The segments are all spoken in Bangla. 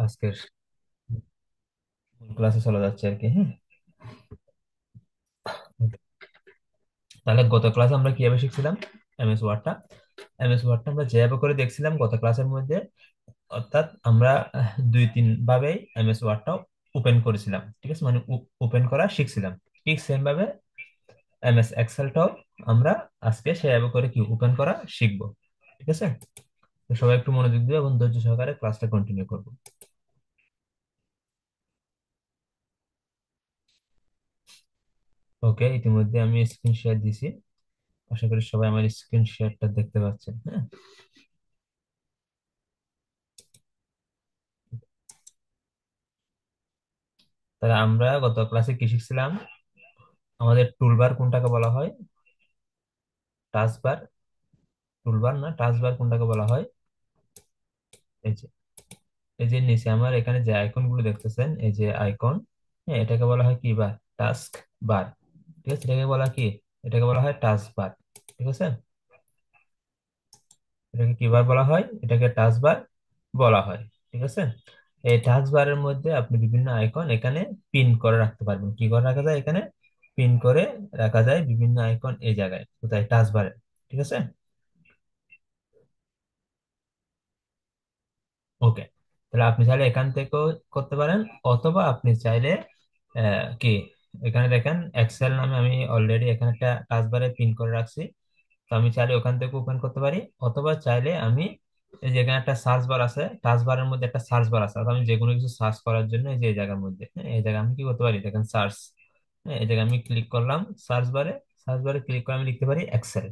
আজকের ক্লাসে চলে যাচ্ছে আর কি। হ্যাঁ, তাহলে গত ক্লাসে আমরা কিভাবে শিখছিলাম এমএস ওয়ার্ডটা। এমএস ওয়ার্ডটা আমরা যেভাবে করে দেখছিলাম গত ক্লাসের মধ্যে, অর্থাৎ আমরা দুই তিন ভাবে এমএস ওয়ার্ডটা ওপেন করেছিলাম, ঠিক আছে, মানে ওপেন করা শিখছিলাম। ঠিক সেম ভাবে এমএস এক্সেলটাও আমরা আজকে সেভাবে করে কি ওপেন করা শিখবো। ঠিক আছে, তো সবাই একটু মনোযোগ দিবে এবং ধৈর্য সহকারে ক্লাসটা কন্টিনিউ করবো। ওকে, ইতিমধ্যে আমি স্ক্রিন শেয়ার দিছি। আশা করি সবাই আমার স্ক্রিন শেয়ারটা দেখতে পাচ্ছেন। হ্যাঁ, তাহলে আমরা গত ক্লাসে কি শিখছিলাম? আমাদের টুলবার কোনটাকে বলা হয়? টাস্কবার। টুলবার না, টাস্কবার কোনটাকে বলা হয়? এই যে, এই যে নিচে আমার এখানে যে আইকন গুলো দেখতেছেন, এই যে আইকন, হ্যাঁ, এটাকে বলা হয় কি বার? টাস্ক বার। ঠিক আছে, এটাকে বলা কি? এটাকে বলা হয় টাস্ক বার। ঠিক আছে, এটাকে কি বার বলা হয়? এটাকে টাস্ক বার বলা হয়। ঠিক আছে, এই টাস্ক বারের মধ্যে আপনি বিভিন্ন আইকন এখানে পিন করে রাখতে পারবেন। কি করে রাখা যায়? এখানে পিন করে রাখা যায় বিভিন্ন আইকন এই জায়গায়, কোথায়? টাস্ক বারে। ঠিক আছে, ওকে। তাহলে আপনি চাইলে এখান থেকেও করতে পারেন, অথবা আপনি চাইলে কি, এখানে দেখেন এক্সেল নামে আমি অলরেডি এখানে একটা টাস্ক বারে পিন করে রাখছি। তো আমি চাইলে ওখান থেকে ওপেন করতে পারি, অথবা চাইলে আমি এই যে এখানে একটা সার্চ বার আছে, টাস্ক বারের মধ্যে একটা সার্চ বার আছে, অর্থাৎ আমি যে কোনো কিছু সার্চ করার জন্য এই যে এই জায়গার মধ্যে, হ্যাঁ, এই জায়গায় আমি কি করতে পারি? দেখেন সার্চ, হ্যাঁ, এই জায়গায় আমি ক্লিক করলাম সার্চ বারে। সার্চ বারে ক্লিক করে আমি লিখতে পারি এক্সেল।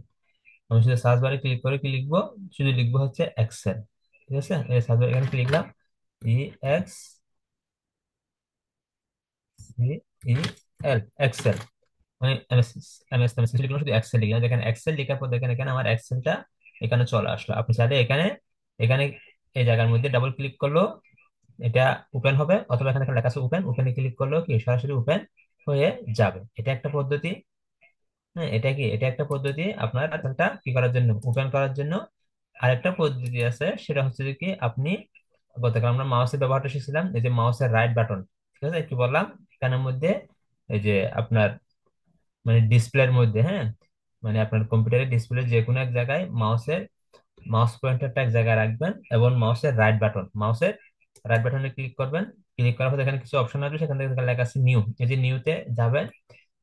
আমি শুধু সার্চ বারে ক্লিক করে কি লিখবো? শুধু লিখবো হচ্ছে এক্সেল। ঠিক আছে, এই সার্চ বারে এখানে কি লিখলাম? ই এক্স সি ই এল, এক্সেল। আমি এমএস এমএস এমএস কিছু লিখলাম, শুধু এক্সেল লিখলাম। দেখেন এক্সেল লেখার পর দেখেন এখানে আমার এক্সেলটা এখানে চলে আসলো। আপনি চাইলে এখানে এখানে এই জায়গার মধ্যে ডাবল ক্লিক করলো এটা ওপেন হবে, অথবা এখানে একটা লেখা আছে ওপেন, ওপেনে ক্লিক করলেও কি সরাসরি ওপেন হয়ে যাবে। এটা একটা পদ্ধতি। হ্যাঁ, এটা কি, এটা একটা পদ্ধতি আপনার এক্সেলটা কি করার জন্য, ওপেন করার জন্য। আরেকটা পদ্ধতি আছে, সেটা হচ্ছে যে কি, আপনি গতকাল আমরা মাউসের ব্যবহারটা শিখছিলাম, এই যে মাউসের রাইট বাটন। ঠিক আছে, কি বললাম? এখানের মধ্যে এই যে আপনার মানে ডিসপ্লের মধ্যে, হ্যাঁ, মানে আপনার কম্পিউটারের ডিসপ্লে যে কোনো এক জায়গায় মাউসের মাউস পয়েন্টারটা এক জায়গায় রাখবেন, এবং মাউসের রাইট বাটনে ক্লিক করবেন। ক্লিক করার পর এখানে কিছু অপশন আসবে, সেখান থেকে লেখা আছে নিউ। এই যে নিউতে যাবেন,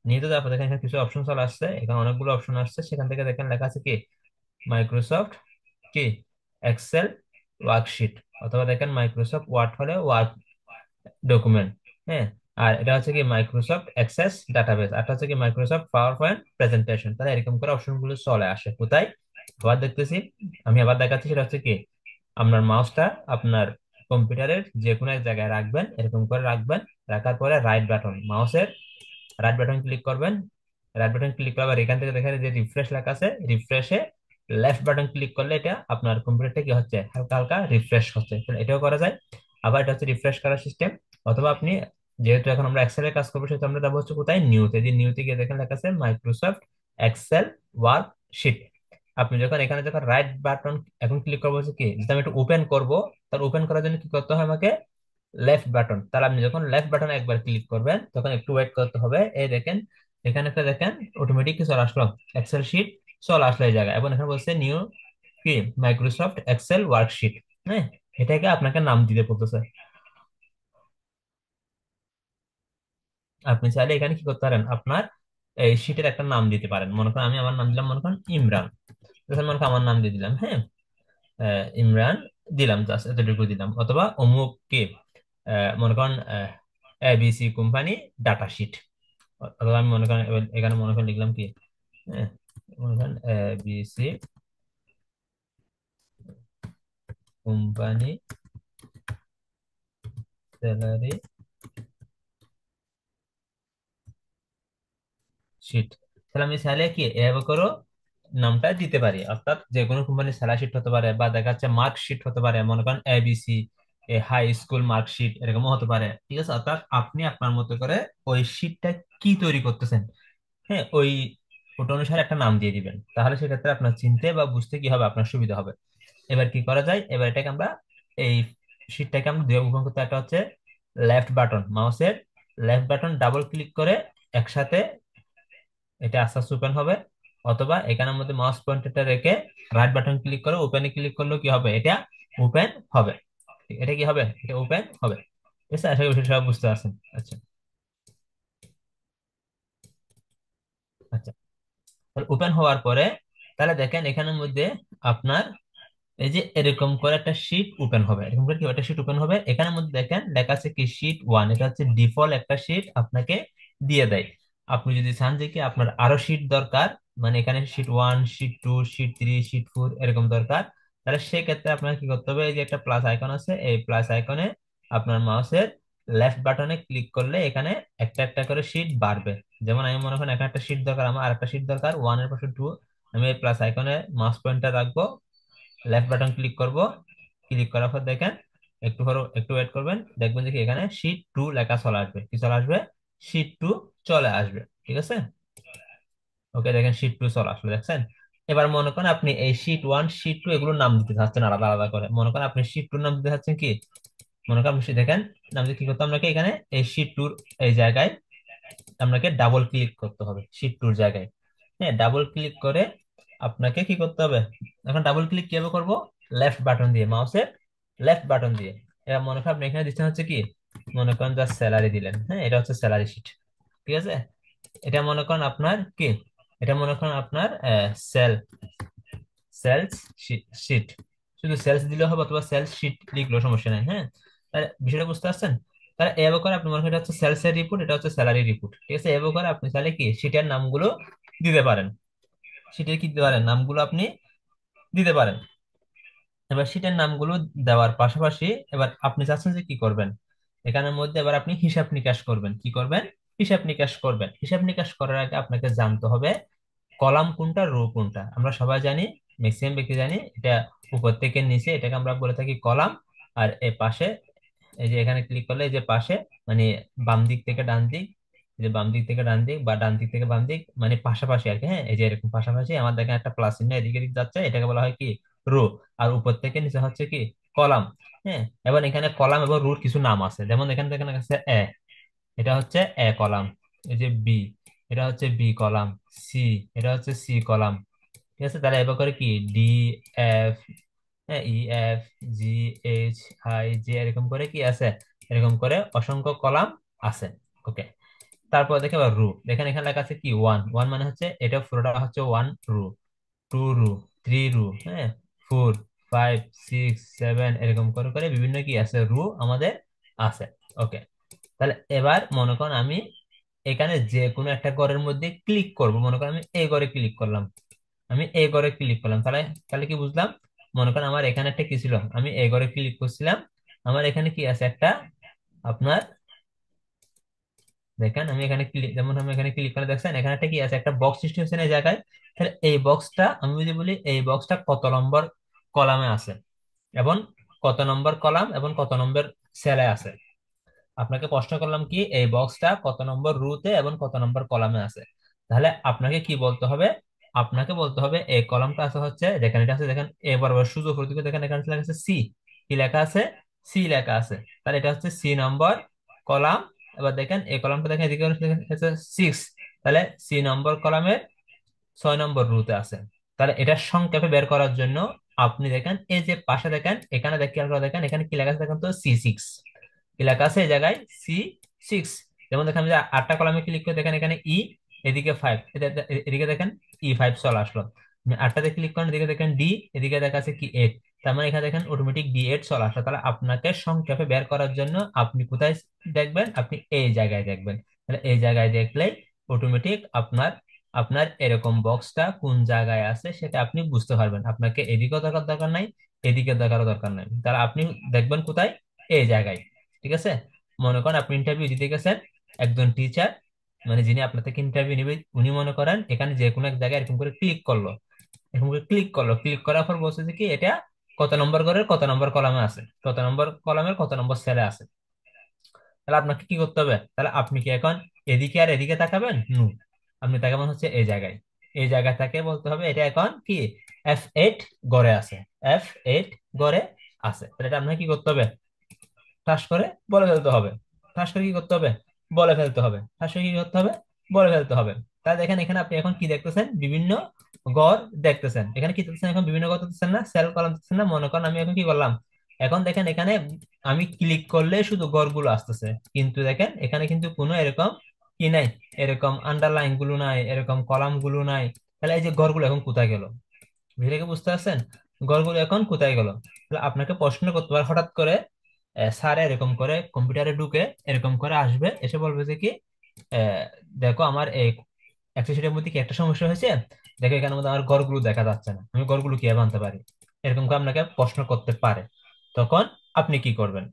নিউতে যাওয়ার পর দেখেন এখানে কিছু অপশন চলে আসছে, এখানে অনেকগুলো অপশন আসছে। সেখান থেকে দেখেন লেখা আছে কি, মাইক্রোসফট কি এক্সেল ওয়ার্কশিট, অথবা দেখেন মাইক্রোসফট ওয়ার্ড হলে ওয়ার্ক ডকুমেন্ট। হ্যাঁ, আর এটা হচ্ছে কি মাইক্রোসফট অ্যাক্সেস ডাটাবেস, আর এটা হচ্ছে কি মাইক্রোসফট পাওয়ার পয়েন্ট প্রেজেন্টেশন। তাহলে এরকম করে অপশন গুলো চলে আসে কোথায়? আবার দেখতেছি, আমি আবার দেখাচ্ছি, সেটা হচ্ছে কি, আপনার মাউসটা আপনার কম্পিউটারের যে কোনো এক জায়গায় রাখবেন, এরকম করে রাখবেন। রাখার পরে রাইট বাটন, মাউসের রাইট বাটন ক্লিক করবেন। রাইট বাটন ক্লিক করার এখান থেকে দেখেন যে রিফ্রেশ লেখা আছে, রিফ্রেশে লেফট বাটন ক্লিক করলে এটা আপনার কম্পিউটারটা কি হচ্ছে, হালকা হালকা রিফ্রেশ হচ্ছে। তাহলে এটাও করা যায়। আবার এটা হচ্ছে রিফ্রেশ করার সিস্টেম। অথবা আপনি, যেহেতু এখন আমরা এক্সেলের কাজ করবো, সেহেতু আমরা যাবো হচ্ছে কোথায়, নিউতে। যে নিউতে গিয়ে দেখেন লেখা আছে মাইক্রোসফট এক্সেল ওয়ার্ক শিট। আপনি যখন এখানে যখন রাইট বাটন এখন ক্লিক করবো, হচ্ছে কি, যদি আমি এটা ওপেন করবো, তার ওপেন করার জন্য কি করতে হয় আমাকে? Left button. তাহলে আপনি যখন লেফট বাটন একবার ক্লিক করবেন, তখন একটু ওয়েট করতে হবে। এই দেখেন এখানে একটা দেখেন অটোমেটিক কি চলে আসলো, এক্সেল শিট চলে আসলো এই জায়গায়, এবং এখানে বলছে নিউ কি মাইক্রোসফট এক্সেল ওয়ার্কশিট। হ্যাঁ, এটাকে আপনাকে নাম দিতে বলতেছে। আপনি চাইলে এখানে কি করতে পারেন, আপনার এই শিটের একটা নাম দিতে পারেন। মনে করেন আমি আমার নাম দিলাম, মনে করেন ইমরান। তখন মনে করেন আমার নাম দিয়ে দিলাম, হ্যাঁ, ইমরান দিলাম, জাস্ট এতটুকু দিলাম। অথবা অমুক কে, মনে করেন এবিসি কোম্পানি ডাটা শিট। অথবা আমি মনে করেন এখানে মনে করেন লিখলাম কি, হ্যাঁ, মনে করেন এবিসি কোম্পানি স্যালারি শিট। তাহলে আমি চাইলে কি এভাবে করো নামটা দিতে পারি, অর্থাৎ যে কোনো কোম্পানির স্যালারি শিট হতে পারে, বা দেখা যাচ্ছে মার্কশিট হতে পারে, মনে করেন এবিসি হাই স্কুল মার্কশিট, এরকমও হতে পারে। ঠিক আছে, অর্থাৎ আপনি আপনার মতো করে ওই শিটটা কি তৈরি করতেছেন, হ্যাঁ, ওটা অনুসারে একটা নাম দিয়ে দিবেন। তাহলে সেক্ষেত্রে আপনার চিনতে বা বুঝতে কি হবে, আপনার সুবিধা হবে। এবার কি করা যায়, এবার এটাকে আমরা এই শিটটাকে আমরা দুই ওপেন করতে, একটা হচ্ছে লেফট বাটন, মাউসের লেফট বাটন ডাবল ক্লিক করে একসাথে এটা আস্তে আস্তে ওপেন হবে, অথবা এখানের মধ্যে মাউস পয়েন্টারটা রেখে রাইট বাটন ক্লিক করে ওপেনে ক্লিক করলেও কি হবে, এটা ওপেন হবে। এটা কি হবে, এটা ওপেন হবে। ঠিক আছে, আশা করি বিষয়টা সবাই বুঝতে পারছেন। আচ্ছা। আচ্ছা, তাহলে ওপেন হওয়ার পরে তাহলে দেখেন এখানের মধ্যে আপনার এই যে এরকম করে একটা শীট ওপেন হবে, এরকম করে কি একটা শীট ওপেন হবে, এখানের মধ্যে দেখেন লেখা আছে কি শীট 1, এটা হচ্ছে ডিফল্ট একটা শীট আপনাকে দিয়ে দেয়। আপনি যদি চান যে কি আপনার আরো শীট দরকার, মানে এখানে শীট 1, শীট 2, শীট 3, শীট 4 এরকম দরকার, তাহলে সেক্ষেত্রে আপনার কি করতে হবে, এই যে একটা প্লাস আইকন আছে, এই প্লাস আইকনে আপনার মাউসের লেফট বাটনে ক্লিক করলে এখানে একটা একটা করে শীট বাড়বে। যেমন আমি মনে করেন এখানে একটা শীট দরকার, আমার আরেকটা শীট দরকার 1 এর পাশে 2, আমি এই প্লাস আইকনে মাউস পয়েন্টার রাখবো, লেফট বাটন ক্লিক করব, ক্লিক করার পর দেখেন একটু ওয়েট করবেন, দেখবেন যে কি এখানে শীট 2 লেখা চলে আসবে, কি চলে আসবে, শীট 2 চলে আসবে। ঠিক আছে, ওকে, দেখেন শীট 2 চলে আসলো, দেখছেন। এবার মনে করেন আপনি এই শীট 1, শীট 2 এগুলোর নাম দিতে চাচ্ছেন আলাদা আলাদা করে, মনে করেন আপনি শীট 2 নাম দিতে চাচ্ছেন কি, মনে করেন আপনি দেখেন নাম দিতে কি করতে হবে, আপনাকে এখানে এই শীট 2 এই জায়গায় আপনাকে ডাবল ক্লিক করতে হবে শীট 2 জায়গায়। হ্যাঁ, ডাবল ক্লিক করে আপনাকে কি করতে হবে, এখন ডাবল ক্লিক কিভাবে করব, লেফট বাটন দিয়ে, মাউসের লেফট বাটন দিয়ে। এবার মনে করেন আপনি এখানে দিচ্ছেন হচ্ছে কি, মনে করেন জাস্ট স্যালারি দিলেন, হ্যাঁ, এটা হচ্ছে স্যালারি শিট। ঠিক আছে, এটা মনে করেন আপনার কি, এটা মনে করেন আপনার সেল সেলস শিট, শুধু সেলস দিলে হবে অথবা সেলস শিট লিখলেও সমস্যা নাই। হ্যাঁ, তাহলে বিষয়টা বুঝতে পারছেন। তাহলে এভাবে করে আপনি মনে করেন এটা হচ্ছে সেলস এর রিপোর্ট, এটা হচ্ছে স্যালারি রিপোর্ট। ঠিক আছে, এভাবে করে আপনি চাইলে কি শিটের নামগুলো দিতে পারেন, শিটের কি দিতে পারেন, নামগুলো আপনি দিতে পারেন। এবার শিটের নামগুলো দেওয়ার পাশাপাশি এবার আপনি চাচ্ছেন যে কি করবেন, এখানের মধ্যে এবার আপনি হিসাব নিকাশ করবেন, কি করবেন, হিসাব নিকাশ করবেন। হিসাব নিকাশ করার আগে আপনাকে জানতে হবে কলাম কোনটা রো কোনটা। আমরা সবাই জানি, ম্যাক্সিমাম ব্যক্তি জানি, এটা উপর থেকে নিচে এটাকে আমরা বলে থাকি কলাম, আর এই পাশে এই যে এখানে ক্লিক করলে এই যে পাশে, মানে বাম দিক থেকে ডান দিক, এই যে বাম দিক থেকে ডান দিক বা ডান দিক থেকে বাম দিক, মানে পাশাপাশি আর কি। হ্যাঁ, এই যে এরকম পাশাপাশি আমার দেখেন একটা প্লাস চিহ্ন এদিকে দিক যাচ্ছে, এটাকে বলা হয় কি রো। আর উপর থেকে নিচে হচ্ছে কি কলাম। হ্যাঁ, এবার এখানে কলাম এবং রুর কিছু নাম আছে, যেমন এখানে দেখেন আছে এটা হচ্ছে কলাম, এই যে বি, এটা হচ্ছে বি কলাম, সি, এটা হচ্ছে সি কলাম। ঠিক আছে, তাহলে এবার করে কি ডি, এফ, হ্যাঁ, E, F, G, H, I, J, এরকম করে কি আছে, এরকম করে অসংখ্য কলাম আছে। ওকে, তারপর দেখে আবার রু, দেখেন এখানে লেখা আছে কি ওয়ান, ওয়ান মানে হচ্ছে এটা পুরোটা হচ্ছে 1 রু, 2 রু, 3 রু, হ্যাঁ, 4, 5, 6, 7 এরকম করে করে বিভিন্ন কি আছে রু আমাদের আছে। ওকে, তাহলে এবার মনে করেন আমি এখানে যে কোনো একটা ঘরের মধ্যে ক্লিক করব, মনে করেন আমি এই ঘরে ক্লিক করলাম, আমি এই ঘরে ক্লিক করলাম, তাহলে তাহলে কি বুঝলাম, মনে করেন আমার এখানে একটা কি ছিল, আমি এই ঘরে ক্লিক করছিলাম, আমার এখানে কি আছে একটা আপনার, দেখেন আমি এখানে ক্লিক, যেমন আমি এখানে ক্লিক করে দেখছেন এখানে একটা কি আছে, একটা বক্স সৃষ্টি হচ্ছে না এই জায়গায়। তাহলে এই বক্সটা আমি যদি বলি এই বক্সটা কত নম্বর কলামে আছে, এবং কত নম্বর কলাম এবং কত নম্বর সেলে আছে, আপনাকে প্রশ্ন করলাম কি এই বক্সটা কত নম্বর রুতে এবং কত নম্বর কলামে আছে। তাহলে আপনাকে কি বলতে হবে, আপনাকে বলতে হবে এই কলামটা আছে হচ্ছে, দেখেন এটা আছে, দেখেন এ বরাবর সোজা উপর দিকে দেখেন এখানে লেখা আছে সি, কি লেখা আছে, সি লেখা আছে, তাহলে এটা হচ্ছে সি নম্বর কলাম। এবার দেখেন এই কলামটা দেখেন এদিকে হচ্ছে 6, তাহলে সি নম্বর কলামের 6 নম্বর রুতে আছে। তাহলে এটা সংক্ষেপে বের করার জন্য আপনি দেখেন এই যে পাশে দেখেন এখানে খেয়াল করে দেখেন এখানে কি লেখা আছে, দেখেন তো C6 কি লেখা আছে এই জায়গায়, C6। যেমন দেখেন আমি যে 8টা কলামে ক্লিক করে দেখেন এখানে এদিকে 5, এদিকে দেখেন E5 চলে আসলো। আমি 8টাতে ক্লিক করেন এদিকে দেখেন ডি, এদিকে দেখা আছে কি 8, তার মানে এখানে দেখেন অটোমেটিক D8 চলে আসলো। তাহলে আপনাকে সংক্ষেপে বের করার জন্য আপনি কোথায় দেখবেন, আপনি এই জায়গায় দেখবেন। তাহলে এই জায়গায় দেখলেই অটোমেটিক আপনার আপনার এরকম বক্সটা কোন জায়গায় আছে সেটা আপনি বুঝতে পারবেন। আপনাকে এদিকেও দেখার দরকার নাই, এদিকে দেখারও দরকার নাই, তাহলে আপনি দেখবেন কোথায়, এই জায়গায়। ঠিক আছে, মনে করেন আপনি ইন্টারভিউ দিতে গেছেন, একজন টিচার মানে যিনি আপনার থেকে ইন্টারভিউ নিবে উনি মনে করেন এখানে যে কোনো এক জায়গায় এরকম করে ক্লিক করলো, এরকম করে ক্লিক করলো, ক্লিক করার পর বলছে যে কি এটা কত নম্বর ঘরের কত নম্বর কলামে আছে, কত নম্বর কলামের কত নম্বর সেলে আছে। তাহলে আপনাকে কি করতে হবে, তাহলে আপনি কি এখন এদিকে আর এদিকে তাকাবেন, আপনি তাকাবেন হচ্ছে এই জায়গায়, এই জায়গা থেকে বলতে হবে এটা এখন কি F8 গড়ে আছে, F8 গড়ে আছে। তাহলে এটা আপনাকে কি করতে হবে, ঠাস করে বলে ফেলতে হবে। ঠাস করে কি করতে হবে? বলে ফেলতে হবে। ঠাস করে কি করতে হবে? বলে ফেলতে হবে। তাহলে দেখেন এখানে আপনি এখন কি দেখতেছেন? বিভিন্ন ঘর দেখতেছেন। এখানে কি দেখতেছেন? এখন বিভিন্ন ঘর দেখতেছেন না, সেল কলাম দেখতেছেন না? মনে করেন আমি এখন কি করলাম, এখন দেখেন এখানে আমি ক্লিক করলে শুধু ঘরগুলো আসতেছে, কিন্তু দেখেন এখানে কিন্তু কোনো এরকম কি নাই, এরকম আন্ডারলাইন গুলো নাই, এরকম কলাম গুলো নাই। তাহলে এই যে ঘরগুলো এখন কোথায় গেল? বিষয়টাকে বুঝতে পারছেন? ঘরগুলো এখন কোথায় গেল? তাহলে আপনাকে প্রশ্ন করতে পারে হঠাৎ করে, স্যার এরকম করে কম্পিউটারে ঢুকে এরকম করে আসবে, এসে বলবে যে কি, আহ, দেখো আমার এই এক্সেল শিটের মধ্যে কি একটা সমস্যা হয়েছে, দেখো এখানের মধ্যে আমার ঘরগুলো দেখা যাচ্ছে না, আমি ঘরগুলো কিভাবে আনতে পারি, এরকম করে আপনাকে প্রশ্ন করতে পারে। তখন আপনি কি করবেন?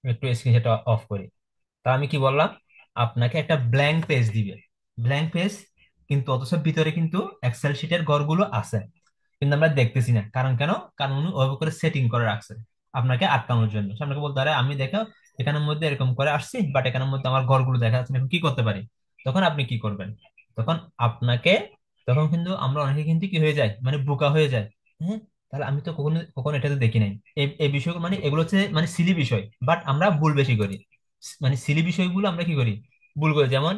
একটু স্ক্রিনশটটা অফ করি। তা আমি কি বললাম, আপনাকে একটা ব্ল্যাঙ্ক পেজ দিবে, ব্ল্যাঙ্ক পেজ, কিন্তু অথচ ভিতরে কিন্তু এক্সেল শিটের ঘরগুলো আছে, কিন্তু আমরা দেখতেছি না। কারণ কেন? কারণ উনি ওভাবে করে সেটিং করে রাখছে আপনাকে আটকানোর জন্য। সে আপনাকে বলতে পারে আমি দেখো এখানের মধ্যে এরকম করে আসছি, বাট এখানের মধ্যে আমার ঘরগুলো দেখা যাচ্ছে না, এখন কি করতে পারি? তখন আপনি কি করবেন? তখন আপনাকে, তখন কিন্তু আমরা অনেকে কিন্তু কি হয়ে যায়, মানে বোকা হয়ে যায়। হ্যাঁ, তাহলে আমি তো কখনো কখনো এটা তো দেখি নাই, এই বিষয়গুলো মানে এগুলো হচ্ছে মানে সিলি বিষয়, বাট আমরা ভুল বেশি করি। মানে সিলি বিষয়গুলো আমরা কি করি, ভুল করি। যেমন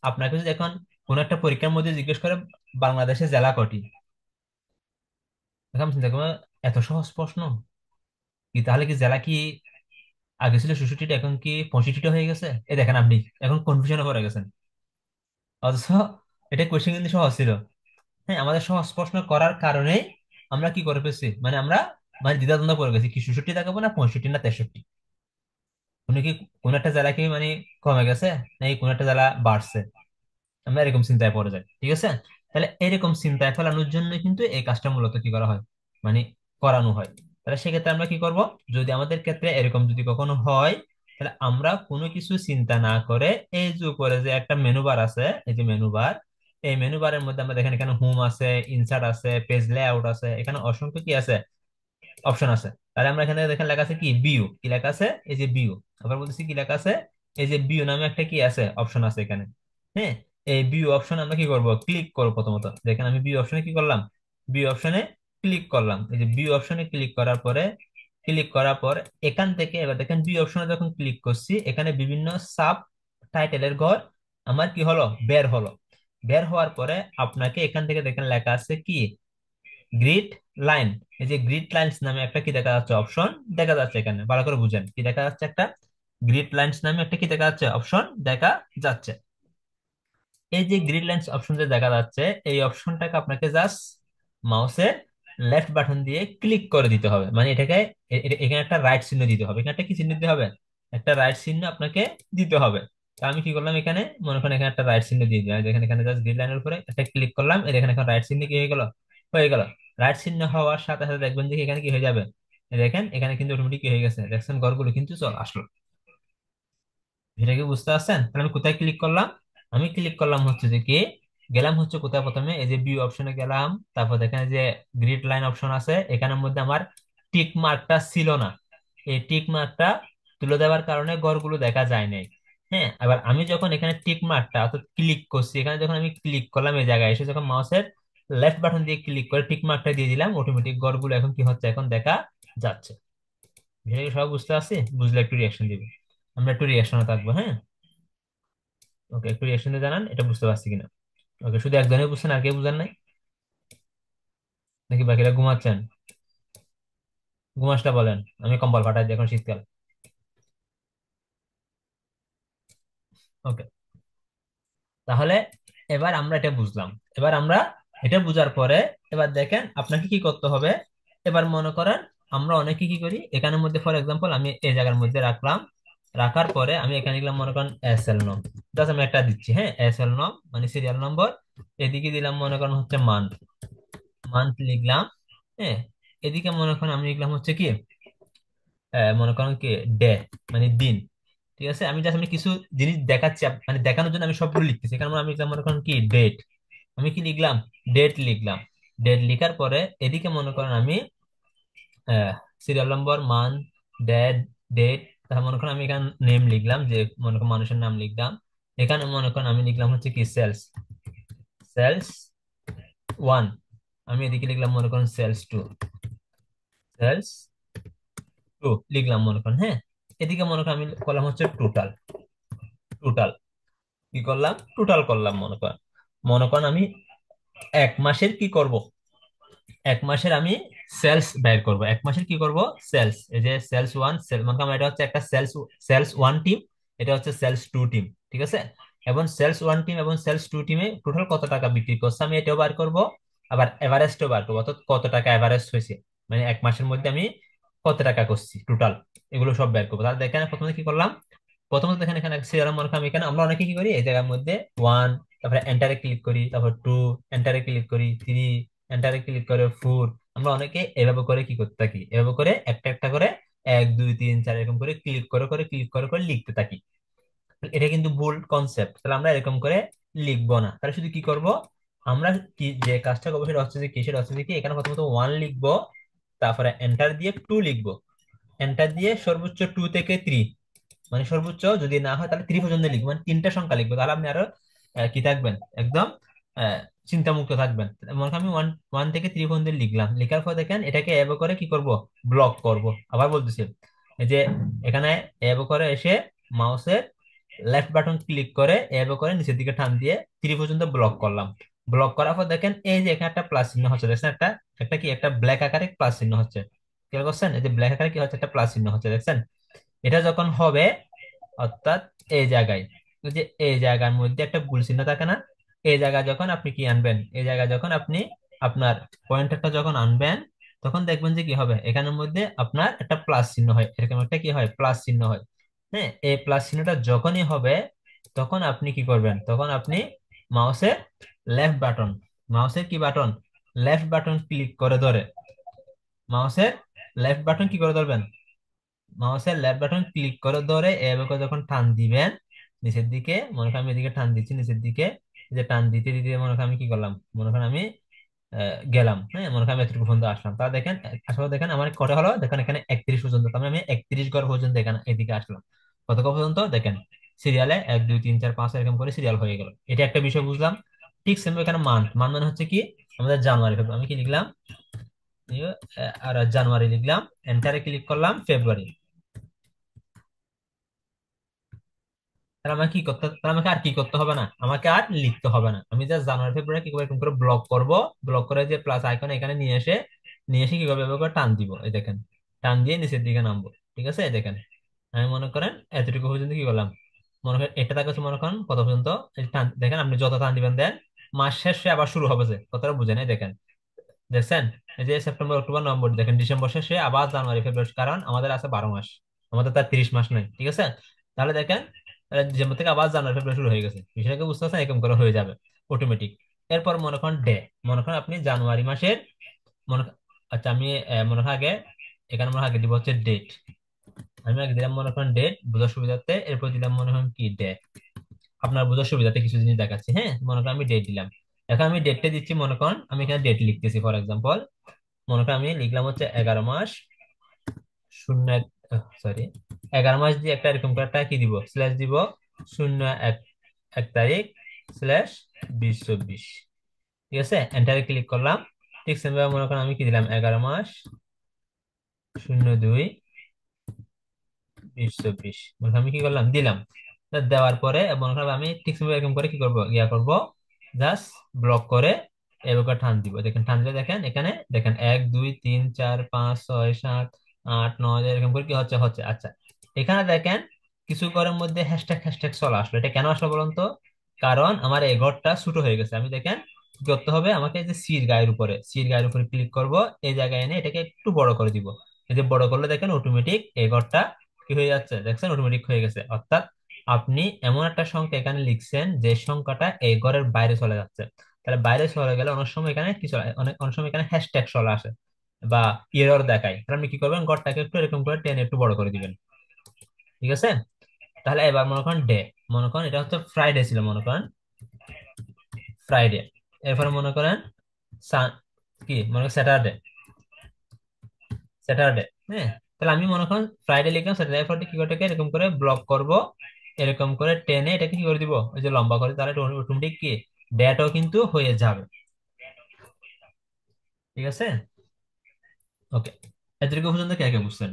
আপনাকে যদি এখন কোন একটা পরীক্ষার মধ্যে জিজ্ঞেস করে বাংলাদেশে জেলা কটি, এখন আপনি চিন্তা করবেন, এত সহজ প্রশ্ন কি? তাহলে কি জেলা কি আগে ছিল 66টা, এখন কি 65টা হয়ে গেছে? এই দেখেন আপনি এখন কনফিউশনে পড়ে গেছেন। অথচ এটা কোশ্চেন কিন্তু সহজ ছিল। হ্যাঁ, আমাদের সহজ প্রশ্ন করার কারণেই আমরা কি করে ফেলছি, মানে আমরা মানে দ্বিধাদ্বন্দ্ব পড়ে গেছি, কি 66 দেখাবো না 65 না 63। কোনো কি কোন একটা জেলা কি মানে কমে গেছে, নাকি কোন একটা জেলা বাড়ছে, আমরা এরকম চিন্তায় পড়ে যাই। ঠিক আছে? তাহলে এরকম চিন্তায় ফেলানোর জন্য কিন্তু এই কাজটা মূলত কি করা হয়, মানে করানো হয়। তাহলে সেক্ষেত্রে আমরা কি করব, যদি আমাদের ক্ষেত্রে এরকম যদি কখনো হয়, তাহলে আমরা কোনো কিছু চিন্তা না করে, এই যে উপরে যে একটা মেনু বার আছে, এই যে মেনু বার, এই মেনু বারের মধ্যে আমরা দেখেন এখানে হোম আছে, ইনসার্ট আছে, পেজ লেআউট আছে, এখানে অসংখ্য কি আছে, অপশন আছে। তাহলে আমরা এখানে দেখেন লেখা আছে কি বিউ, কি লেখা আছে, এই যে বিউ। আবার বলতেছি কি লেখা আছে, এই যে বিউ নামে একটা কি আছে, অপশন আছে এখানে। হ্যাঁ, এই বিউ অপশন আমরা কি করব, ক্লিক করব। প্রথমত দেখেন আমি বিউ অপশনে কি করলাম, বিউ অপশনে ক্লিক করলাম। এই যে বিউ অপশনে ক্লিক করার পরে, ক্লিক করার পর এখান থেকে এবার দেখেন বিউ অপশনে যখন ক্লিক করছি, এখানে বিভিন্ন সাব টাইটেলের ঘর আমার কি হলো, বের হলো। বের হওয়ার পরে আপনাকে এখান থেকে দেখেন লেখা আছে কি, গ্রিড লাইন। এই যে গ্রিড লাইন্স নামে একটা কি দেখা যাচ্ছে, অপশন দেখা যাচ্ছে। এখানে ভালো করে বুঝেন, কি দেখা যাচ্ছে, একটা গ্রিড লাইন্স নামে একটা কি দেখা যাচ্ছে, অপশন দেখা যাচ্ছে। এই যে গ্রিড লাইন্স অপশন যে দেখা যাচ্ছে, এই অপশনটাকে আপনাকে জাস্ট মাউসের লেফট বাটন দিয়ে ক্লিক করে দিতে হবে, মানে এটাকে এখানে একটা রাইট চিহ্ন দিতে হবে। এখানে একটা কি চিহ্ন দিতে হবে, একটা রাইট চিহ্ন আপনাকে দিতে হবে। তা আমি কি করলাম, এখানে মনে করেন এখানে একটা রাইট চিহ্ন দিয়ে দিই, দেখেন এখানে জাস্ট গ্রিড লাইনের উপরে একটা ক্লিক করলাম, এই দেখেন এখন রাইট চিহ্ন কি হয়ে গেল, হয়ে গেল। রাইট চিহ্ন হওয়ার সাথে সাথে দেখবেন যে এখানে কি হয়ে যাবে, এই দেখেন এখানে কিন্তু অটোমেটিক কি হয়ে গেছে, দেখছেন ঘরগুলো কিন্তু চল আসলো। এটা কি বুঝতে পারছেন? তাহলে আমি কোথায় ক্লিক করলাম, আমি ক্লিক করলাম হচ্ছে যে কি, গেলাম হচ্ছে কোথায়, প্রথমে এই যে ভিউ অপশনে গেলাম, তারপর দেখেন এই যে গ্রিড লাইন অপশন আছে, এখানের মধ্যে আমার টিক মার্কটা ছিল না, এই টিক মার্কটা তুলে দেওয়ার কারণে ঘরগুলো দেখা যায় নাই। হ্যাঁ, এবার আমি যখন এখানে টিক মার্কটা অর্থাৎ ক্লিক করছি, এখানে যখন আমি ক্লিক করলাম এই জায়গায় এসে, যখন মাউসের লেফট বাটন দিয়ে ক্লিক করে টিক মার্কটা দিয়ে দিলাম, অটোমেটিক ঘরগুলো এখন কি হচ্ছে, এখন দেখা যাচ্ছে। বিষয়টা কি সবাই বুঝতে পারছি? বুঝলে একটু রিয়াকশন দিবে, আমরা একটু রিয়াকশনে থাকবো। হ্যাঁ, ওকে, একটু রিয়াকশন দিয়ে জানান এটা বুঝতে পারছি কিনা। ওকে, শুধু একজনই বুঝছেন, আর কেউ বুঝেন নাই? নাকি বাকিরা ঘুমাচ্ছেন? ঘুমাসটা বলেন, আমি কম্বল ফাটাই দিই, এখন শীতকাল। ওকে, তাহলে এবার আমরা এটা বুঝলাম। এবার আমরা এটা বুঝার পরে, এবার দেখেন আপনাকে কি করতে হবে। এবার মনে করেন আমরা অনেকে কি করি, এখানের মধ্যে ফর এক্সাম্পল আমি এই জায়গার মধ্যে রাখলাম, রাখার পরে আমি এখানে লিখলাম মনে করেন এস এল নম, জাস্ট আমি একটা দিচ্ছি, হ্যাঁ এস এল নম মানে সিরিয়াল নম্বর। এদিকে দিলাম মনে করেন হচ্ছে মান্থ, মান্থ লিখলাম। হ্যাঁ, এদিকে মনে করেন আমি লিখলাম হচ্ছে কি, মনে করেন কি ডে, মানে দিন। ঠিক আছে, আমি জাস্ট আমি কিছু জিনিস দেখাচ্ছি, মানে দেখানোর জন্য আমি সবগুলো লিখতেছি। এখানে আমি লিখলাম মনে করেন কি ডেট, আমি কি লিখলাম, ডেট লিখলাম। ডেট লিখার পরে এদিকে মনে করেন আমি serial number, month, date, date, তাহলে মনে করেন আমি এখানে নেম লিখলাম, যে মনে করেন মানুষের নাম লিখলাম। এখানে মনে করেন আমি লিখলাম হচ্ছে কি সেলস, সেলস ওয়ান। আমি এদিকে লিখলাম মনে করেন সেলস টু, সেলস টু লিখলাম মনে করেন, হ্যাঁ। এদিকে মনে করেন আমি করলাম হচ্ছে টোটাল। টোটাল কি করলাম, টোটাল করলাম মনে করেন আমি এক মাসের কি করব, এক মাসের আমি সেলস বের করব, এক মাসের কি করব, সেলস। এই যে সেলস ওয়ান সেল মানে আমার এটা হচ্ছে একটা সেলস, সেলস ওয়ান টিম, এটা হচ্ছে সেলস টু টিম, ঠিক আছে। এবং সেলস ওয়ান টিম এবং সেলস টু টিমে টোটাল কত টাকা বিক্রি করছে আমি এটাও বার করব, আবার এভারেজটাও বার করবো, অর্থাৎ কত টাকা এভারেজ হয়েছে, মানে এক মাসের মধ্যে আমি কত টাকা করছি টোটাল, এগুলো সব বের করবো। তাহলে দেখেন প্রথমে কি করলাম, প্রথমত দেখেন এখানে সিরিয়াল মনে করেন আমি এখানে, আমরা অনেকে কি করি এই জায়গার মধ্যে ওয়ান, তারপরে এন্টারে ক্লিক করি, তারপর টু, এন্টারে ক্লিক করি, থ্রি, এন্টারে ক্লিক করে ফোর। আমরা অনেকে এভাবে করে কি করতে থাকি, এভাবে করে একটা একটা করে এক দুই তিন চার এরকম করে ক্লিক করে করে ক্লিক করে করে লিখতে থাকি। এটা কিন্তু ভুল কনসেপ্ট, তাহলে আমরা এরকম করে লিখবো না। তাহলে শুধু কি করব, আমরা কি যে কাজটা করবো সেটা হচ্ছে যে কি, সেটা হচ্ছে যে কি এখানে প্রথমত ওয়ান লিখবো, তারপরে এন্টার দিয়ে টু লিখবো, এন্টার দিয়ে সর্বোচ্চ টু থেকে থ্রি, মানে সর্বোচ্চ যদি না হয় তাহলে থ্রি পর্যন্ত লিখবো, মানে তিনটা সংখ্যা লিখবো, তাহলে আপনি আরো কি থাকবেন, একদম চিন্তামুক্ত থাকবেন। মনে করেন আমি ওয়ান ওয়ান থেকে থ্রি পর্যন্ত লিখলাম, লেখার পর দেখেন এটাকে এভাবে করে কি করব, ব্লক করব। আবার বলতেছি, এই যে এখানে এভাবে করে এসে মাউসের লেফট বাটন ক্লিক করে এভাবে করে নিচের দিকে টান দিয়ে থ্রি পর্যন্ত ব্লক করলাম। ব্লক করার পর দেখেন এই যে এখানে একটা প্লাস চিহ্ন হচ্ছে, দেখছেন একটা, একটা কি একটা ব্ল্যাক আকারে প্লাস চিহ্ন হচ্ছে, খেয়াল করছেন এই যে ব্ল্যাক আকারে কি হচ্ছে, একটা প্লাস চিহ্ন হচ্ছে, দেখছেন। এটা যখন হবে, অর্থাৎ এই জায়গায়, ওই যে এই জায়গার মধ্যে একটা গুল চিহ্ন থাকে না, এই জায়গায় যখন আপনি কি আনবেন, এই জায়গায় যখন আপনি আপনার পয়েন্টারটা যখন আনবেন, তখন দেখবেন যে কি হবে, এখানের মধ্যে আপনার একটা প্লাস চিহ্ন হয়, এরকম একটা কি হয়, প্লাস চিহ্ন হয়। হ্যাঁ, এই প্লাস চিহ্নটা যখনই হবে, তখন আপনি কি করবেন, তখন আপনি মাউসের লেফট বাটন, মাউসের কি বাটন, লেফট বাটন ক্লিক করে ধরে, মাউসের লেফট বাটন কি করে ধরবেন, মাউসের লেফট বাটন ক্লিক করে ধরে এভাবে করে যখন টান দিবেন নিচের দিকে, মনে করেন আমি এদিকে টান দিচ্ছি নিচের দিকে, এই যে টান দিতে দিতে মনে করেন আমি কি করলাম, মনে করেন আমি গেলাম, হ্যাঁ, মনে করেন আমি এতটুকু পর্যন্ত আসলাম, তা দেখেন আসলে দেখেন আমার কটা হলো, দেখেন এখানে 31 পর্যন্ত, তার মানে আমি 31 ঘর পর্যন্ত এখানে এদিকে আসলাম। কত ঘর পর্যন্ত দেখেন, সিরিয়ালে এক দুই তিন চার পাঁচ এরকম করে সিরিয়াল হয়ে গেল, এটা একটা বিষয় বুঝলাম। ঠিক সেম এখানে মান, মান মানে হচ্ছে কি আমাদের জানুয়ারি ফেব্রুয়ারি, আমি কি লিখলাম, আর জানুয়ারি লিখলাম, এন্টারে ক্লিক করলাম ফেব্রুয়ারি। তাহলে আমাকে কি করতে, তাহলে আমাকে আর কি করতে হবে না, আমাকে আর লিখতে হবে না, আমি জাস্ট জানুয়ারি ফেব্রুয়ারি কি করে এরকম করে ব্লক করব, ব্লক করে যে প্লাস আইকন এখানে নিয়ে এসে, নিয়ে এসে কি করবো এভাবে করে টান দিব, এই দেখেন, টান দিয়ে নিচের দিকে নামবো, ঠিক আছে, এই দেখেন। আমি মনে করেন এতটুকু পর্যন্ত কি করলাম, মনে করেন এটা থাকে হচ্ছে মনে করেন কত পর্যন্ত, এই টান দেখেন, আপনি যত টান দিবেন দেন মাস শেষে আবার শুরু হবে, যে কথাটা বুঝেন, এই দেখেন, দেখছেন, এই যে সেপ্টেম্বর অক্টোবর নভেম্বর, দেখেন ডিসেম্বর শেষে আবার জানুয়ারি ফেব্রুয়ারি, কারণ আমাদের আছে 12 মাস, আমাদের তার 30 মাস নাই, ঠিক আছে। তাহলে দেখেন, তাহলে ডিসেম্বর থেকে আবার জানুয়ারি ফেব্রুয়ারি শুরু হয়ে গেছে, বিষয়টাকে বুঝতে পারছেন, এরকম করে হয়ে যাবে অটোমেটিক। এরপর মনে করেন ডে, মনে করেন আপনি জানুয়ারি মাসের মনে, আচ্ছা আমি মনে হয় আগে এখানে মনে হয় আগে দিব হচ্ছে ডেট, আমি আগে দিলাম মনে করেন ডেট বোঝার সুবিধার্থে, এরপর দিলাম মনে করেন কি ডে, আপনার বোঝার সুবিধাতে কিছু জিনিস দেখাচ্ছি, হ্যাঁ, মনে করেন আমি ডেট দিলাম। এখন আমি ডেটটা দিচ্ছি, মনে করেন আমি এখানে ডেট লিখতেছি, ফর এক্সাম্পল মনে করেন আমি লিখলাম হচ্ছে 11 মাস শূন্য এক, সরি, 11 মাস দিয়ে একটা এরকম করে একটা কি দিব, স্ল্যাশ দিব, শূন্য এক, 1 তারিখ স্ল্যাশ 2024, ঠিক আছে, এন্টারে ক্লিক করলাম। ঠিক সেভাবে মনে করেন আমি কি দিলাম, 11 মাস শূন্য দুই 2024, মনে করেন আমি কি করলাম দিলাম। তা দেওয়ার পরে মনে করেন আমি ঠিক সেভাবে এরকম করে কি করবো, ইয়া করবো, জাস্ট ব্লক করে এবার টান দিব, দেখেন টান দিলে দেখেন এখানে দেখেন এক দুই তিন চার পাঁচ ছয় সাত আট নয় এরকম করে কি হচ্ছে হচ্ছে, আচ্ছা। এখানে দেখেন কিছু ঘরের মধ্যে হ্যাশট্যাগ হ্যাশট্যাগ চলে আসলো, এটা কেন আসলো বলুন তো, কারণ আমার এই ঘরটা ছোট হয়ে গেছে, আমি দেখেন কি করতে হবে, আমাকে এই যে সির গায়ের উপরে, সির গায়ের উপরে ক্লিক করব, এই জায়গায় এনে এটাকে একটু বড় করে দিব, এই যে বড় করলে দেখেন অটোমেটিক এই ঘরটা কি হয়ে যাচ্ছে, দেখছেন অটোমেটিক হয়ে গেছে, অর্থাৎ আপনি এমন একটা সংখ্যা এখানে লিখছেন যে সংখ্যাটা এই ঘরের বাইরে চলে যাচ্ছে। তাহলে বাইরে চলে গেলে অনেক সময় এখানে কি চলে, অনেক অনেক সময় এখানে হ্যাশট্যাগ চলে আসে বা এরর দেখায়, তাহলে আপনি কি করবেন, ঘরটাকে একটু এরকম করে টেনে একটু বড় করে দিবেন, ঠিক আছে। তাহলে এবার মনে করেন ডে, মনে করেন এটা হচ্ছে ফ্রাইডে ছিল, মনে করেন ফ্রাইডে, এরপরে মনে করেন কি মনে করেন স্যাটারডে, স্যাটারডে, হ্যাঁ। তাহলে আমি মনে করেন ফ্রাইডে লিখলাম, স্যাটারডে এরপরে কি করে এরকম করে ব্লক করব, এরকম করে টেনে এটাকে কি করে দিব, ওই যে লম্বা করে, তাহলে অটোমেটিক কি ডেটাও কিন্তু হয়ে যাবে, ঠিক আছে। ওকে, এতটুকু পর্যন্ত কে কে বুঝছেন?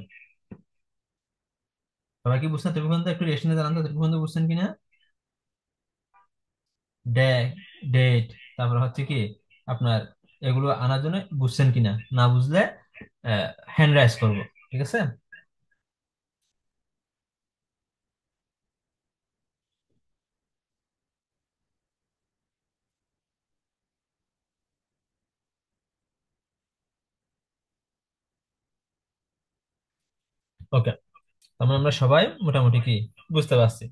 সবাই কি বুঝছেন? তুমি পর্যন্ত একটু রেস্ট নিয়ে জানান তো, তুমি পর্যন্ত বুঝছেন কিনা? ডে, ডেট, তারপর হচ্ছে কি আপনার এগুলো আনার জন্য বুঝছেন কিনা, না বুঝলে হ্যান্ড রাইজ করবো। ঠিক আছে। ওকে, তারপর আমরা সবাই মোটামুটি কি বুঝতে পারছি।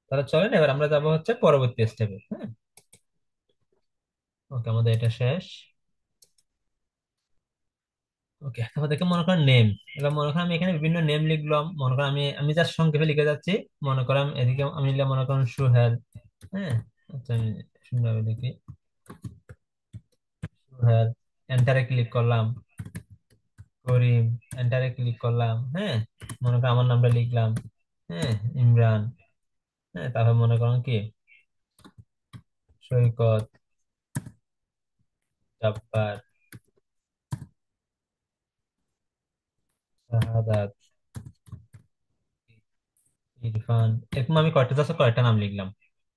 তাহলে চলেন এবার আমরা যাবো হচ্ছে পরবর্তী স্টেপে। হ্যাঁ, ওকে, আমাদের এটা শেষ। ওকে, তারপর দেখে মনে করেন নেম। এবার মনে করেন আমি এখানে বিভিন্ন নেম লিখলাম, মনে করেন আমি আমি জাস্ট সংক্ষেপে লিখে যাচ্ছি। মনে করেন এদিকে আমি লিখলাম মনে করেন সুহেল। হ্যাঁ, আচ্ছা আমি সুন্দরভাবে লিখি সুহেল। এন্টারে ক্লিক করলাম। করিম। এন্টারে ক্লিক করলাম। হ্যাঁ, মনে করেন আমার নামটা লিখলাম। হ্যাঁ, ইমরান। হ্যাঁ, তারপর মনে করেন কি সৈকত, জব্বার, শাহাদাত, ইরফান। এরকম আমি কয়টা জাস্ট কয়টা নাম লিখলাম।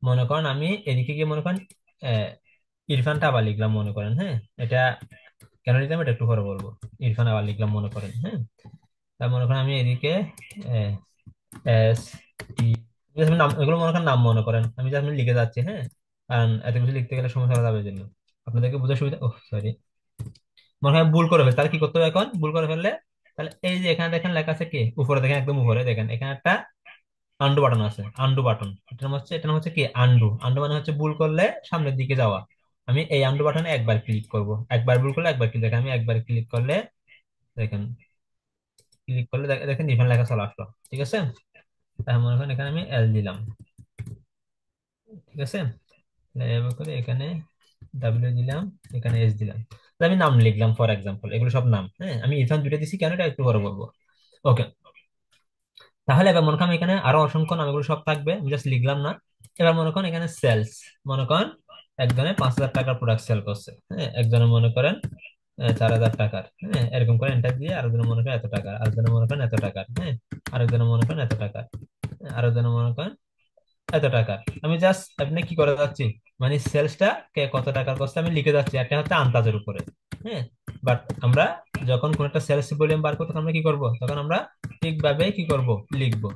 মনে করেন আমি এদিকে গিয়ে মনে করেন আহ, ইরফানটা আবার লিখলাম মনে করেন। হ্যাঁ, এটা কেন লিখলাম এটা একটু পরে বলবো। ইরফান আবার লিখলাম মনে করেন। হ্যাঁ, তার মনে করেন আমি এদিকে এস টি, নাম এগুলো মনে করেন নাম মনে করেন আমি জাস্ট আমি লিখে যাচ্ছি। হ্যাঁ, কারণ এত কিছু লিখতে গেলে সমস্যা হয়ে যাবে এই জন্য আপনাদেরকে বোঝার সুবিধা। ও সরি, মনে হয় ভুল করে ফেলে, তাহলে কি করতে হবে এখন? ভুল করে ফেললে তাহলে এই যে এখানে দেখেন লেখা আছে কি উপরে দেখেন, একদম উপরে দেখেন এখানে একটা আন্ডু বাটন আছে। আন্ডু বাটন, এটা নাম হচ্ছে কি আন্ডু। আন্ডু মানে হচ্ছে ভুল করলে সামনের দিকে যাওয়া। আমি এই আন্ডু বাটনে একবার ক্লিক করব, একবার ভুল করলে একবার ক্লিক, দেখেন আমি একবার ক্লিক করলে দেখেন, ক্লিক করলে দেখেন ডিফারেন্ট লেখা চলে আসলো। ঠিক আছে, তাহলে মনে করেন এখানে আমি এল দিলাম। ঠিক আছে, এভাবে করে এখানে ডাব্লিউ দিলাম, এখানে এস দিলাম। তাহলে আমি নাম লিখলাম ফর এক্সাম্পল, এগুলো সব নাম। হ্যাঁ, আমি ইরফান দুইটা দিছি কেন এটা একটু পরে বলবো। ওকে, তাহলে এবার মনে করেন এখানে আরো অসংখ্য নাম, এগুলো সব থাকবে, আমি জাস্ট লিখলাম না। এবার মনে করেন এখানে সেলস, মনে করেন একজনে 5,000 টাকার প্রোডাক্ট সেল করছে। হ্যাঁ, একজনে মনে করেন 4,000 টাকার। হ্যাঁ, এরকম করে এন্টার দিয়ে আরেকজনে মনে করেন এত টাকার, আরেকজনে মনে করেন এত টাকার। হ্যাঁ, আরেকজনে মনে করেন এত টাকার, আরেকজনে মনে করেন এত টাকার। আমি জাস্ট আপনি কি করে যাচ্ছি, মানে সেলসটা কে কত টাকার করছে আমি লিখে যাচ্ছি, একটা হচ্ছে আন্দাজের উপরে। হ্যাঁ, বাট আমরা যখন কোন একটা সেলস ভলিউম বার করবো তখন আমরা কি করব, তখন আমরা ঠিকভাবে কি করব, লিখবো।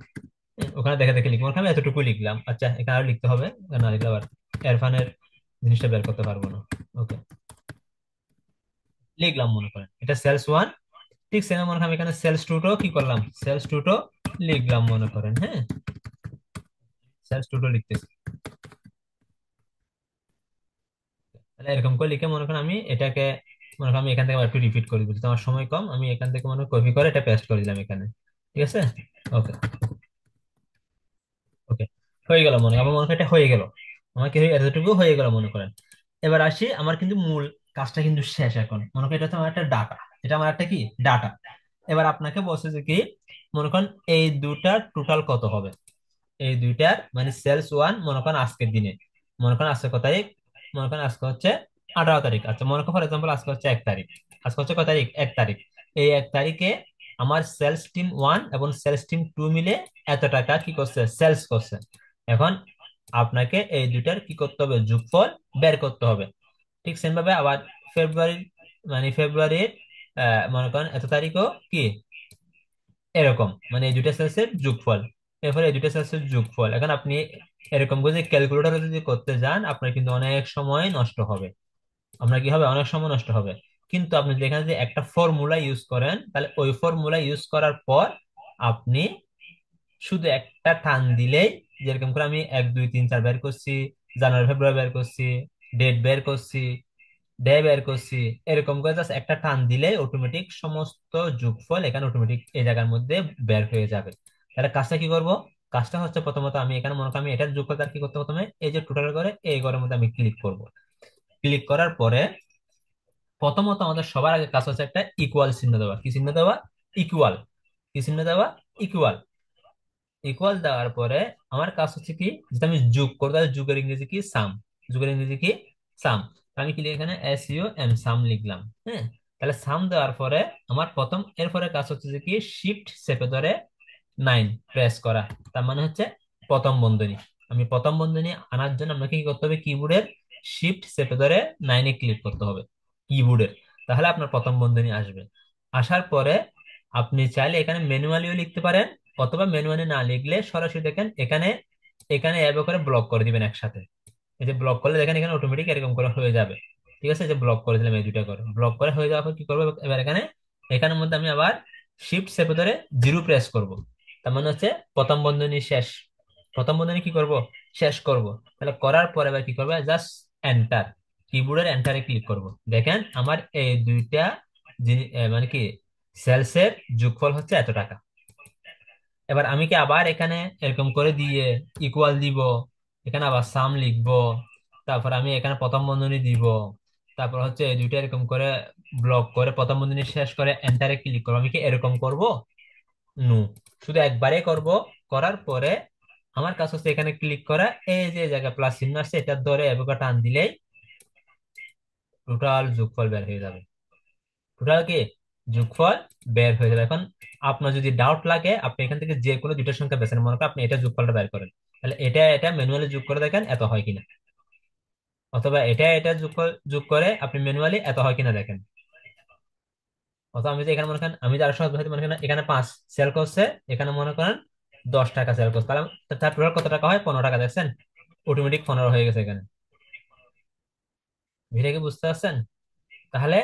ওখানে দেখে দেখে লিখবো। ওখানে আমি এতটুকু লিখলাম, আচ্ছা এখানে আরো লিখতে হবে, না লিখলে আবার এরফানের জিনিসটা বের করতে পারবো না। ওকে, লিখলাম মনে করেন এটা সেলস ওয়ান। ঠিক সেম মনে করেন আমি এখানে সেলস টু কি করলাম, সেলস টু লিখলাম মনে করেন। হ্যাঁ, সেলস টু লিখতেছি। তাহলে এরকম করে লিখে মনে করেন আমি এটাকে মনে করেন আমি এখান থেকে আবার একটু রিপিট করে দিচ্ছি, আমার সময় কম, আমি এখান থেকে মনে কপি করে এটা পেস্ট করে দিলাম এখানে। ঠিক আছে। ওকে, ওকে, হয়ে গেল মনে আমার মনে করেন এটা হয়ে গেল। আমার কি এতটুকু হয়ে গেল মনে করেন। এবার আসি, আমার কিন্তু মূল কাজটা কিন্তু শেষ। এখন মনে করেন এটা হচ্ছে আমার একটা ডাটা, এটা আমার একটা কি ডাটা। এবার আপনাকে বলছে যে কি মনে করেন এই দুটার টোটাল কত হবে। এই দুইটার মানে সেলস ওয়ান মনে করেন আজকের দিনে, মনে করেন আজকে কত তারিখ, মনে করেন আজকে হচ্ছে 18 তারিখ। আচ্ছা মনে করেন ফর এক্সাম্পল আজকে হচ্ছে 1 তারিখ। আজকে হচ্ছে কত তারিখ, 1 তারিখ। এই 1 তারিখে আমার সেলস টিম ওয়ান এবং সেলস টিম টু মিলে এত টাকা কি করছে, সেলস করছে। এখন আপনাকে এই দুইটার কি করতে হবে, যোগফল বের করতে হবে। ঠিক সেম ভাবে আবার ফেব্রুয়ারি, মানে ফেব্রুয়ারির মনে করেন এত তারিখও কি এরকম, মানে এই দুইটা সেলসের যোগফল। এরপরে এই দুইটা সেলসের যোগফল। এখন আপনি এরকম করে ক্যালকুলেটরে যদি করতে যান আপনার কিন্তু অনেক সময় নষ্ট হবে। আপনার কি হবে, অনেক সময় নষ্ট হবে। কিন্তু আপনি যদি এখানে যদি একটা ফর্মুলা ইউজ করেন তাহলে ওই ফর্মুলা ইউজ করার পর আপনি শুধু একটা টান দিলেই, যেরকম করে আমি 1 2 3 4 বের করছি, জানুয়ারি ফেব্রুয়ারি বের করছি, ডেট বের করছি, ডে বের করছি, এরকম করে জাস্ট একটা টান দিলে অটোমেটিক সমস্ত যোগফল এখানে অটোমেটিক এই জায়গার মধ্যে বের হয়ে যাবে। তাহলে কাজটা কি করব, কাজটা হচ্ছে প্রথমত আমি এখানে মনে করি আমি এটার যোগফল তার কি করতে হবে, প্রথমে এই যে টোটাল করে এই ঘরের মধ্যে আমি ক্লিক করব। ক্লিক করার পরে প্রথমত আমাদের সবার আগে কাজ হচ্ছে একটা ইকুয়াল চিহ্ন দেওয়া। কি চিহ্ন দেওয়া, ইকুয়াল। কি চিহ্ন দেওয়া, ইকুয়াল। ইকুয়াল দেওয়ার পরে আমার কাজ হচ্ছে কি, যেটা আমি যোগ করবো, তাহলে যোগের ইংরেজি কি সাম। যোগের ইংরেজি কি সাম। আমি কি লিখি এখানে SUM, সাম লিখলাম। হ্যাঁ, তাহলে সাম দেওয়ার পরে আমার প্রথম এরপরে কাজ হচ্ছে যে কি শিফট চেপে ধরে নাইন প্রেস করা, তার মানে হচ্ছে প্রথম বন্ধনী। আমি প্রথম বন্ধনী আনার জন্য আপনাকে কি করতে হবে, কিবোর্ডের শিফট চেপে ধরে নাইনে ক্লিক করতে হবে কিবোর্ডের, তাহলে আপনার প্রথম বন্ধনী আসবে। আসার পরে আপনি চাইলে এখানে ম্যানুয়ালিও লিখতে পারেন, অথবা ম্যানুয়ালি না লিখলে সরাসরি দেখেন এখানে, এখানে এভাবে করে ব্লক করে দিবেন একসাথে। এই যে ব্লক করলে দেখেন এখানে অটোমেটিক এরকম করে হয়ে যাবে। ঠিক আছে, এই যে ব্লক করে দিলাম এই দুইটা করে, ব্লক করে হয়ে যাওয়ার পর কি করবো এবার, এখানে এখানের মধ্যে আমি আবার শিফট চেপে ধরে জিরো প্রেস করব। তার মানে হচ্ছে প্রথম বন্ধনী শেষ, প্রথম বন্ধনী কি করব, শেষ করব। তাহলে করার পরে এবার কি করবে, জাস্ট এন্টার, কিবোর্ডের এন্টারে ক্লিক করব। দেখেন আমার এই দুইটা মানে কি সেলসের যোগফল হচ্ছে এত টাকা। এবার আমি কি আবার এখানে এরকম করে দিয়ে ইকুয়াল দিব, এখানে আবার সাম লিখবো, তারপর আমি এখানে প্রথম বন্ধনী দিব, তারপর হচ্ছে এই দুইটা এরকম করে ব্লক করে প্রথম বন্ধনী শেষ করে এন্টারে ক্লিক করবো, আমি কি এরকম করব? নো, শুধু একবারে করব। করার পরে আমার কাছে হচ্ছে এখানে ক্লিক করা, এই যে জায়গা প্লাস চিহ্ন আছে এটা ধরে এভাবে টান দিলেই টোটাল যোগফল বের হয়ে যাবে। টোটাল কি যোগফল বের হয়ে যাবে। এখন আপনার যদি ডাউট লাগে আপনি এখান থেকে যে কোনো দুইটা সংখ্যা বেছে নেন, মনে করেন আপনি এটা যোগফলটা বের করেন, তাহলে এটা এটা ম্যানুয়ালি যোগ করে দেখেন এত হয় কিনা, অথবা এটা এটা যোগ করে আপনি ম্যানুয়ালি এত হয় কিনা দেখেন। অথবা আমি যে এখানে মনে করেন আমি যার সহজ ভাবে মনে করেন এখানে 5 সেল করছে, এখানে মনে করেন 10 টাকা সেল করছে, তাহলে তার টোটাল কত টাকা হয়, 15 টাকা, দেখছেন অটোমেটিক 15 হয়ে গেছে এখানে। এটা কি বুঝতে পারছেন? তাহলে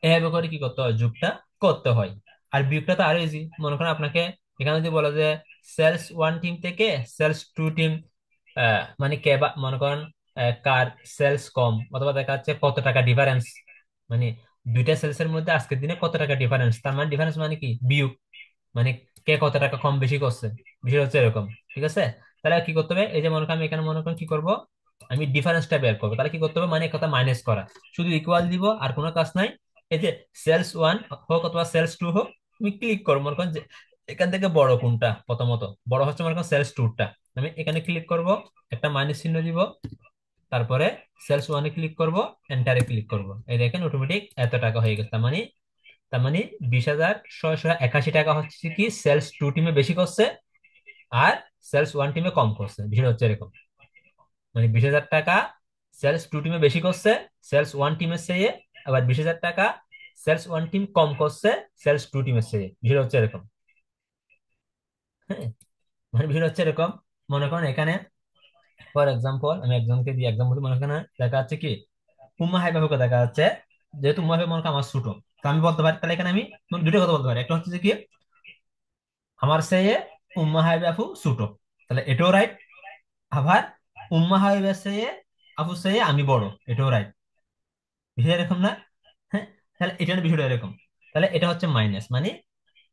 এভাবে করে কি করতে হয়, যোগটা করতে হয়। আর বিয়োগটা তো আরো ইজি, মনে করেন আপনাকে এখানে যদি বলা যে সেলস ওয়ান টিম থেকে সেলস টু টিম, মানে কে মনে করেন কার সেলস কম, অথবা দেখা যাচ্ছে কত টাকা ডিফারেন্স, মানে দুইটা সেলস এর মধ্যে আজকের দিনে কত টাকা ডিফারেন্স, তার মানে ডিফারেন্স মানে কি বিয়োগ, মানে কে কত টাকা কম বেশি করছে, বিষয় হচ্ছে এরকম। ঠিক আছে, তাহলে কি করতে হবে, এই যে মনে করেন আমি এখানে মনে করেন কি করব, আমি ডিফারেন্সটা বের করবো, তাহলে কি করতে হবে, মানে কথা মাইনাস করা, শুধু ইকুয়াল দিব আর কোনো কাজ নাই। এই যে সেলস ওয়ান হোক অথবা সেলস টু হোক, তুমি ক্লিক করো, মনে করেন যে এখান থেকে বড় কোনটা, প্রথমত বড় হচ্ছে মনে করেন সেলস টুটা, আমি এখানে ক্লিক করব, একটা মাইনাস চিহ্ন দিব, তারপরে সেলস ওয়ানে ক্লিক করব, এন্টারে ক্লিক করব, এই দেখেন অটোমেটিক এত টাকা হয়ে গেছে। তার মানে 20,681 টাকা হচ্ছে কি সেলস টু টিমে বেশি করছে, আর সেলস ওয়ান টিমে কম করছে, বিষয় হচ্ছে এরকম। মানে 20,000 টাকা সেলস টু টিমে বেশি করছে সেলস ওয়ান টিমের চেয়ে, আবার 20,000 টাকা সেলস ওয়ান টিম কম করছে সেলস টু টিমের চেয়ে, বিষয় হচ্ছে এরকম। হ্যাঁ, মানে বিষয় হচ্ছে এরকম। মনে করেন এখানে ফর এক্সাম্পল আমি একজনকে দিয়ে এক্সাম্পল, মনে করেন দেখা যাচ্ছে কি উম্মা হাইবাকে দেখা যাচ্ছে, যেহেতু উম্মা হাইবা মনে করেন আমার ছোট, তো আমি বলতে পারি, তাহলে এখানে আমি দুটো কথা বলতে পারি, একটা হচ্ছে যে কি আমার চেয়ে উম্মা হাইবা আপু ছোট, তাহলে এটাও রাইট। আবার উম্মা হাবিবার চেয়ে আপু চেয়ে আমি বড়, এটাও রাইট। বিষয় এরকম না? হ্যাঁ, তাহলে এটার বিষয়টা এরকম। তাহলে এটা হচ্ছে মাইনাস, মানে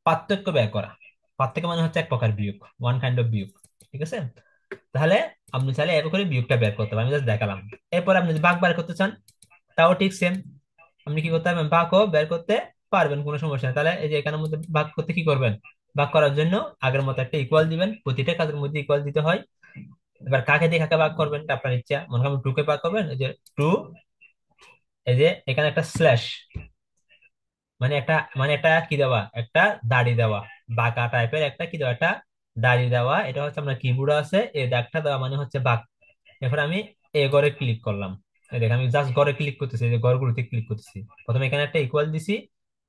পার্থক্য বের করা। পার্থক্য মানে হচ্ছে এক প্রকার বিয়োগ, ওয়ান কাইন্ড অফ বিয়োগ। ঠিক আছে, তাহলে আপনি চাইলে এভাবে করে বিয়োগটা বের করতে পারেন, আমি জাস্ট দেখালাম। এরপর আপনি যদি ভাগ বের করতে চান, তাও ঠিক সেম, আপনি কি করতে পারবেন, ভাগও বের করতে পারবেন, কোনো সমস্যা নেই। তাহলে এই যে এখানের মধ্যে ভাগ করতে কি করবেন, ভাগ করার জন্য আগের মতো একটা ইকুয়াল দিবেন, প্রতিটা কাজের মধ্যে ইকুয়াল দিতে হয়। এবার কাকে দিয়ে কাকে ভাগ করবেন এটা আপনার ইচ্ছা, মনে করেন টু কে ভাগ করবেন, এই যে টু, এই যে এখানে একটা স্ল্যাশ, মানে একটা কি দেওয়া, একটা দাড়ি দেওয়া, বাঁকা টাইপের একটা কি দেওয়া, একটা দাড়ি দেওয়া, এটা হচ্ছে আপনার কিবোর্ডে আছে, এই দাগটা দেওয়া মানে হচ্ছে ভাগ। এরপর আমি এ ঘরে ক্লিক করলাম, এই দেখ আমি জাস্ট ঘরে ক্লিক করতেছি, এই যে ঘরগুলোতে ক্লিক করতেছি, প্রথমে এখানে একটা ইকুয়াল দিছি,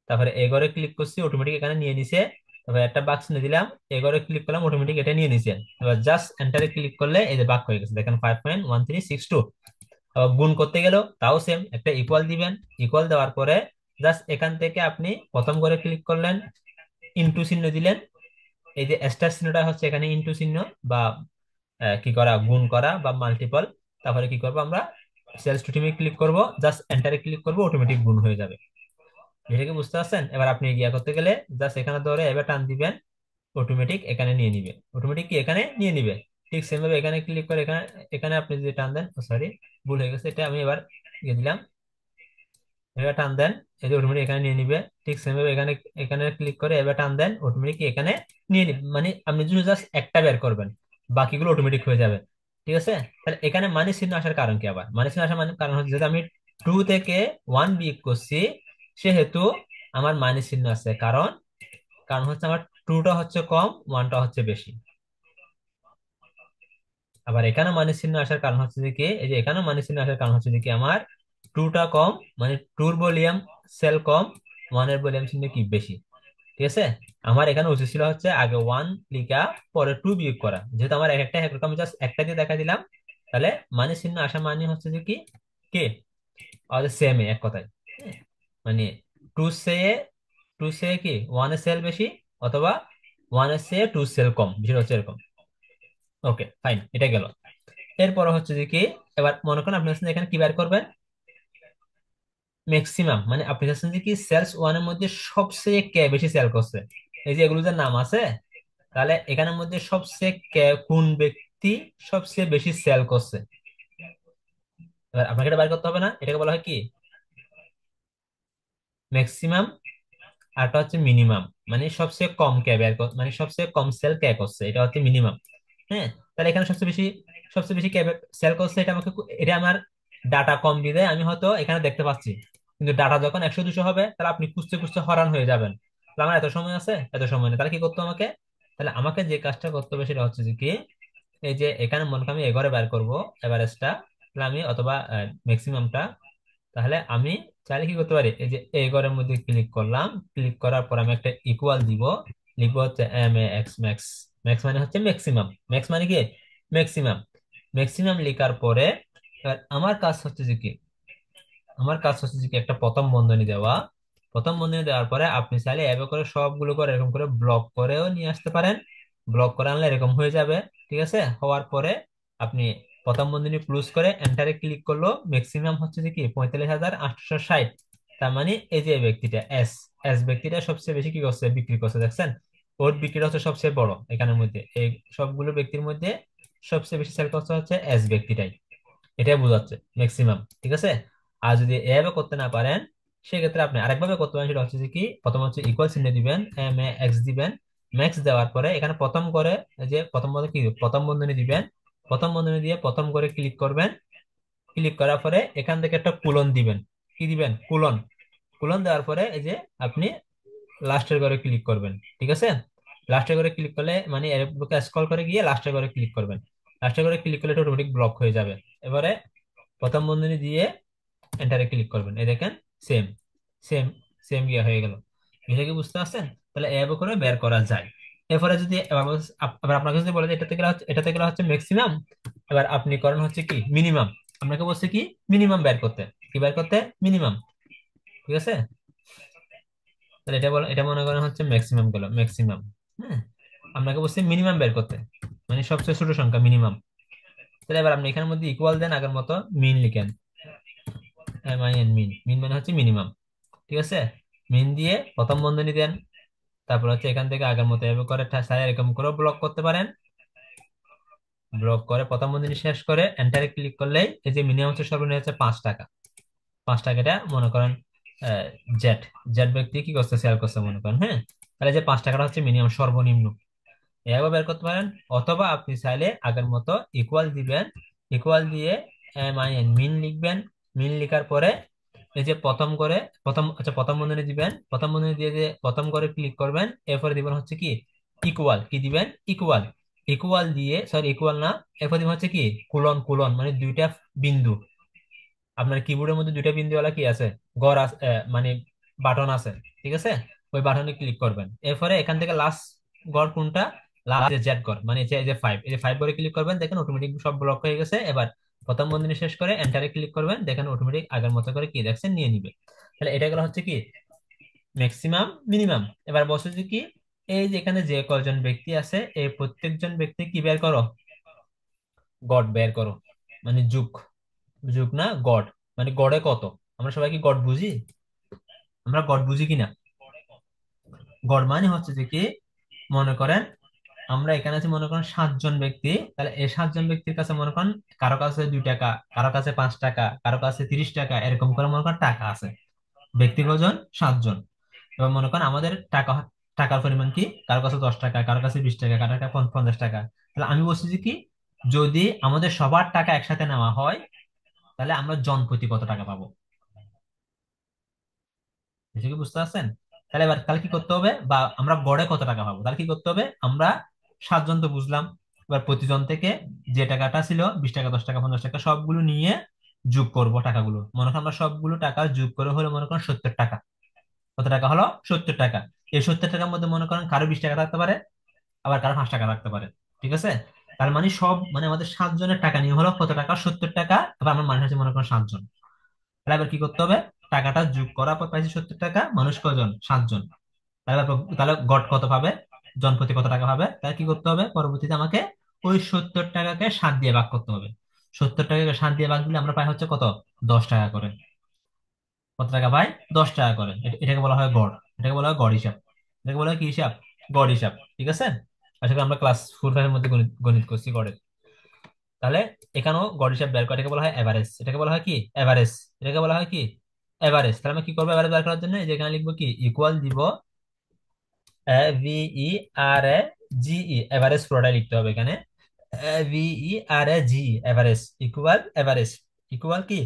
তারপরে এ ঘরে ক্লিক করছি, অটোমেটিক এখানে নিয়ে নিছে, তারপরে একটা বাক্স নিয়ে দিলাম, এ ঘরে ক্লিক করলাম, অটোমেটিক এটা নিয়ে নিছে। এবার জাস্ট এন্টারে ক্লিক করলে এই যে ভাগ হয়ে গেছে, দেখেন 5.1362। আবার গুণ করতে গেলেও তাও সেম, একটা ইকুয়াল দিবেন, ইকুয়াল দেওয়ার পরে জাস্ট এখান থেকে আপনি প্রথম করে ক্লিক করলেন, ইনটু চিহ্ন দিলেন, এই যে স্টার চিহ্নটা হচ্ছে এখানে ইনটু চিহ্ন, বা কি করা, গুণ করা বা মাল্টিপল। তারপরে কি করবো আমরা, সেলস টু টিমে ক্লিক করব, জাস্ট এন্টারে ক্লিক করব, অটোমেটিক গুণ হয়ে যাবে। এটাকে বুঝতে পারছেন? এবার আপনি গিয়া করতে গেলে জাস্ট এখানে ধরে এবার টান দিবেন, অটোমেটিক এখানে নিয়ে নিবে, অটোমেটিক কি এখানে নিয়ে নিবে। ঠিক সেম ভাবে এখানে ক্লিক করে এখানে, এখানে আপনি যদি টান দেন, সরি ভুল হয়ে গেছে, এটা আমি এবার দিয়ে দিলাম, এবার টান দেন, এই যে অটোমেটিক এখানে নিয়ে নিবে। ঠিক সেম ভাবে এখানে, এখানে ক্লিক করে এবার টান দেন, অটোমেটিক এখানে নিয়ে নিবে। মানে আপনি যদি জাস্ট একটা বের করবেন, বাকিগুলো অটোমেটিক হয়ে যাবে। ঠিক আছে, তাহলে এখানে মানে চিহ্ন আসার কারণ কি, আবার মানে চিহ্ন আসার মানে কারণ হচ্ছে যেহেতু আমি টু থেকে ওয়ান বিয়োগ করছি, সেহেতু আমার মানে চিহ্ন আছে, কারণ কারণ হচ্ছে আমার টুটা হচ্ছে কম, ওয়ানটা হচ্ছে বেশি। আবার এখানে মাইনাস চিহ্ন আসার কারণ হচ্ছে যে কি, এই যে এখানে মাইনাস চিহ্ন আসার কারণ হচ্ছে যে কি, আমার টুটা কম, মানে টুর ভলিউম সেল কম, ওয়ানের ভলিউম চিহ্ন কি বেশি। ঠিক আছে। আমার এখানে উচিত ছিল হচ্ছে আগে ওয়ান লিখা পরে টু বিয়োগ করা, যেহেতু আমার এক একটা একরকম, আমি জাস্ট একটা দিয়ে দেখা দিলাম। তাহলে মাইনাস চিহ্ন আসা মানে হচ্ছে যে কি, কে আমাদের সেম এক কথায়। হ্যাঁ, মানে টু সে টু সে কি ওয়ানের সেল বেশি, অথবা ওয়ানের সে টু সেল কম, বিষয়টা হচ্ছে এরকম। ওকে ফাইন, এটা গেল। এরপর হচ্ছে যে কি, এবার মনে করেন আপনি হচ্ছেন এখানে কি বের করবেন, ম্যাক্সিমাম, মানে আপনি চাচ্ছেন যে কি সেলস ওয়ানের মধ্যে সবচেয়ে কে বেশি সেল করছে, এই যে এগুলো যে নাম আছে, তাহলে এখানের মধ্যে সবচেয়ে কে কোন ব্যক্তি সবচেয়ে বেশি সেল করছে। এবার আপনাকে এটা বের করতে হবে না, এটাকে বলা হয় কি ম্যাক্সিমাম। আরটা হচ্ছে মিনিমাম, মানে সবচেয়ে কম কে বের মানে সবচেয়ে কম সেল কে করছে, এটা হচ্ছে মিনিমাম। হ্যাঁ, তাহলে এখানে সবচেয়ে বেশি কে সেল করছে, এটা আমাকে এটা আমার ডাটা কম দিলে আমি হয়তো এখানে দেখতে পাচ্ছি, কিন্তু ডাটা যখন 100 200 হবে, তাহলে আপনি খুঁজতে খুঁজতে হয়রান হয়ে যাবেন। তাহলে আমার এত সময় আছে, এত সময় নেই, তাহলে কি করতে হবে আমাকে, তাহলে আমাকে যে কাজটা করতে হবে সেটা হচ্ছে যে কি, এই যে এখানে মনে করেন আমি এঘরে বের করবো এভারেজটা, তাহলে আমি অথবা ম্যাক্সিমামটা, তাহলে আমি চাইলে কি করতে পারি, এই যে এই ঘরের মধ্যে ক্লিক করলাম, ক্লিক করার পর আমি একটা ইকুয়াল দিব, লিখবো হচ্ছে M A x max. Max মানে হচ্ছে ম্যাক্সিমাম, ম্যাক্স মানে কি ম্যাক্সিমাম। ম্যাক্সিমাম লেখার পরে এবার আমার কাজ হচ্ছে যে কি একটা প্রথম বন্ধনী দেওয়া। প্রথম বন্ধনী দেওয়ার পরে আপনি চাইলে এভাবে করে সবগুলো করে এরকম করে ব্লক করেও নিয়ে আসতে পারেন। ব্লক করে আনলে এরকম হয়ে যাবে। ঠিক আছে, হওয়ার পরে আপনি প্রথম বন্ধনী ক্লোজ করে এন্টারে ক্লিক করলো, ম্যাক্সিমাম হচ্ছে যে কি 45,860। তার মানে এই যে ব্যক্তিটা এস, এস ব্যক্তিটা সবচেয়ে বেশি কি করছে, বিক্রি করছে, দেখছেন। ওর বিক্রিটা হচ্ছে সবচেয়ে বড় এখানের মধ্যে, এই সবগুলো ব্যক্তির মধ্যে সবচেয়ে বেশি সেল করছে হচ্ছে এস ব্যক্তিটাই। এটাই বোঝাচ্ছে ম্যাক্সিমাম। ঠিক আছে। আর যদি এভাবে করতে না পারেন, সেক্ষেত্রে আপনি আরেকভাবে করতে পারেন, সেটা হচ্ছে যে কি, প্রথম হচ্ছে ইকুয়াল চিহ্ন দিবেন, এম এ এক্স দিবেন, ম্যাক্স দেওয়ার পরে এখানে প্রথম করে এই যে প্রথম বন্ধনী কি প্রথম বন্ধনী দিবেন, প্রথম বন্ধনী দিয়ে প্রথম করে ক্লিক করবেন। ক্লিক করার পরে এখান থেকে একটা কুলন দিবেন, কি দিবেন কুলন। কুলন দেওয়ার পরে এই যে আপনি লাস্টের ঘরে ক্লিক করবেন। ঠিক আছে, লাস্টের ঘরে ক্লিক করলে মানে এর বুকে স্ক্রল করে গিয়ে লাস্টের ঘরে ক্লিক করবেন। লাস্টের ঘরে ক্লিক করলে এটা অটোমেটিক ব্লক হয়ে যাবে। এবারে প্রথম বন্ধনী দিয়ে এন্টারে ক্লিক করবেন, এই দেখেন সেম সেম সেম গিয়ে হয়ে গেল। এটা কি বুঝতে পারছেন? তাহলে এভাবে করে বের করা যায়। এরপরে যদি এবার আপনাকে যদি বলে যে এটা থেকে হচ্ছে ম্যাক্সিমাম, এবার আপনি করেন হচ্ছে কি মিনিমাম। আপনাকে বলছে কি মিনিমাম বের করতে, কি বের করতে মিনিমাম। ঠিক আছে, তাহলে এটা মনে করেন হচ্ছে ম্যাক্সিমাম গেল, ম্যাক্সিমাম। হ্যাঁ, আপনাকে বলছে মিনিমাম বের করতে, মানে সবচেয়ে ছোট সংখ্যা মিনিমাম। তাহলে এবার আপনি এখানের মধ্যে ইকুয়াল দেন, আগের মতো মিন লিখেন, এম আই এন মিন, মিন মানে হচ্ছে মিনিমাম। ঠিক আছে, মিন দিয়ে প্রথম বন্ধনী দেন, তারপর হচ্ছে এখান থেকে আগের মতো এভাবে করে সারা এরকম করে ব্লক করতে পারেন। ব্লক করে প্রথম বন্ধনী শেষ করে এন্টারে ক্লিক করলেই এই যে মিনিমাম হচ্ছে সর্বনিম্ন হচ্ছে 5 টাকা। 5 টাকাটা মনে করেন আহ, জেড জেড ব্যক্তি কি করছে সেল করছে মনে করেন। হ্যাঁ, তাহলে যে 5 টাকাটা হচ্ছে মিনিমাম সর্বনিম্ন, এভাবে বের করতে পারেন। অথবা আপনি চাইলে আগের মতো ইকুয়াল দিবেন, ইকুয়াল দিয়ে এম আই এন মিন লিখবেন। মিন লিখার পরে এই যে প্রথম করে প্রথম বন্ধনী দিবেন, প্রথম বন্ধনী দিয়ে যে প্রথম করে ক্লিক করবেন, এরপরে দিবেন হচ্ছে কি ইকুয়াল, কি দিবেন ইকুয়াল। ইকুয়াল দিয়ে সরি ইকুয়াল না, এরপর দিবেন হচ্ছে কি কুলন, কুলন মানে দুইটা বিন্দু। আপনার কিবোর্ডের মধ্যে দুইটা বিন্দুওয়ালা কি আছে, গড় আছে, মানে বাটন আছে। ঠিক আছে, ওই বাটনে ক্লিক করবেন। এরপরে এখান থেকে লাস্ট গড় কোনটা, লাস্ট যে জেড গড়, মানে এই যে 5, এই যে 5 করে ক্লিক করবেন, দেখেন অটোমেটিক সব ব্লক হয়ে গেছে। এবার প্রথম বন্ধনী শেষ করে এন্টারে ক্লিক করবেন, দেখেন অটোমেটিক আগের মতো করে কি দেখছেন নিয়ে নিবে। তাহলে এটা গেল হচ্ছে কি ম্যাক্সিমাম মিনিমাম। এবার বলছে যে কি, এই যে এখানে যে কয়জন ব্যক্তি আছে এই প্রত্যেকজন ব্যক্তি কি বের করো, গড় বের করো, মানে যুগ, যুগ না গড়, মানে গড়ে কত। আমরা সবাই কি গড় বুঝি, আমরা গড় বুঝি কিনা। গড় মানে হচ্ছে যে কি, মনে করেন আমরা এখানে আছি মনে করেন 7 জন ব্যক্তি, তাহলে এই 7 জন ব্যক্তির কাছে মনে করেন কারো কাছে 2 টাকা, কারো কাছে 5 টাকা, কারো কাছে 30 টাকা, এরকম করে মনে করেন টাকা আছে। ব্যক্তি কজন, 7 জন। এবার মনে করেন আমাদের টাকা, টাকার পরিমাণ কি, কারো কাছে 10 টাকা, কারো কাছে 20 টাকা, কারো কাছে 50 টাকা। তাহলে আমি বলছি যে কি, যদি আমাদের সবার টাকা একসাথে নেওয়া হয়, তাহলে আমরা জন প্রতি কত টাকা পাবো। বুঝতে কি বুঝতে পারছেন? তাহলে কি করতে হবে, বা আমরা গড়ে কত টাকা পাবো, তাহলে কি করতে হবে, আমরা 7 জন তো বুঝলাম। এবার প্রতিজন থেকে যে টাকাটা ছিল, 20 টাকা, 10 টাকা, 50 টাকা, সবগুলো নিয়ে যোগ করব টাকাগুলো। মনে করেন আমরা সবগুলো টাকা যোগ করে হলো মনে করেন 70 টাকা। কত টাকা হলো? 70 টাকা। এই 70 টাকার মধ্যে মনে করেন কারো 20 টাকা থাকতে পারে, আবার কারো 5 টাকা থাকতে পারে। ঠিক আছে? তার মানে সব মানে আমাদের 7 জনের টাকা নিয়ে হলো কত টাকা? 70 টাকা। আবার আমার মানুষ আছে মনে করেন 7 জন। তাহলে এবার কি করতে হবে, টাকাটা যোগ করার পর পাইছি 70 টাকা, মানুষ কয়জন? 7 জন। তাহলে গড় কত পাবে, জন প্রতি কত টাকা পাবে? তাহলে কি করতে হবে, পরবর্তীতে আমাকে ওই 70 টাকাকে 7 দিয়ে ভাগ করতে হবে। 70 টাকাকে 7 দিয়ে ভাগ দিলে আমরা পাই হচ্ছে কত? 10 টাকা করে। কত টাকা পাই? 10 টাকা করে। এটাকে বলা হয় গড়। এটাকে বলা হয় গড় হিসাব। এটাকে বলা হয় কি হিসাব? গড় হিসাব। ঠিক আছে? আশা করি আমরা ক্লাস 4-5 এর মধ্যে গণিত গণিত করছি গড়ের। তাহলে এখানেও গড় হিসাব বের করা, এটাকে বলা হয় এভারেজ। এটাকে বলা হয় কি? এভারেজ। এটাকে বলা হয় কি? এভারেজ। তাহলে আমরা কি করবো এভারেজ বের করার জন্য? এই যে এখানে লিখবো কি, ইকুয়াল দিব VERAGE, এভারেজ পুরোটাই লিখতে হবে এখানে। VERAGE, average equal average, equal কি?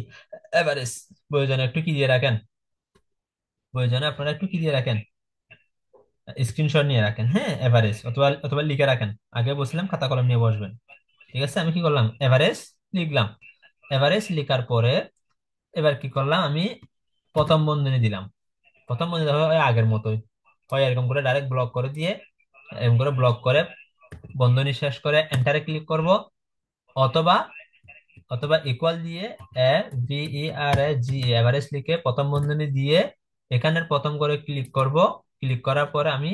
এভারেজ। প্রয়োজনে একটু কি দিয়ে রাখেন, প্রয়োজনে আপনারা একটু কি দিয়ে রাখেন, স্ক্রিনশট নিয়ে রাখেন, হ্যাঁ, এভারেজ, অথবা অথবা লিখে রাখেন। আগে বলছিলাম খাতা কলম নিয়ে বসবেন। ঠিক আছে? আমি কি করলাম, এভারেজ লিখলাম। এভারেজ লিখার পরে এবার কি করলাম, আমি প্রথম বন্ধনী দিলাম। প্রথম বন্ধনী হয় আগের মতোই, হয় এরকম করে ডাইরেক্ট ব্লক করে দিয়ে, এরকম করে ব্লক করে বন্ধনী শেষ করে এন্টারে ক্লিক করব, অথবা অথবা ইকুয়াল দিয়ে VERAGE, এভারেজ লিখে প্রথম বন্ধনী দিয়ে এখানের প্রথম করে ক্লিক করব। ক্লিক করার পরে আমি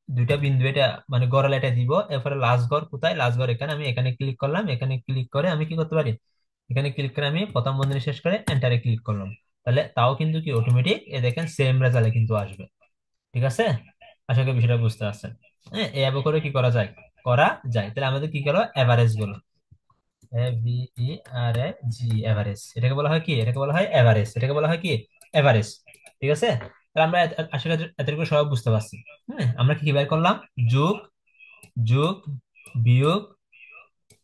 দুইটা বিন্দু এটা মানে গড়ালে এটা দিব। এরপরে লাস্ট ঘর কোথায়? লাস্ট ঘর এখানে। আমি এখানে ক্লিক করলাম, এখানে ক্লিক করে আমি কি করতে পারি, এখানে ক্লিক করে আমি প্রথম বন্ধনী শেষ করে এন্টারে ক্লিক করলাম। তাহলে তাও কিন্তু কি অটোমেটিক এ দেখেন সেম রেজাল্ট কিন্তু আসবে। ঠিক আছে? আশা করি বিষয়টা বুঝতে পারছেন। হ্যাঁ, এইভাবে করে কি করা যায়, করা যায়। তাহলে আমাদের কি গেল, এভারেজ গুলো। VERAG, average. এটাকে বলা হয় কি, এটাকে বলা হয় এভারেজ। এটাকে বলা হয় কি, এভারেজ। ঠিক আছে? তাহলে আমরা আশা করি এতটুকু সবাই বুঝতে পারছি। হ্যাঁ, আমরা কি কি বের করলাম? যোগ, যোগ, বিয়োগ,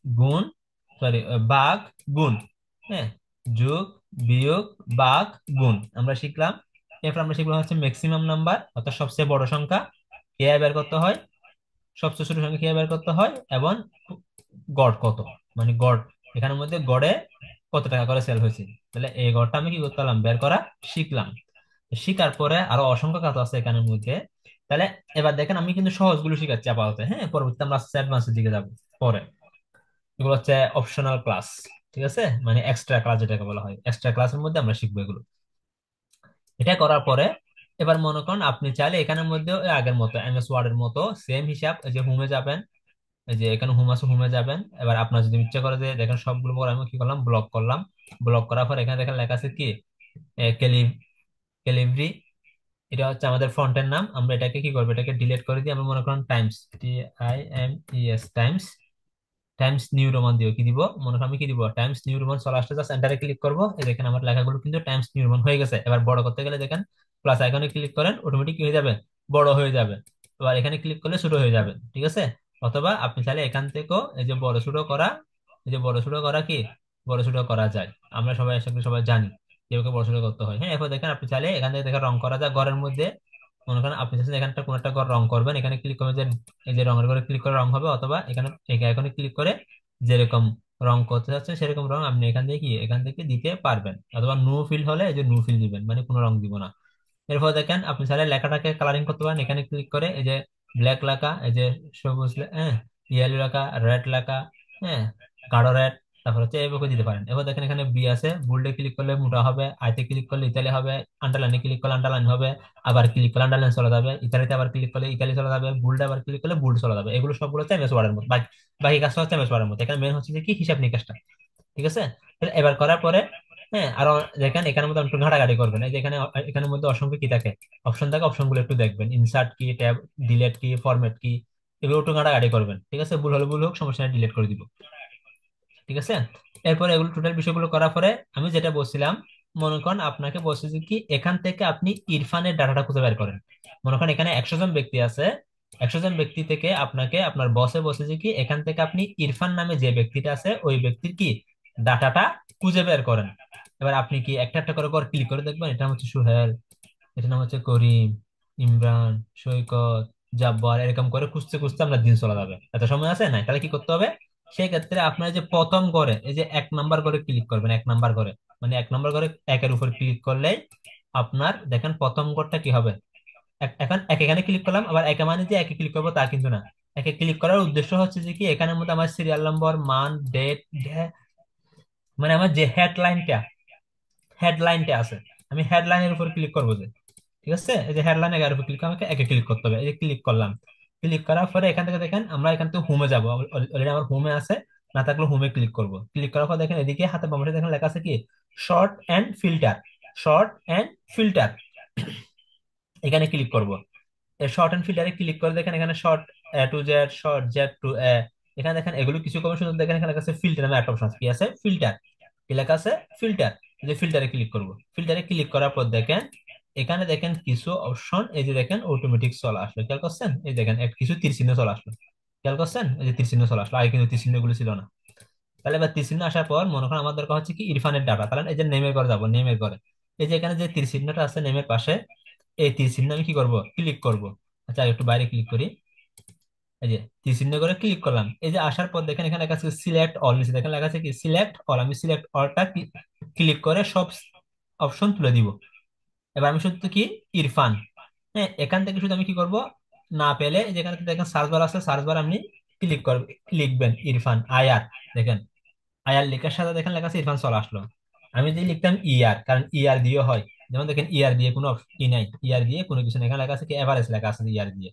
গুণ, সরি, ভাগ, গুণ। হ্যাঁ, যোগ, বিয়োগ, ভাগ, গুণ আমরা শিখলাম। এরপর আমরা শিখলাম হচ্ছে ম্যাক্সিমাম নাম্বার, অর্থাৎ সবচেয়ে বড় সংখ্যা কিভাবে বের করতে হয়, সবচেয়ে ছোট সংখ্যা কিভাবে বের করতে হয়, এবং গড় কত, মানে গড় এখানের মধ্যে গড়ে কত টাকা করে সেল হয়েছে। তাহলে এই গড়টা আমি কি করতে পারলাম, বের করা শিখলাম। শিখার পরে আরো অসংখ্য কাজ আছে এখানের মধ্যে। তাহলে এবার দেখেন আমি কিন্তু সহজগুলো শিখাচ্ছি আপাতত, হ্যাঁ, পরবর্তীতে আমরা অ্যাডভান্সের দিকে যাবো পরে। এগুলো হচ্ছে অপশনাল ক্লাস। ঠিক আছে? মানে এক্সট্রা ক্লাস যেটাকে বলা হয়, এক্সট্রা ক্লাসের মধ্যে আমরা শিখবো এগুলো। এটা করার পরে এবার মনে করেন আপনি চাইলে এখানের মধ্যে ওই আগের মতো MS ওয়ার্ড এর মতো সেম হিসাব, এই যে হোমে যাবেন, এই যে এখানে হোম আছে, হোমে যাবেন। এবার আপনার যদি ইচ্ছা করে যে দেখেন সবগুলো পর আমি কি করলাম, ব্লক করলাম। ব্লক করার পর এখানে দেখেন লেখা আছে কি, ক্যালিব্রি। এটা হচ্ছে আমাদের ফন্টের নাম। আমরা এটাকে কি করবো, এটাকে ডিলিট করে দিই। আমরা মনে করেন Times, TIMES, Times, Times new Roman দিও কি দিব, মনে করেন আমি কি দিব, টাইমস নিউ রোমান চলে আসতে, জাস্ট এন্টারে ক্লিক করবো। এই দেখেন আমার লেখাগুলো কিন্তু টাইমস নিউ রোমান হয়ে গেছে। এবার বড় করতে গেলে দেখেন প্লাস আইকনে ক্লিক করেন, অটোমেটিক কি হয়ে যাবে, বড় হয়ে যাবে। এবার এখানে ক্লিক করলে ছোট হয়ে যাবে। ঠিক আছে? অথবা আপনি চাইলে এখান থেকেও এই যে বড় ছোট করা, এই যে বড় ছোট করা কি, বড় ছোট করা যায়। আমরা সবাই আসলে সবাই জানি কিভাবে বড় ছোট করতে হয়। হ্যাঁ, এরপর দেখেন আপনি চাইলে এখান থেকে দেখেন রং করা যায় ঘরের মধ্যে। মনে করেন আপনি চাচ্ছেন এখানটা কোন একটা ঘর রং করবেন, এখানে ক্লিক করবেন যে এই যে রঙের ঘরে ক্লিক করে রং হবে, অথবা এখানে এই আইকনে ক্লিক করে যেরকম রং করতে চাচ্ছেন সেরকম রং আপনি এখান থেকে দিতে পারবেন। অথবা নো ফিল হলে এই যে নো ফিল দিবেন, মানে কোনো রং দিব না। এরপর দেখেন আপনি চাইলে লেখাটাকে কালারিং করতে পারেন, এখানে ক্লিক করে এই যে ব্ল্যাক লেখা, এই যে সবুজ হ্যাঁ, ইয়েলো লেখা, রেড লেখা, হ্যাঁ, গাঢ় রেড, তারপর হচ্ছে এইভাবে দিতে পারেন। এবার দেখেন এখানে বি আছে, বোল্ডে ক্লিক করলে মোটা হবে, আইতে ক্লিক করলে ইতালি হবে, আন্ডারলাইনে ক্লিক করলে আন্ডারলাইন হবে, আবার ক্লিক করলে আন্ডারলাইন চলে যাবে, ইতালিতে আবার ক্লিক করলে ইতালি চলে যাবে, বোল্ডে আবার ক্লিক করলে বোল্ড চলে যাবে। এগুলো সবগুলো হচ্ছে এমএস ওয়ার্ডের মতো, বাকি বাকি কাজটা হচ্ছে এমএস ওয়ার্ডের মতো। এখানে মেন হচ্ছে যে কি, হিসাব নিকাশটা। ঠিক আছে? তাহলে এবার করার পরে হ্যাঁ, আরো দেখেন এখানের মধ্যে একটু ঘাটাঘাটি করবেন। এই যে এখানে এখানের মধ্যে অসংখ্য কি থাকে, অপশন থাকে, অপশন গুলো একটু দেখবেন, ইনসার্ট কি, ট্যাব, ডিলেট কি, ফরম্যাট কি, এগুলো একটু ঘাটাঘাটি করবেন। ঠিক আছে? ভুল হলে ভুল হোক, সমস্যা নেই, ডিলিট করে দিব। ঠিক আছে? এরপরে এগুলো টোটাল বিষয়গুলো করার পরে আমি যেটা বলছিলাম, মনে করেন আপনাকে বলছি যে কি, এখান থেকে আপনি ইরফানের ডাটাটা খুঁজে বের করেন। মনে করেন এখানে 100 জন ব্যক্তি আছে, 100 জন ব্যক্তি থেকে আপনাকে আপনার বসে বলছে যে কি, এখান থেকে আপনি ইরফান নামে যে ব্যক্তিটা আছে ওই ব্যক্তির কি ডাটাটা খুঁজে বের করেন। এবার আপনি কি একটা একটা করে ক্লিক করে দেখবেন, এটা হচ্ছে সুহেল, এটার নাম হচ্ছে করিম, ইমরান, সৈকত, জাব্বার, এরকম করে খুঁজতে খুঁজতে আমরা দিন চলে যাবে। এত সময় আছে না, তাহলে কি করতে হবে? সেই ক্ষেত্রে আপনার যে প্রথম ঘরে এই যে 1 নাম্বার ঘরে ক্লিক করবেন, 1 নাম্বার ঘরে, মানে 1 নাম্বার ঘরে একের উপর ক্লিক করলেই আপনার দেখেন প্রথম ঘরটা কি হবে। এখন এখানে ক্লিক করলাম, আবার একে মানে যে একে ক্লিক করবো তা কিন্তু না। একে ক্লিক করার উদ্দেশ্য হচ্ছে যে কি এখানের মধ্যে আমার সিরিয়াল নম্বর, মান, ডেট, মানে আমার যে হেডলাইনটা আছে, আমি হেডলাইনের উপর ক্লিক করবো যে, ঠিক আছে? এই যে হেডলাইন এর উপর ক্লিক, আমাকে একে ক্লিক করতে হবে। এই যে ক্লিক করলাম, ক্লিক করার পরে এখান থেকে দেখেন আমরা এখান থেকে হোমে যাবো, অলরেডি আমার হোমে আছে, না থাকলে হোমে ক্লিক করব। ক্লিক করার পর দেখেন এদিকে হাতে বাম পাশে দেখেন লেখা আছে কি sort and filter, sort and filter, এখানে ক্লিক করব। শর্ট এন্ড ফিল্টারে ক্লিক করে দেখেন এখানে sort A to Z, sort Z to A, এখানে দেখেন এগুলো কিছু কমে শুধু দেখেন এখানে লেখা আছে ফিল্টার নামে একটা অপশন আছে, কি আছে ফিল্টার, কি লেখা আছে ফিল্টার। এই যে ফিল্টারে ক্লিক করব, ফিল্টারে ক্লিক করার পর দেখেন এখানে দেখেন কিছু অপশন, এই যে দেখেন অটোমেটিক চলে আসলো, খেয়াল করছেন? এই দেখেন কিছু তীর চিহ্ন চলে আসলো, খেয়াল করছেন? এই যে তীর চিহ্ন চলে আসলো, আগে কিন্তু তীর চিহ্ন গুলো ছিল না। তাহলে এবার তীর চিহ্ন আসার পর মনে করেন আমার দরকার হচ্ছে কি ইরফানের ডাটা, তাহলে এই যে নেমের ঘরে যাবো, নেমের ঘরে এই যে এখানে যে তীর চিহ্নটা আছে নেমের পাশে, এই তীর চিহ্ন আমি কি করব, ক্লিক করব। আচ্ছা একটু বাইরে ক্লিক করি। এই যে তীর চিহ্ন করে ক্লিক করলাম, এই যে আসার পর দেখেন এখানে লেখা আছে সিলেক্ট অল, নিচে দেখেন লেখা আছে কি সিলেক্ট অল, আমি সিলেক্ট অলটা ক্লিক করে সব অপশন তুলে দিব। এবার আমি শুধু কি ইরফান, হ্যাঁ এখান থেকে শুধু আমি কি করব, না পেলে যেখানে দেখেন সার্চ বার আছে, সার্চ বার আপনি ক্লিক করবেন, লিখবেন ইরফান আয়ার, দেখেন আয়ার লেখার সাথে দেখেন লেখা আছে ইরফান চলে আসলো। আমি যদি লিখতাম ইয়ার, কারণ ইয়ার দিয়ে হয়, যেমন দেখেন ইয়ার দিয়ে কোনো ই নাই, ইয়ার দিয়ে কোনো কিছু নেই, এখানে লেখা আছে কি এভারেজ লেখা আছে ইয়ার দিয়ে,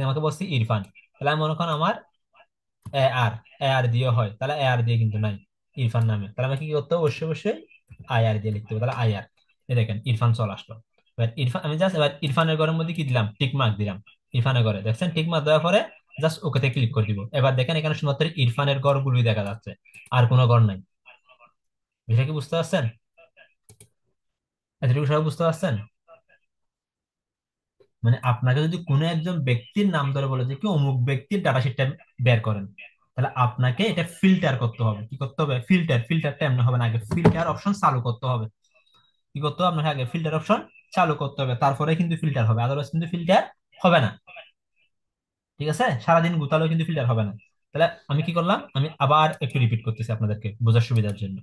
আমাকে বলছি ইরফান, তাহলে আমি মনে করেন আমার এ আর, এ আর দিয়ে হয়, তাহলে এ আর দিয়ে কিন্তু নাই ইরফান নামে, তাহলে আমাকে কি করতে হবে, অবশ্যই অবশ্যই আই আর দিয়ে লিখতে হবে, তাহলে আই আর, এই দেখেন ইরফান চলে আসলো। এবার ইরফান আমি জাস্ট এবার ইরফানের ঘরের মধ্যে কি দিলাম, টিক মার্ক দিলাম, ইরফানের ঘরে দেখছেন টিক মার্ক দেওয়ার পরে জাস্ট ওকেতে ক্লিক করে দিব। এবার দেখেন এখানে শুধুমাত্র ইরফানের ঘরগুলোই দেখা যাচ্ছে, আর কোনো ঘর নাই। বিষয় কি বুঝতে পারছেন? এতটুকু সবাই বুঝতে পারছেন? মানে আপনাকে যদি কোনো একজন ব্যক্তির নাম ধরে বলে যে কি অমুক ব্যক্তির ডাটা শিটটা বের করেন, তাহলে আপনাকে এটা ফিল্টার করতে হবে। কি করতে হবে? ফিল্টারটা এমন হবে না, আগে ফিল্টার অপশন চালু করতে হবে। কি করতে হবে আপনাকে? আগে ফিল্টার অপশন চালু করতে হবে, তারপরে কিন্তু ফিল্টার হবে, আদারওয়াইজ কিন্তু ফিল্টার হবে না। ঠিক আছে? সারাদিন গুতালেও কিন্তু ফিল্টার হবে না। তাহলে আমি কি করলাম, আমি আবার একটু রিপিট করতেছি আপনাদেরকে বোঝার সুবিধার জন্য।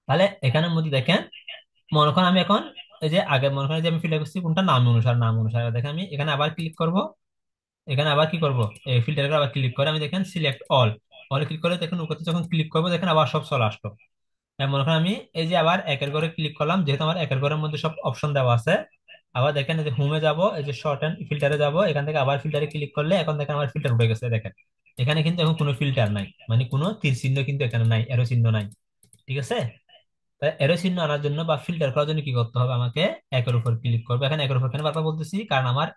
তাহলে এখানের মধ্যে দেখেন মনে করেন আমি এখন এই যে আগে মনে করেন যে আমি ফিল্টার করছি কোনটা নাম অনুসারে, নাম অনুসারে দেখেন আমি এখানে আবার ক্লিক করব। এখানে আবার কি করব, এই ফিল্টার আবার ক্লিক করে আমি দেখেন সিলেক্ট অল, অল ক্লিক করে দেখেন উপরে যখন ক্লিক করবো দেখেন আবার সব চলে আসলো। মনে করেন আমি এই যে আবার একের ঘরে ক্লিক করলাম, যেহেতু আমার একের ঘরের মধ্যে সব অপশন দেওয়া আছে, আবার দেখেন এই যে হোমে যাব, এই যে শর্ট এন্ড ফিল্টারে যাব, এখান থেকে আবার ফিল্টারে ক্লিক করলে এখন দেখেন আমার ফিল্টার উঠে গেছে, দেখেন এখানে কিন্তু এখন কোনো ফিল্টার নাই, মানে কোনো তীর চিহ্ন কিন্তু এখানে নাই, এরো চিহ্ন নাই। ঠিক আছে? তাই এরো চিহ্ন আনার জন্য বা ফিল্টার করার জন্য কি করতে হবে, আমাকে একের উপর ক্লিক করবে। এখানে একের উপর কেন বারবার বলতেছি, কারণ আমার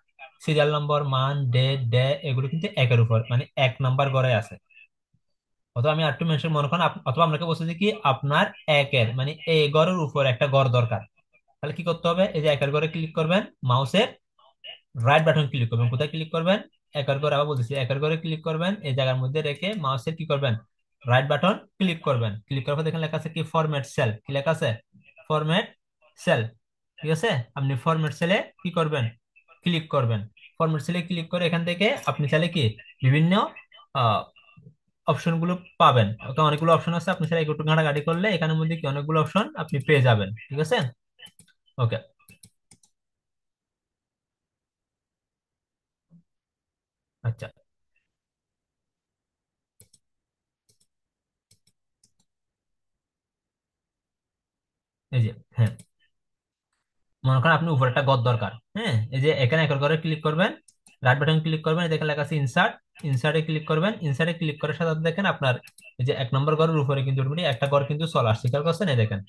সিরিয়াল নম্বর, মান, ডেট, এগুলো কিন্তু একের উপর মানে 1 নাম্বার ঘরে আছে। অথবা আমি আরেকটু মেনশন মনে করেন অথবা আপনাকে বলছি যে কি আপনার একের মানে এই ঘরের উপর একটা ঘর দরকার, তাহলে কি করতে হবে, এই যে একের ঘরে ক্লিক করবেন, মাউসের রাইট বাটন ক্লিক করবেন, কোথায় ক্লিক করবেন, একের ঘরে, আবার বলতেছি একের ঘরে ক্লিক করবেন, এই জায়গার মধ্যে রেখে মাউসের কি করবেন, রাইট বাটন ক্লিক করবেন। ক্লিক করার পর দেখেন লেখা আছে কি ফরম্যাট সেল, কি লেখা আছে ফরম্যাট সেল। ঠিক আছে? আপনি ফরম্যাট সেলে কি করবেন, ক্লিক করবেন। ফরম্যাট সেলে ক্লিক করে এখান থেকে আপনি চাইলে কি বিভিন্ন অপশন গুলো পাবেন, তো অনেকগুলো অপশন আছে, আপনি সেটা একটু ঘাটাঘাটি করলে এখানের মধ্যে কি অনেকগুলো অপশন আপনি পেয়ে যাবেন। ঠিক আছে? ওকে। আচ্ছা, এই যে হ্যাঁ, মনে করেন আপনি উপরে একটা গদ দরকার, হ্যাঁ এই যে এখানে একর করে ক্লিক করবেন, রাইট বাটন ক্লিক করবেন, এই দেখেন লেখা আছে ইনসার্ট, ইনসার্টে ক্লিক করবেন, ইনসার্টে ক্লিক করার সাথে সাথে দেখেন আপনার এই যে 1 নম্বর ঘরের উপরে কিন্তু automatic একটা ঘর কিন্তু চলে আসছে, খেয়াল করছেন? এই দেখেন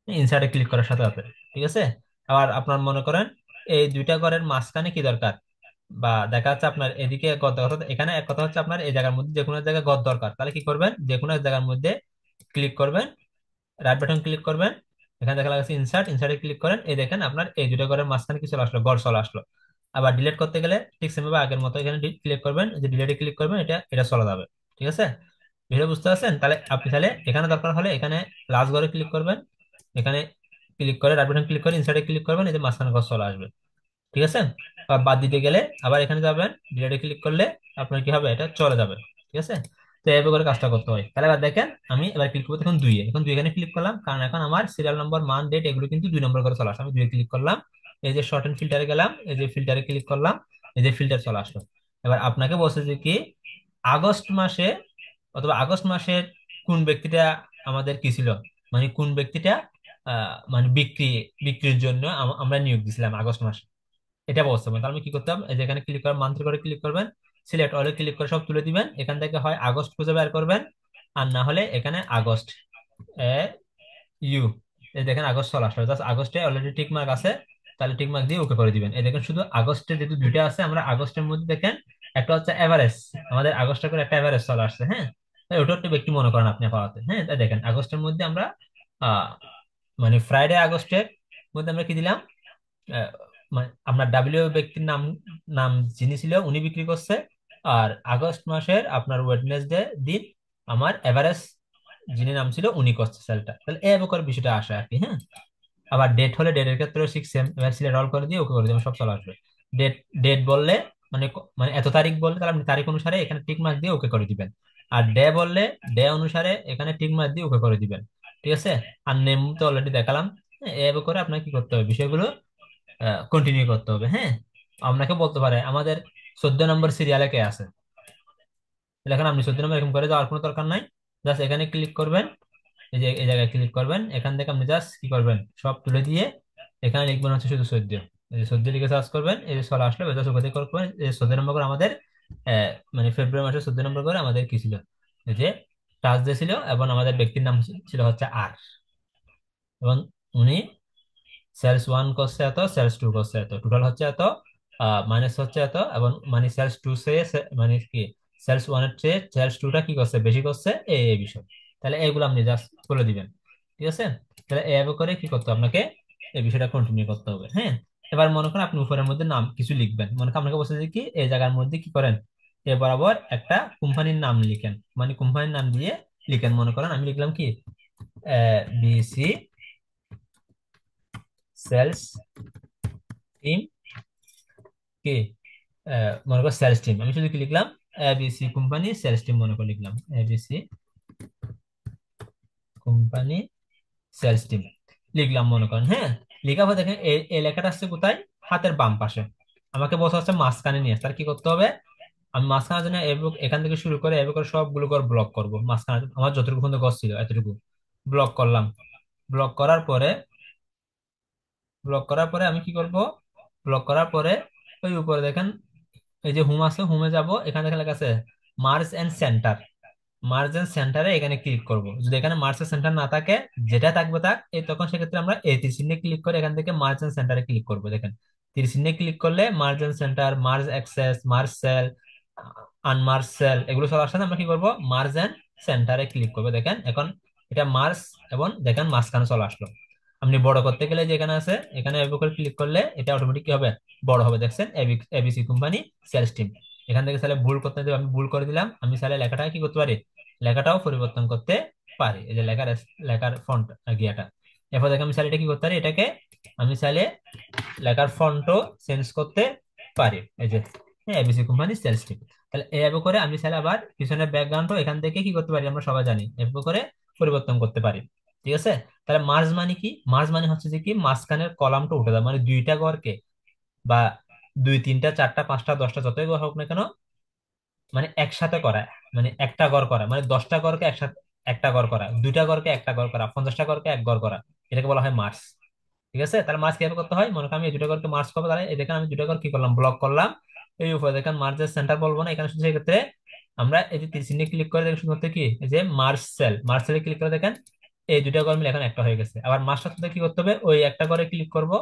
ইনসার্টে ক্লিক করার সাথে সাথে। ঠিক আছে? আবার আপনার মনে করেন এই দুইটা ঘরের মাঝখানে কি দরকার, বা দেখা যাচ্ছে আপনার এদিকে গদ দরকার, অর্থাৎ এখানে এক কথা হচ্ছে আপনার এই জায়গার মধ্যে যে কোনো এক জায়গায় গদ দরকার, তাহলে কি করবেন, যে কোনো এক জায়গার মধ্যে ক্লিক করবেন, রাইট বাটন ক্লিক করবেন, এখানে দেখা যাচ্ছে ইনসার্ট, ইনসার্টে ক্লিক করেন, এই দেখেন আপনার এই দুটো ঘরের মাঝখানে কি চলে আসলো, ঘর চলে আসলো। আবার ডিলিট করতে গেলে ঠিক সেম ভাবে আগের মতো এখানে ক্লিক করবেন, যে ডিলিটে ক্লিক করবেন, এটা এটা চলে যাবে। ঠিক আছে? বিষয়টা বুঝতে পারছেন? তাহলে আপনি তাহলে এখানে দরকার হলে এখানে লাস্ট ঘরে ক্লিক করবেন, এখানে ক্লিক করে রাইট বাটন ক্লিক করে ইনসার্টে ক্লিক করবেন, এই যে মাঝখানে ঘর চলে আসবে। ঠিক আছে। আর বাদ দিতে গেলে আবার এখানে যাবেন, ডিলেটে ক্লিক করলে আপনার কি হবে, এটা চলে যাবে। ঠিক আছে। তো এইভাবে করে কাজটা করতে হয়। তাহলে এবার দেখেন, আমি এবার ক্লিক করবো এখন দুইয়ে, এখন দুই এখানে ক্লিক করলাম, কারণ এখন আমার সিরিয়াল নম্বর, মান, ডেট এগুলো কিন্তু 2 নম্বর করে চলে আসে। আমি দুইয়ে ক্লিক করলাম, এই যে শর্ট এন্ড ফিল্টারে গেলাম, এই যে ফিল্টারে ক্লিক করলাম, এই যে ফিল্টার চলে আসলো। এবার আপনাকে বলছে যে কি, আগস্ট মাসে অথবা আগস্ট মাসের কোন ব্যক্তিটা আমাদের কি ছিল, মানে কোন ব্যক্তিটা মানে বিক্রির জন্য আমরা নিয়োগ দিছিলাম আগস্ট মাসে, এটা বলতে হবে। তাহলে আমি কি করতে হবে, এই যে এখানে ক্লিক করে মান্থলি করে ক্লিক করবেন, সিলেক্ট অলে ক্লিক করে সব তুলে দিবেন, এখান থেকে হয় আগস্ট খুঁজে বের করবেন, আর না হলে এখানে আগস্ট এ ইউ, এই দেখেন আগস্ট চলে আসলো, জাস্ট আগস্টে অলরেডি টিক মার্ক আছে, তাহলে টিক মার্ক দিয়ে ওকে করে দিবেন। এই দেখেন শুধু আগস্টে যেহেতু দুইটা আছে, আমরা আগস্টের মধ্যে দেখেন একটা হচ্ছে এভারেজ, আমাদের আগস্টের করে একটা এভারেজ চলে আসছে, হ্যাঁ। তাই ওটা একটু ব্যক্তি মনে করেন আপনি পাওয়াতে, হ্যাঁ। তাই দেখেন আগস্টের মধ্যে আমরা আহ মানে ফ্রাইডে আগস্টের মধ্যে আমরা কি দিলাম, আহ, মানে আপনার ডাব্লিউ ব্যক্তির নাম, নাম যিনি ছিল উনি বিক্রি করছে, আর আগস্ট মাসের আপনার ওয়েডনেসডে দিন আমার এভারেজ যিনি নাম ছিল উনি করছে সেলটা। তাহলে এই প্রকার বিষয়টা আসে আর কি, হ্যাঁ। আবার ডেট হলে ডেটের ক্ষেত্রে ঠিক সেম, এবার সিলেক্ট অল করে দিয়ে ওকে করে দেবেন, সব চলে আসবে। ডেট, ডেট বললে মানে মানে এত তারিখ বললে তাহলে আপনি তারিখ অনুসারে এখানে টিক মার্ক দিয়ে ওকে করে দিবেন। আর ডে বললে ডে অনুসারে এখানে টিক মার্ক দিয়ে ওকে করে দিবেন। ঠিক আছে। আর নেম তো অলরেডি দেখালাম। হ্যাঁ, এভাবে করে আপনাকে কি করতে হবে, বিষয়গুলো কন্টিনিউ করতে হবে, হ্যাঁ। আপনাকে বলতে পারে আমাদের 14 নম্বর সিরিয়ালে কে আছে, দেখেন আপনি 14 নম্বর এরকম করে যাওয়ার কোনো দরকার নাই, জাস্ট এখানে ক্লিক করবেন, এই যে এই জায়গায় ক্লিক করবেন, এখান থেকে আপনি জাস্ট কি করবেন, সব তুলে দিয়ে এখানে লিখবেন হচ্ছে শুধু 14, এই যে 14 লিখে সার্চ করবেন, এই যে চলে আসলে জাস্ট ওখানে করবেন। এই যে 14 নম্বর করে আমাদের মানে ফেব্রুয়ারি মাসে 14 নম্বর করে আমাদের কি ছিল, এই যে টার্সডে ছিল, এবং আমাদের ব্যক্তির নাম ছিল হচ্ছে আর, এবং উনি সেলস ওয়ান করছে এত, সেলস টু করছে এত, টোটাল হচ্ছে এত, মাইনাস হচ্ছে এত, এবং মানে সেলস টু সে মানে কি সেলস ওয়ানের চেয়ে সেলস টুটা কি করছে, বেশি করছে, এই এই বিষয়। তাহলে এইগুলো আপনি জাস্ট বলে দিবেন। ঠিক আছে। তাহলে এইভাবে করে কি করতে হবে আপনাকে, এই বিষয়টা কন্টিনিউ করতে হবে, হ্যাঁ। এবার মনে করেন আপনি উপরের মধ্যে নাম কিছু লিখবেন, মনে করেন আপনাকে বলছে যে কি এই জায়গার মধ্যে কি করেন, এ বরাবর একটা কোম্পানির নাম লিখেন, মানে কোম্পানির নাম দিয়ে লিখেন। মনে করেন আমি লিখলাম কি, বিসি সেলস টিম, কি মনে করো সেলস টিম, আমি শুধু কি লিখলাম, এবিসি কোম্পানি সেলস টিম, মনে করে লিখলাম এবিসি কোম্পানি সেলস টিম, লিখলাম মনে করেন, হ্যাঁ। লেখার পর দেখেন এই লেখাটা আসছে কোথায়, হাতের বাম পাশে। আমাকে বসে হচ্ছে মাঝখানে নিয়ে আসতে, আর কি করতে হবে, আমি মাঝখানে জন্য এখান থেকে শুরু করে এভাবে করে সবগুলো করে ব্লক করব, মাঝখানে আমার যতটুকু পর্যন্ত গছ ছিল এতটুকু ব্লক করলাম। ব্লক করার পরে, আমি কি করব, ব্লক করার পরে ওই উপরে দেখেন এই যে হোম আছে, হোমে যাব, এখানে দেখেন লেখা আছে merge and center, merge and সেন্টারে এখানে ক্লিক করব। যদি এখানে মার্জ এন্ড সেন্টার না থাকে, যেটা থাকবে থাক, এই তখন সেক্ষেত্রে আমরা এই তীর চিহ্নে ক্লিক করে এখান থেকে মার্জ এন্ড সেন্টারে ক্লিক করব। দেখেন তীর চিহ্নে ক্লিক করলে merge and center, merge across, merge cell, unmerge cell এগুলো সব আসলে আমরা কি করব, মার্জ এন্ড সেন্টারে ক্লিক করবো। দেখেন এখন এটা মার্জ, এবং দেখেন মাঝখানে চলে আসলো। আপনি বড় করতে গেলে যে এখানে আছে, এখানে এভাবে করে ক্লিক করলে এটা অটোমেটিক কি হবে, বড় হবে। দেখছেন এবিসি কোম্পানি সেলস টিম। এখান থেকে তাহলে ভুল করতে দেবে, আমি ভুল করে দিলাম, আমি তাহলে লেখাটা কি করতে পারি, লেখাটাও পরিবর্তন করতে পারি, এই যে লেখার লেখার ফন্ট গিয়াটা। এরপর দেখে আমি চাইলে এটা কি করতে পারি, এটাকে আমি চাইলে লেখার ফন্টও চেঞ্জ করতে পারি, এই যে এবিসি কোম্পানি সেলস টিম। তাহলে এভাবে করে আমি চাইলে আবার পিছনের ব্যাকগ্রাউন্ডও এখান থেকে কি করতে পারি, আমরা সবাই জানি এভাবে করে পরিবর্তন করতে পারি। ঠিক আছে। তাহলে মার্জ মানে কি, মার্জ মানে হচ্ছে যে কি মাঝখানের কলামটা উঠে দেওয়া, মানে দুইটা ঘরকে বা দুই তিনটা চারটা পাঁচটা দশটা যতই ঘর হোক না কেন, মানে একসাথে করা, মানে একটা ঘর করা, মানে 10টা ঘরকে একসাথে একটা ঘর করা, দুইটা ঘরকে একটা ঘর করা, 50টা ঘরকে এক ঘর করা, এটাকে বলা হয় মার্জ। ঠিক আছে। তাহলে মার্জ কিভাবে করতে হয়, মনে করেন আমি এই দুটো ঘরকে মার্জ করবো, তাহলে এই দেখেন আমি দুটো ঘর কি করলাম, ব্লক করলাম। এই উপরে দেখেন মার্জের সেন্টার বলবো না এখানে, শুধু সেক্ষেত্রে আমরা এই যে তীর চিহ্নে ক্লিক করে দেখেন শুধুমাত্র কি এই যে মার্জ সেল, মার্জ সেলে ক্লিক করে দেখেন এই দুটো ঘর মিলে এখন একটা হয়ে গেছে। আবার মার্জটার সাথে কি করতে হবে, ওই একটা ঘরে ক্লিক করব,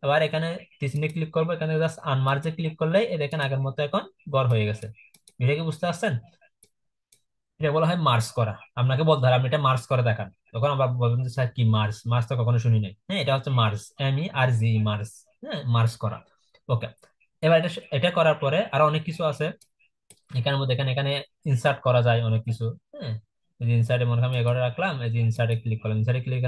আবার এখানে তীর চিহ্নে ক্লিক করবো, এখানে জাস্ট আনমার্জে ক্লিক করলেই এই দেখেন আগের মতো এখন ঘর হয়ে গেছে। এটা কি বুঝতে পারছেন, এটা বলা হয় মার্জ করা। আপনাকে বলতে হবে আপনি এটা মার্জ করে দেখান, তখন আবার বলবেন যে স্যার কি মার্জ, মার্জ তো কখনো শুনি নাই। হ্যাঁ, এটা হচ্ছে মার্জ, MERZ, মার্জ। হ্যাঁ, মার্জ করা। ওকে। এবার এটা এটা করার পরে আরো অনেক কিছু আছে এখানের মধ্যে, এখানে এখানে ইনসার্ট করা যায় অনেক কিছু, হ্যাঁ। এই যে ইনসার্টে মনে করেন আমি এগারো রাখলাম, এই যে ইনসার্টে ক্লিক করলাম, ইনসার্টে click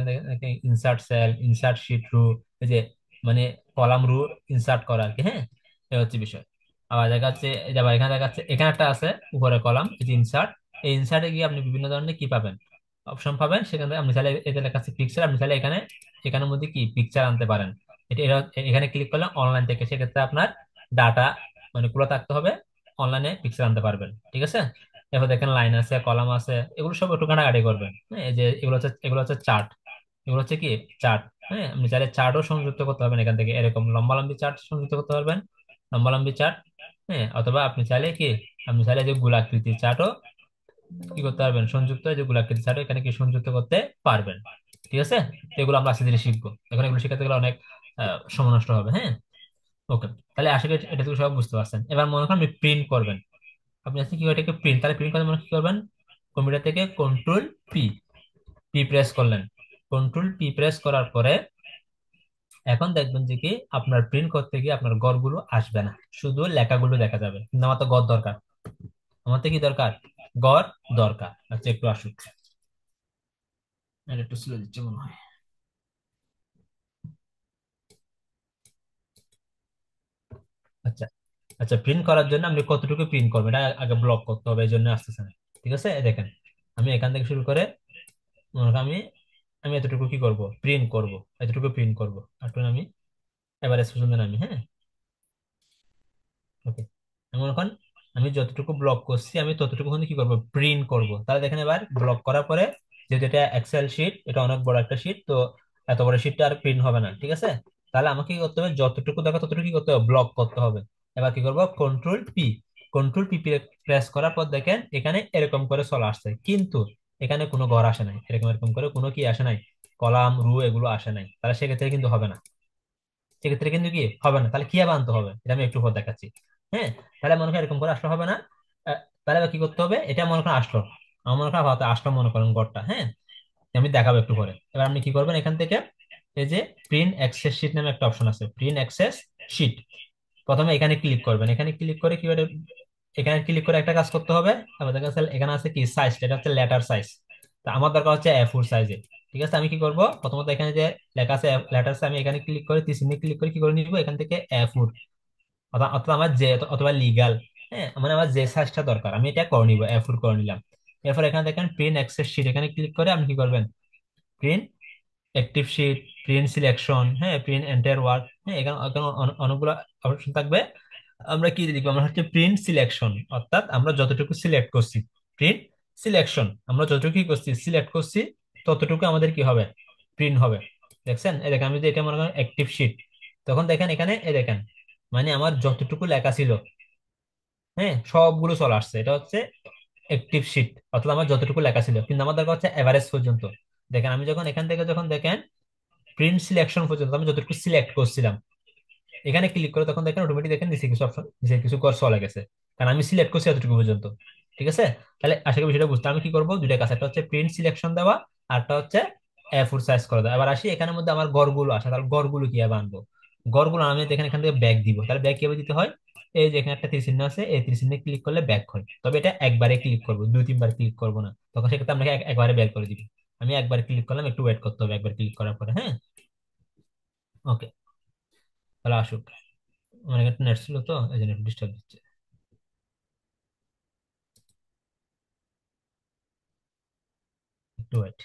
insert cell, insert sheet row, এই যে মানে কলাম রু ইনসার্ট করা আর কি, হ্যাঁ। এই হচ্ছে বিষয়। আবার দেখা যাচ্ছে এই যে আবার এখানে দেখা যাচ্ছে এখানে একটা আছে উপরে কলাম, এই যে ইনসার্ট। এই ইনসার্টে গিয়ে আপনি বিভিন্ন ধরনের কি পাবেন, অপশন পাবেন। সেখান থেকে আপনি চাইলে এতে লেখা আছে পিকচার, আপনি চাইলে এখানে এখানের মধ্যে কি পিকচার আনতে পারেন। এখানে ক্লিক করলে অনলাইন থেকে সেক্ষেত্রে আপনার ডাটা মানে খোলা থাকতে হবে, অনলাইনে পিকচার আনতে পারবেন, ঠিক আছে। এরপর দেখেন লাইন আছে, কলাম আছে, এগুলো সব একটু কাটাকাটি করবেন, হ্যাঁ। এই যে এগুলো হচ্ছে চার্ট, এগুলো হচ্ছে কি চার্ট, হ্যাঁ। আপনি চাইলে চার্টও সংযুক্ত করতে পারবেন এখান থেকে, এরকম লম্বা লম্বি চার্ট সংযুক্ত করতে পারবেন, লম্বা লম্বি চার্ট, হ্যাঁ। অথবা আপনি চাইলে যে গোলাকৃতির চার্টও কি করতে পারবেন, সংযুক্ত এই যে গোলাকৃতির চার্টও এখানে কি সংযুক্ত করতে পারবেন, ঠিক আছে। তো এগুলো আমরা আস্তে ধীরে শিখবো, এখন এগুলো শেখাতে গেলে অনেক সময় নষ্ট হবে, হ্যাঁ। ওকে, তাহলে আশা করি এটা থেকে সব বুঝতে পারছেন। এবার মনে করেন আপনি প্রিন্ট করবেন, আপনি আজকে কি এটাকে প্রিন্ট, তাহলে প্রিন্ট করতে মানে কি করবেন, কম্পিউটার থেকে কন্ট্রোল পি, পি প্রেস করলেন। কন্ট্রোল পি প্রেস করার পরে এখন দেখবেন যে কি আপনার প্রিন্ট করতে গিয়ে আপনার ঘরগুলো আসবে না, শুধু লেখাগুলো দেখা যাবে। কিন্তু আমার তো ঘর দরকার, আমার তো কি দরকার, ঘর দরকার। আচ্ছা একটু আসুক, এটা একটু স্লো দিচ্ছে মনে হয়। আচ্ছা, আচ্ছা প্রিন্ট করার জন্য আপনি কতটুকু প্রিন্ট করবেন এটা আগে ব্লক করতে হবে, এই জন্য আসতেছে না, ঠিক আছে। এই দেখেন আমি এখান থেকে শুরু করে মনে করেন আমি আমি এতটুকু কি করব, প্রিন্ট করব, এতটুকু প্রিন্ট করব। এখন আমি এভারেজ পর্যন্ত নামি, হ্যাঁ। ওকে, এমন এখন আমি যতটুকু ব্লক করছি আমি ততটুকু কিন্তু কি করব, প্রিন্ট করব। তাহলে দেখেন এবার ব্লক করার পরে, যেহেতু এটা এক্সেল শিট, এটা অনেক বড় একটা শিট, তো এত বড় শিটটা আর প্রিন্ট হবে না, ঠিক আছে। তাহলে আমাকে কি করতে হবে, যতটুকু দরকার ততটুকু কি করতে হবে, ব্লক করতে হবে। এবার কি করব, control P, control P press করার পর দেখেন এখানে এরকম করে চলে আসছে, কিন্তু এখানে কোনো ঘর আসে নাই, এরকম এরকম করে কোনো কি আসে নাই, কলাম রু এগুলো আসে নাই, তাহলে সেক্ষেত্রে কিন্তু হবে না, সেক্ষেত্রে কিন্তু কি হবে না। তাহলে কি আবার আনতে হবে, এটা আমি একটু পর দেখাচ্ছি, হ্যাঁ। তাহলে মনে করেন এরকম করে আসলে হবে না। তাহলে এবার কি করতে হবে, এটা মনে করেন আসলো, আমার মনে করেন আপাতত আসলো মনে করেন ঘরটা, হ্যাঁ। আমি দেখাবো একটু পরে। এবার আপনি কি করবেন, এখান থেকে এই যে প্রিন্ট অ্যাক্সেস শিট নামে একটা অপশন আছে, প্রিন্ট অ্যাক্সেস শিট, প্রথমে এখানে ক্লিক করবেন। এখানে ক্লিক করে কি করে, এখানে ক্লিক করে একটা কাজ করতে হবে। আমাদের কাছে এখানে আছে কি সাইজ, এটা হচ্ছে লেটার সাইজ। তা আমার দরকার হচ্ছে A4 সাইজে, ঠিক আছে। আমি কি করব, প্রথমত এখানে যে লেখা আছে লেটার, আমি এখানে ক্লিক করে তীর চিহ্নে ক্লিক করে কি করে নিব, এখান থেকে A4, অথবা অথবা আমার যে অথবা লিগাল, হ্যাঁ, মানে আমার যে সাইজটা দরকার আমি এটা করে নিব, A4 করে নিলাম। এরপর এখানে দেখেন প্রিন্ট অ্যাক্সেস শিট, এখানে ক্লিক করে আপনি কি করবেন, print active sheet, print selection, হ্যাঁ, প্রিন্ট এন্টায়ার ওয়ার্ক, হ্যাঁ। এখানে এখানে অনেকগুলো অপশন থাকবে। আমরা কি দেখবো, আমরা হচ্ছে প্রিন্ট সিলেকশন, অর্থাৎ আমরা যতটুকু সিলেক্ট করছি, প্রিন্ট সিলেকশন, আমরা যতটুকু কি করছি সিলেক্ট করছি ততটুকু আমাদের কি হবে, প্রিন্ট হবে। দেখছেন, এই দেখেন আমি যদি এটা মনে করেন অ্যাক্টিভ শিট, তখন দেখেন এখানে এই দেখেন, মানে আমার যতটুকু লেখা ছিল, হ্যাঁ, সবগুলো চলে আসছে। এটা হচ্ছে অ্যাক্টিভ শিট, অর্থাৎ আমার যতটুকু লেখা ছিল, কিন্তু আমার দরকার হচ্ছে এভারেজ পর্যন্ত। দেখেন আমি যখন এখান থেকে যখন দেখেন প্রিন্ট সিলেকশন পর্যন্ত আমি যতটুকু সিলেক্ট করছিলাম, এখানে ক্লিক করে তখন দেখেন অটোমেটিক দেখেন নিচে কিছু অপশন, নিচে কিছু ঘর চলে গেছে, কারণ আমি সিলেক্ট করছি এতটুকু পর্যন্ত, ঠিক আছে। তাহলে আশা করি বিষয়টা বুঝতে, আমি কি করবো, দুইটা কাজ, একটা হচ্ছে প্রিন্ট সিলেকশন দেওয়া, আর একটা হচ্ছে A4 সাইজ করে দেওয়া। এবার আসি এখানের মধ্যে আমার গড়গুলো আসে, তাহলে গড়গুলো কিভাবে আনবো, গড়গুলো আমি দেখেন এখান থেকে ব্যাক দিব। তাহলে ব্যাক কিভাবে দিতে হয়, এই যে এখানে একটা তীর চিহ্ন আছে, এই তীর চিহ্নে ক্লিক করলে ব্যাক হয়, তবে এটা একবারে ক্লিক করবো, দুই তিনবার ক্লিক করবো না, তখন সেক্ষেত্রে আপনাকে একবারে ব্যাক করে দিবে। আমি একবার ক্লিক করলাম, একটু ওয়েট করতে হবে একবার ক্লিক করার পরে, হ্যাঁ। ওকে, তাহলে আসুক। আমার একটা নেট ছিল তো এই জন্য একটু ডিস্টার্ব দিচ্ছে, একটু ওয়েট।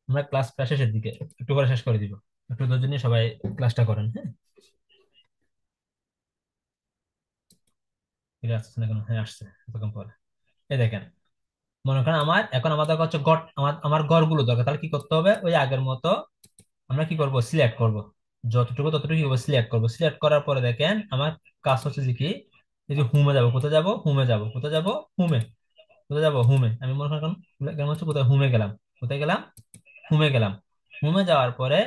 আমরা ক্লাস প্রায় শেষের দিকে, একটু করে শেষ করে দিব, একটু ধৈর্য নিয়ে সবাই ক্লাসটা করেন, হ্যাঁ। ফিরে আসছে না কেন, হ্যাঁ আসছে এতক্ষণ পরে। এই দেখেন মনে করেন আমার এখন আমাদের হচ্ছে গড়, আমার আমার গড়গুলো দরকার, তাহলে কি করতে হবে, ওই আগের মতো আমরা কি করব, সিলেক্ট করব, যতটুকু ততটুকু সিলেক্ট করব। সিলেক্ট করার পরে দেখেন আমার কাজ হচ্ছে যে কি, এই যে হোমে যাব, কোথায় যাব, হোমে যাব, কোথায় যাব, হোমে, কোথায় যাব, হোমে। আমি মনে করেন কেমন হচ্ছে, কোথায় হোমে গেলাম, কোথায় গেলাম, হোমে গেলাম। হোমে যাওয়ার পরে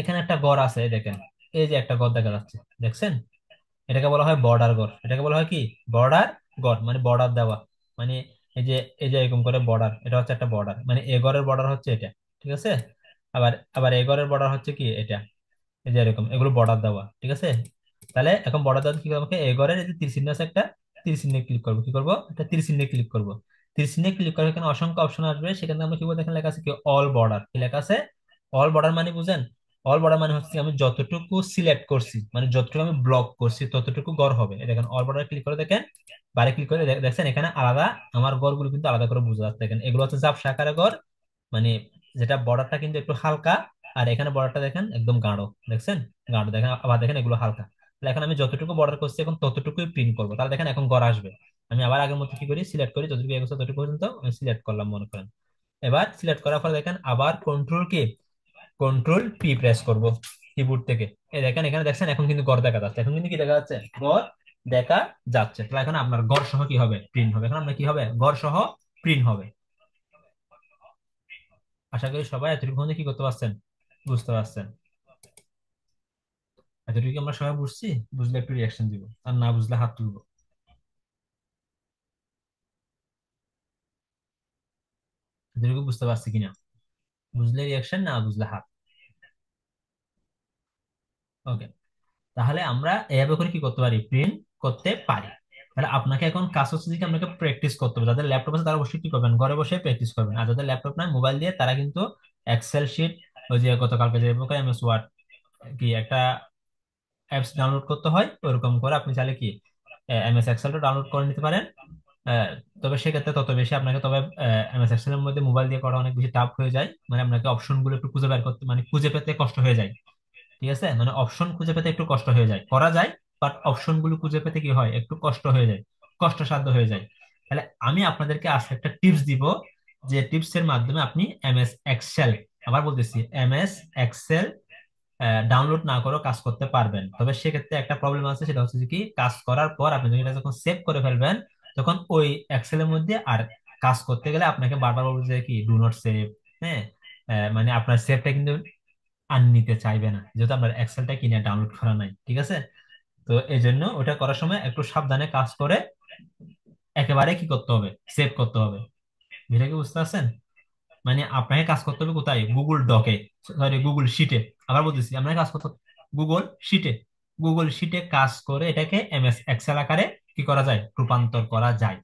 এখানে একটা ঘর আছে, এই দেখেন, এই যে একটা ঘর দেখা যাচ্ছে, দেখছেন, এটাকে বলা হয় বর্ডার ঘর। এটাকে বলা হয় কি, বর্ডার ঘর, মানে বর্ডার দেওয়া, মানে এই যে এরকম করে বর্ডার, এটা হচ্ছে একটা বর্ডার, মানে এ ঘরের বর্ডার হচ্ছে এটা, ঠিক আছে। আবার আবার এ ঘরের বর্ডার হচ্ছে কি এটা, এই যে এরকম, এগুলো বর্ডার দেওয়া, ঠিক আছে। তাহলে এখন বর্ডার দেওয়া কি করবো, আমাকে এ ঘরের এই যে তীর চিহ্ন আছে একটা, তীর চিহ্নে ক্লিক করবো, কি করবো, একটা তীর চিহ্নে ক্লিক করবো। তীর চিহ্নে ক্লিক করে এখানে অসংখ্য অপশন আসবে, সেখান থেকে আমরা কি বলবো, দেখেন লেখা আছে কি অল বর্ডার, কি লেখা আছে অল বর্ডার মানে বুঝেন? অল বর্ডার মানে হচ্ছে আমি যতটুকু সিলেক্ট করছি, মানে যতটুকু আমি ব্লক করছি ততটুকু গড় হবে। এই দেখেন অল বর্ডার ক্লিক করে দেখেন, বারে ক্লিক করে দেখছেন এখানে আলাদা আমার গড়গুলো কিন্তু আলাদা করে বোঝা যাচ্ছে। দেখেন এগুলো হচ্ছে ঝাপসা আকারে গড়, মানে যেটা বর্ডারটা কিন্তু একটু হালকা, আর এখানে বর্ডারটা দেখেন একদম গাঢ়, দেখছেন গাঢ়, দেখেন আবার দেখেন এগুলো হালকা। তাহলে এখন আমি যতটুকু বর্ডার করছি এখন ততটুকুই প্রিন্ট করবো, তাহলে দেখেন এখন গড় আসবে। আমি আবার আগের মতো কি করি, সিলেক্ট করি, যতটুকু এগোছে ততটুকু পর্যন্ত আমি সিলেক্ট করলাম মনে করেন। এবার সিলেক্ট করার পর দেখেন আবার কন্ট্রোল পি প্রেস করব কিবোর্ড থেকে। এই দেখেন এখানে দেখছেন এখন কিন্তু গড় দেখা যাচ্ছে, এখন কিন্তু কি দেখা যাচ্ছে, গড় দেখা যাচ্ছে। তাহলে এখন আপনার গড় সহ কি হবে, প্রিন্ট হবে। এখন আপনার কি হবে, গড় সহ প্রিন্ট হবে। আশা করি সবাই এতটুকু মধ্যে কি করতে পারছেন, বুঝতে পারছেন। এতটুকু কি আমরা সবাই বুঝছি? বুঝলে একটু রিয়াকশন দিব, আর না বুঝলে হাত তুলবো। এতটুকু বুঝতে পারছি কিনা? বুঝলে রিয়াকশন, না বুঝলে হাত। ওকে, তাহলে আমরা এভাবে করে কি করতে পারি, প্রিন্ট করতে পারি। তাহলে আপনাকে এখন কাজ হচ্ছে যে কি আপনাকে প্র্যাকটিস করতে হবে। যাদের ল্যাপটপ আছে তারা অবশ্যই কি করবেন, ঘরে বসে প্র্যাকটিস করবেন। আর যাদের ল্যাপটপ নাই, মোবাইল দিয়ে তারা কিন্তু এক্সেল শিট, ওই যে গতকালকে যে এমএস ওয়ার্ড কি একটা অ্যাপস ডাউনলোড করতে হয়, ওরকম করে আপনি চাইলে কি এমএস এক্সেলটা ডাউনলোড করে নিতে পারেন। আহ, তবে সেক্ষেত্রে তত বেশি আপনাকে, তবে এমএস এক্সেল এর মধ্যে মোবাইল দিয়ে করা অনেক বেশি টাফ হয়ে যায়, মানে আপনাকে অপশন গুলো একটু খুঁজে বের করতে, মানে খুঁজে পেতে কষ্ট হয়ে যায়। ঠিক আছে, মানে অপশন খুঁজে পেতে একটু কষ্ট হয়ে যায়, করা যায়, বাট অপশন গুলো খুঁজে পেতে কি হয়, একটু কষ্ট হয়ে যায়, কষ্টসাধ্য হয়ে যায়। তাহলে আমি আপনাদেরকে আজকে একটা টিপস দিব, যে টিপস এর মাধ্যমে আপনি এমএস এক্সেল, আবার বলতেছি এমএস এক্সেল ডাউনলোড না করেও কাজ করতে পারবেন। তবে সেক্ষেত্রে একটা প্রবলেম আছে, সেটা হচ্ছে যে কি কাজ করার পর আপনি যখন এটা যখন সেভ করে ফেলবেন, তখন ওই এক্সেলের মধ্যে আর কাজ করতে গেলে আপনাকে বারবার বলবে যে কি ডু নট সেভ। হ্যাঁ, মানে আপনার সেভটা কিন্তু আর নিতে চাইবে না, যেহেতু আপনার এক্সেলটা কিনে ডাউনলোড করা নাই। ঠিক আছে, তো এই জন্য ওটা করার সময় একটু সাবধানে কাজ করে একেবারে কি করতে হবে, সেভ করতে হবে। এটা কি বুঝতে পারছেন? মানে আপনাকে কাজ করতে হবে কোথায়, গুগল ডকে, সরি গুগল শিটে। আবার বলতেছি আপনাকে কাজ করতে হবে গুগল শিটে। গুগল শিটে কাজ করে এটাকে এমএস এক্সেল আকারে কি করা যায়, রূপান্তর করা যায়।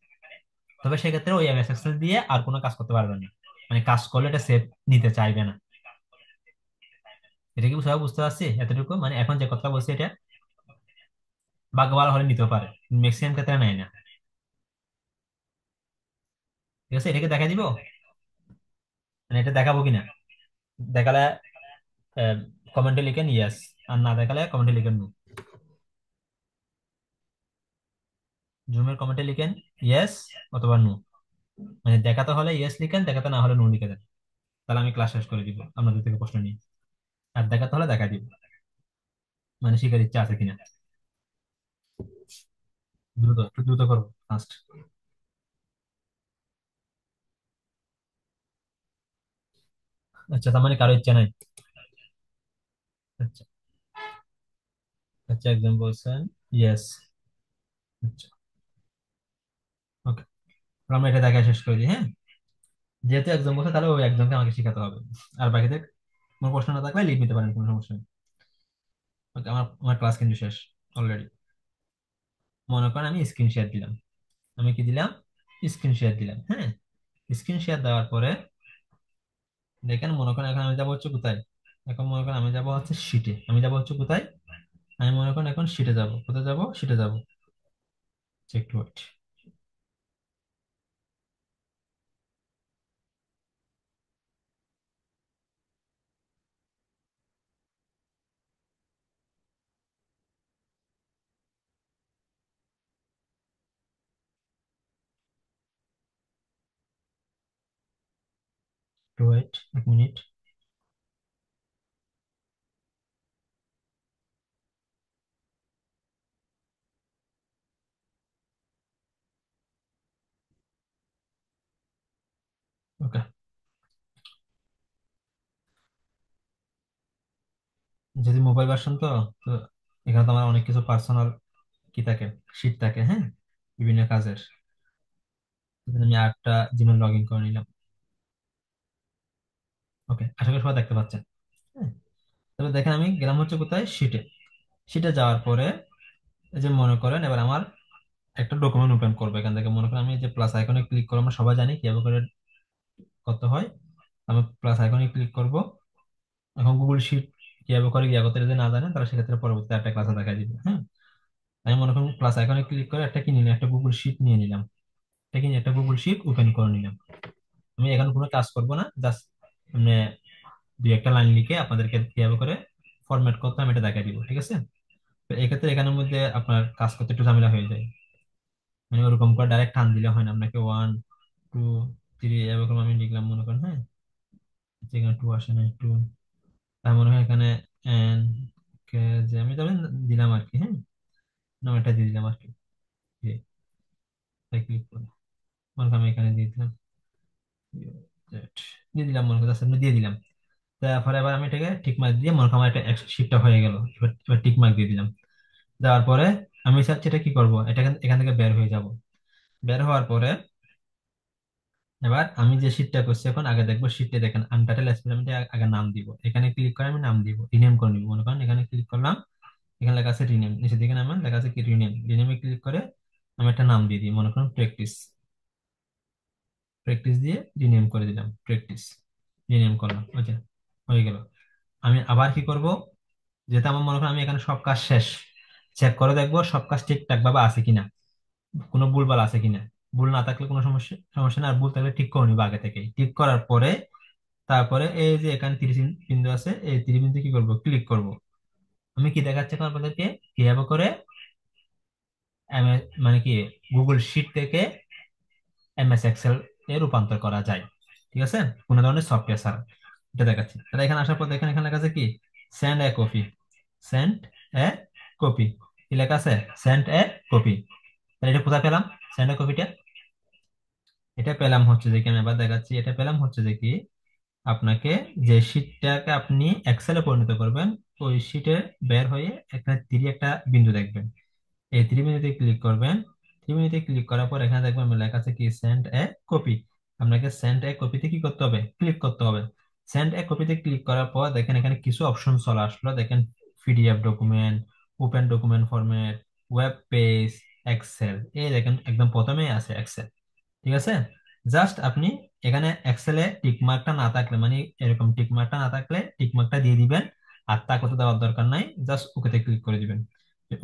তবে সেক্ষেত্রে ওই এমএস এক্সেল দিয়ে আর কোনো কাজ করতে পারবেন না, মানে কাজ করলে এটা সেভ নিতে চাইবে না। এটা কি সবাই বুঝতে পারছি এতটুকু, মানে এখন যে কথা বলছি এটা ভাগ্য ভালো হলে নিতে পারে, ম্যাক্সিমাম ক্ষেত্রে নেয় না। ঠিক আছে, এটাকে দেখা দিব, মানে এটা দেখাবো কিনা, দেখালে কমেন্টে লিখেন ইয়েস, আর না দেখালে কমেন্টে লিখেন নো। জুমের কমেন্টে লিখেন ইয়েস অথবা নো, মানে দেখাতে হলে ইয়েস লিখেন, দেখাতে না হলে নো লিখে দেন। তাহলে আমি ক্লাস শেষ করে দিব আপনাদের থেকে প্রশ্ন নিয়ে। আর দেখাতে হলে দেখা দিব, মানে শিখার ইচ্ছা আছে কিনা। দ্রুত, একটু দ্রুত করবো ফার্স্ট। আচ্ছা, তার মানে কারো ইচ্ছা নাই। আচ্ছা, আচ্ছা একজন বলছেন ইয়েস। আচ্ছা, ওকে, আমরা এটা দেখা শেষ করে দিই, হ্যাঁ। যেহেতু একজন বলছে তাহলে ওই একজনকে আমাকে শেখাতে হবে। আর বাকিদের কোনো প্রশ্ন না থাকলে লিখ নিতে পারেন, কোনো সমস্যা নেই। ওকে, আমার আমার ক্লাস কিন্তু শেষ অলরেডি। মনে করেন আমি স্ক্রিন শেয়ার দিলাম, আমি কি দিলাম, স্ক্রিন শেয়ার দিলাম, হ্যাঁ। স্ক্রিন শেয়ার দেওয়ার পরে দেখেন, মনে করেন এখন আমি যাবো হচ্ছে কোথায়, এখন মনে করেন আমি যাবো হচ্ছে শিটে, আমি যাবো হচ্ছে কোথায়, আমি মনে করেন এখন শিটে যাব, কোথায় যাব, শিটে যাব। Check to wait, to wait 1 minute. Okay, যদি মোবাইল ভার্সন তো, তো এখানে তো আমার অনেক কিছু পার্সোনাল কি থাকে, শিট থাকে, হ্যাঁ, বিভিন্ন কাজের। এখানে আমি আরেকটা জিমেল লগ ইন করে নিলাম। ওকে, আশা করি সবাই দেখতে পাচ্ছেন। হ্যাঁ, তবে দেখেন আমি গেলাম হচ্ছে কোথায়, শিটে। শিটে যাওয়ার পরে এই যে মনে করেন এবার আমার একটা ডকুমেন্ট ওপেন করবো। এখান থেকে মনে করেন আমি যে প্লাস আইকনে ক্লিক করবো, আমরা সবাই জানি কিভাবে করে করতে হয়। আমি প্লাস আইকনে ক্লিক করব। এখন গুগল শিট কিভাবে করে ইয়া করতে যদি না জানেন, তাহলে সেক্ষেত্রে পরবর্তীতে একটা ক্লাসে দেখা দিবে। হ্যাঁ, আমি মনে করুন প্লাস আইকনে ক্লিক করে একটা কি নিলাম, একটা গুগল শিট নিয়ে নিলাম। এটা কি একটা গুগল শিট ওপেন করে নিলাম। আমি এখানে কোনো কাজ করব না, জাস্ট মানে দুই একটা লাইন লিখে আপনাদেরকে কিভাবে করে ফরম্যাট করতে আমি এটা দেখাই দিব, ঠিক আছে? তো এক্ষেত্রে এখানের মধ্যে আপনার কাজ করতে একটু ঝামেলা হয়ে যায়। মানে ওরকম করে ডাইরেক্ট টান দিলে হয় না, আপনাকে 1 2 3 এরকম আমি লিখলাম মনে করেন। হ্যাঁ, যেখানে টু আসে না একটু, তার মনে হয় এখানে এন কে যে আমি তবে দিলাম আর কি। হ্যাঁ, নামটা দিয়ে দিলাম আর কি। ক্লিক করে মনে করেন আমি এখানে দিয়ে দিলাম দিয়ে দিলাম, মনে করেন just আমি দিয়ে দিলাম। তারপরে এবার আমি এটাকে টিক মার্ক দিয়ে মনে করেন আমার একটা শিফটটা হয়ে গেল। এবার এবার টিক মার্ক দিয়ে দিলাম। দেওয়ার পরে আমি চাচ্ছি এটা কি করব, এটা এখান এখান থেকে বের হয়ে যাব। বের হওয়ার পরে এবার আমি যে শিটটা করছি এখন আগে দেখবো, শিটে দেখেন আনটাইটেল এক্সপেরিমেন্টে আগে নাম দিব। এখানে ক্লিক করে আমি নাম দিব, রিনেম করে নিব। মনে করেন এখানে ক্লিক করলাম, এখানে লেখা আছে রিনেম, নিচের দিকে নামান লেখা আছে কি রিনেম। রিনেমে ক্লিক করে আমি একটা নাম দিয়ে দিই, মনে করেন প্র্যাকটিস। প্র্যাকটিস দিয়ে রিনেম করে দিলাম, প্র্যাকটিস রিনেম করলাম। ওকে, হয়ে গেল। আমি আবার কি করব, যেহেতু আমার মনে করেন আমি এখানে সব কাজ শেষ, চেক করে দেখবো সব কাজ ঠিকঠাক ভাবে আছে কিনা, কোনো ভুলভাল আছে কিনা। ভুল না থাকলে কোনো সমস্যা সমস্যা না, আর ভুল থাকলে ঠিক করে নিবো আগে থেকেই। ঠিক করার পরে তারপরে এই যে এখানে 30 বিন্দু আছে, এই 30 বিন্দু কি করব, ক্লিক করব। আমি কি দেখাচ্ছি এখন আপনাদেরকে কিভাবে করে মানে কি গুগল শিট থেকে এমএস এক্সেল এ রূপান্তর করা যায়, ঠিক আছে, কোনো ধরনের সফটওয়্যার ছাড়া। এটা দেখাচ্ছি। তাহলে এখানে আসার পর দেখেন এখানে লেখা আছে কি সেন্ড এ কপি। সেন্ড এ কপি কি লেখা আছে, সেন্ড এ কপি। তাহলে এটা কোথায় পেলাম, সেন্ড এ কপিটা? এটা পেলাম হচ্ছে যে কি, আমি এবার দেখাচ্ছি, এটা পেলাম হচ্ছে যে কি আপনাকে যে শীটটাকে আপনি এক্সেলে পরিণত করবেন, ওই শীটে বের হয়ে এখানে একটা বিন্দু দেখবেন। এই ত্রিভুজে ক্লিক করবেন। ত্রিভুজে ক্লিক করার পর এখানে দেখবেন লেখা আছে কি সেন্ড এ কপি। আপনাকে সেন্ড এ কপিতে কি করতে হবে, ক্লিক করতে হবে। সেন্ড এ কপিতে ক্লিক করার পর দেখেন এখানে কিছু অপশন চলে আসলো। দেখেন PDF document, open document format, web page, Excel. এই দেখেন একদম প্রথমেই আছে এক্সেল, ঠিক আছে। জাস্ট আপনি এখানে এক্সেলে টিক মার্কটা না থাকলে, মানে এরকম টিক মার্কটা না থাকলে টিক মার্কটা দিয়ে দিবেন। আর তা করতে দেওয়ার দরকার নাই, জাস্ট ওকেতে ক্লিক করে দিবেন।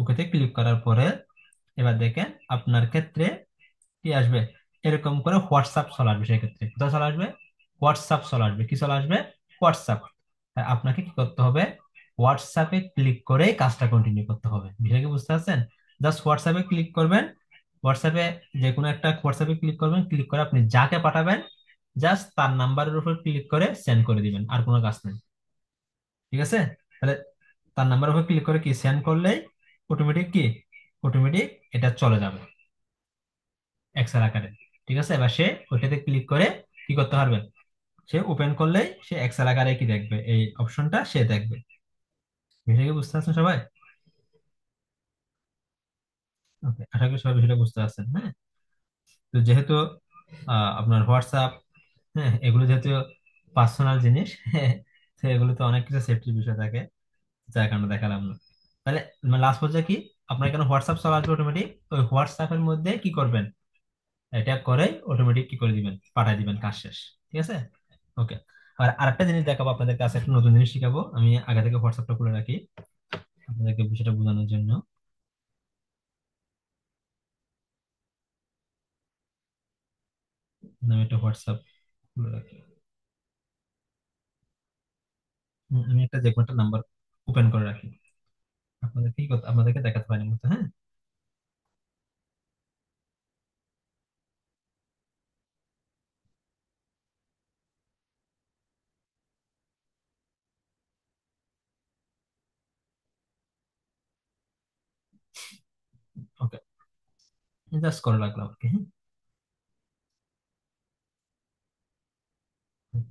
ওকেতে ক্লিক করার পরে এবার দেখেন আপনার ক্ষেত্রে কি আসবে, এরকম করে হোয়াটসঅ্যাপ চলে আসবে। সেক্ষেত্রে কোথায় চলে আসবে, হোয়াটসঅ্যাপ চলে আসবে। কি চলে আসবে, হোয়াটসঅ্যাপ। তাই আপনাকে কি করতে হবে, হোয়াটসঅ্যাপে ক্লিক করে কাজটা কন্টিনিউ করতে হবে। বিষয়টা কি বুঝতে পারছেন? জাস্ট হোয়াটসঅ্যাপে ক্লিক করবেন। হোয়াটসঅ্যাপে যে কোনো একটা হোয়াটসঅ্যাপে ক্লিক করবেন, ক্লিক করে আপনি যাকে পাঠাবেন জাস্ট তার নাম্বারের উপর ক্লিক করে সেন্ড করে দিবেন, আর কোনো কাজ নেই, ঠিক আছে। তাহলে তার নাম্বারের উপর ক্লিক করে কি সেন্ড করলেই অটোমেটিক কি, অটোমেটিক এটা চলে যাবে এক্সেল আকারে, ঠিক আছে। এবার সে ওইটাতে ক্লিক করে কি করতে পারবে, সে ওপেন করলেই সে এক্সেল আকারে কি দেখবে, এই অপশনটা সে দেখবে। বিষয়টা কি বুঝতে পারছেন সবাই? ওকে, আশা করি সবাই বিষয়টা বুঝতে পারছেন। হ্যাঁ, তো যেহেতু আপনার হোয়াটসঅ্যাপ, হ্যাঁ এগুলো যেহেতু পার্সোনাল জিনিস, হ্যাঁ, তো এগুলোতে অনেক কিছু সেফটির বিষয় থাকে, যার কারণে দেখালাম না। তাহলে লাস্ট পর্যায়ে কি, আপনার এখানে হোয়াটসঅ্যাপ চলে আসবে অটোমেটিক। ওই হোয়াটসঅ্যাপের মধ্যে কি করবেন, এটা করে অটোমেটিক কি করে দিবেন, পাঠিয়ে দিবেন, কাজ শেষ, ঠিক আছে। ওকে, আর আরেকটা জিনিস দেখাবো আপনাদের কাছে, একটা নতুন জিনিস শিখাবো। আমি আগে থেকে হোয়াটসঅ্যাপটা খুলে রাখি আপনাদেরকে বিষয়টা বোঝানোর জন্য। আমি একটা হোয়াটসঅ্যাপ খুলে রাখি। আমি একটা যে কোনো একটা নাম্বার ওপেন করে রাখি, আপনাদেরকে কি করতে, আপনাদেরকে দেখাতে পারি মতো। হ্যাঁ, ওকে, জাস্ট করে রাখলাম। ওকে,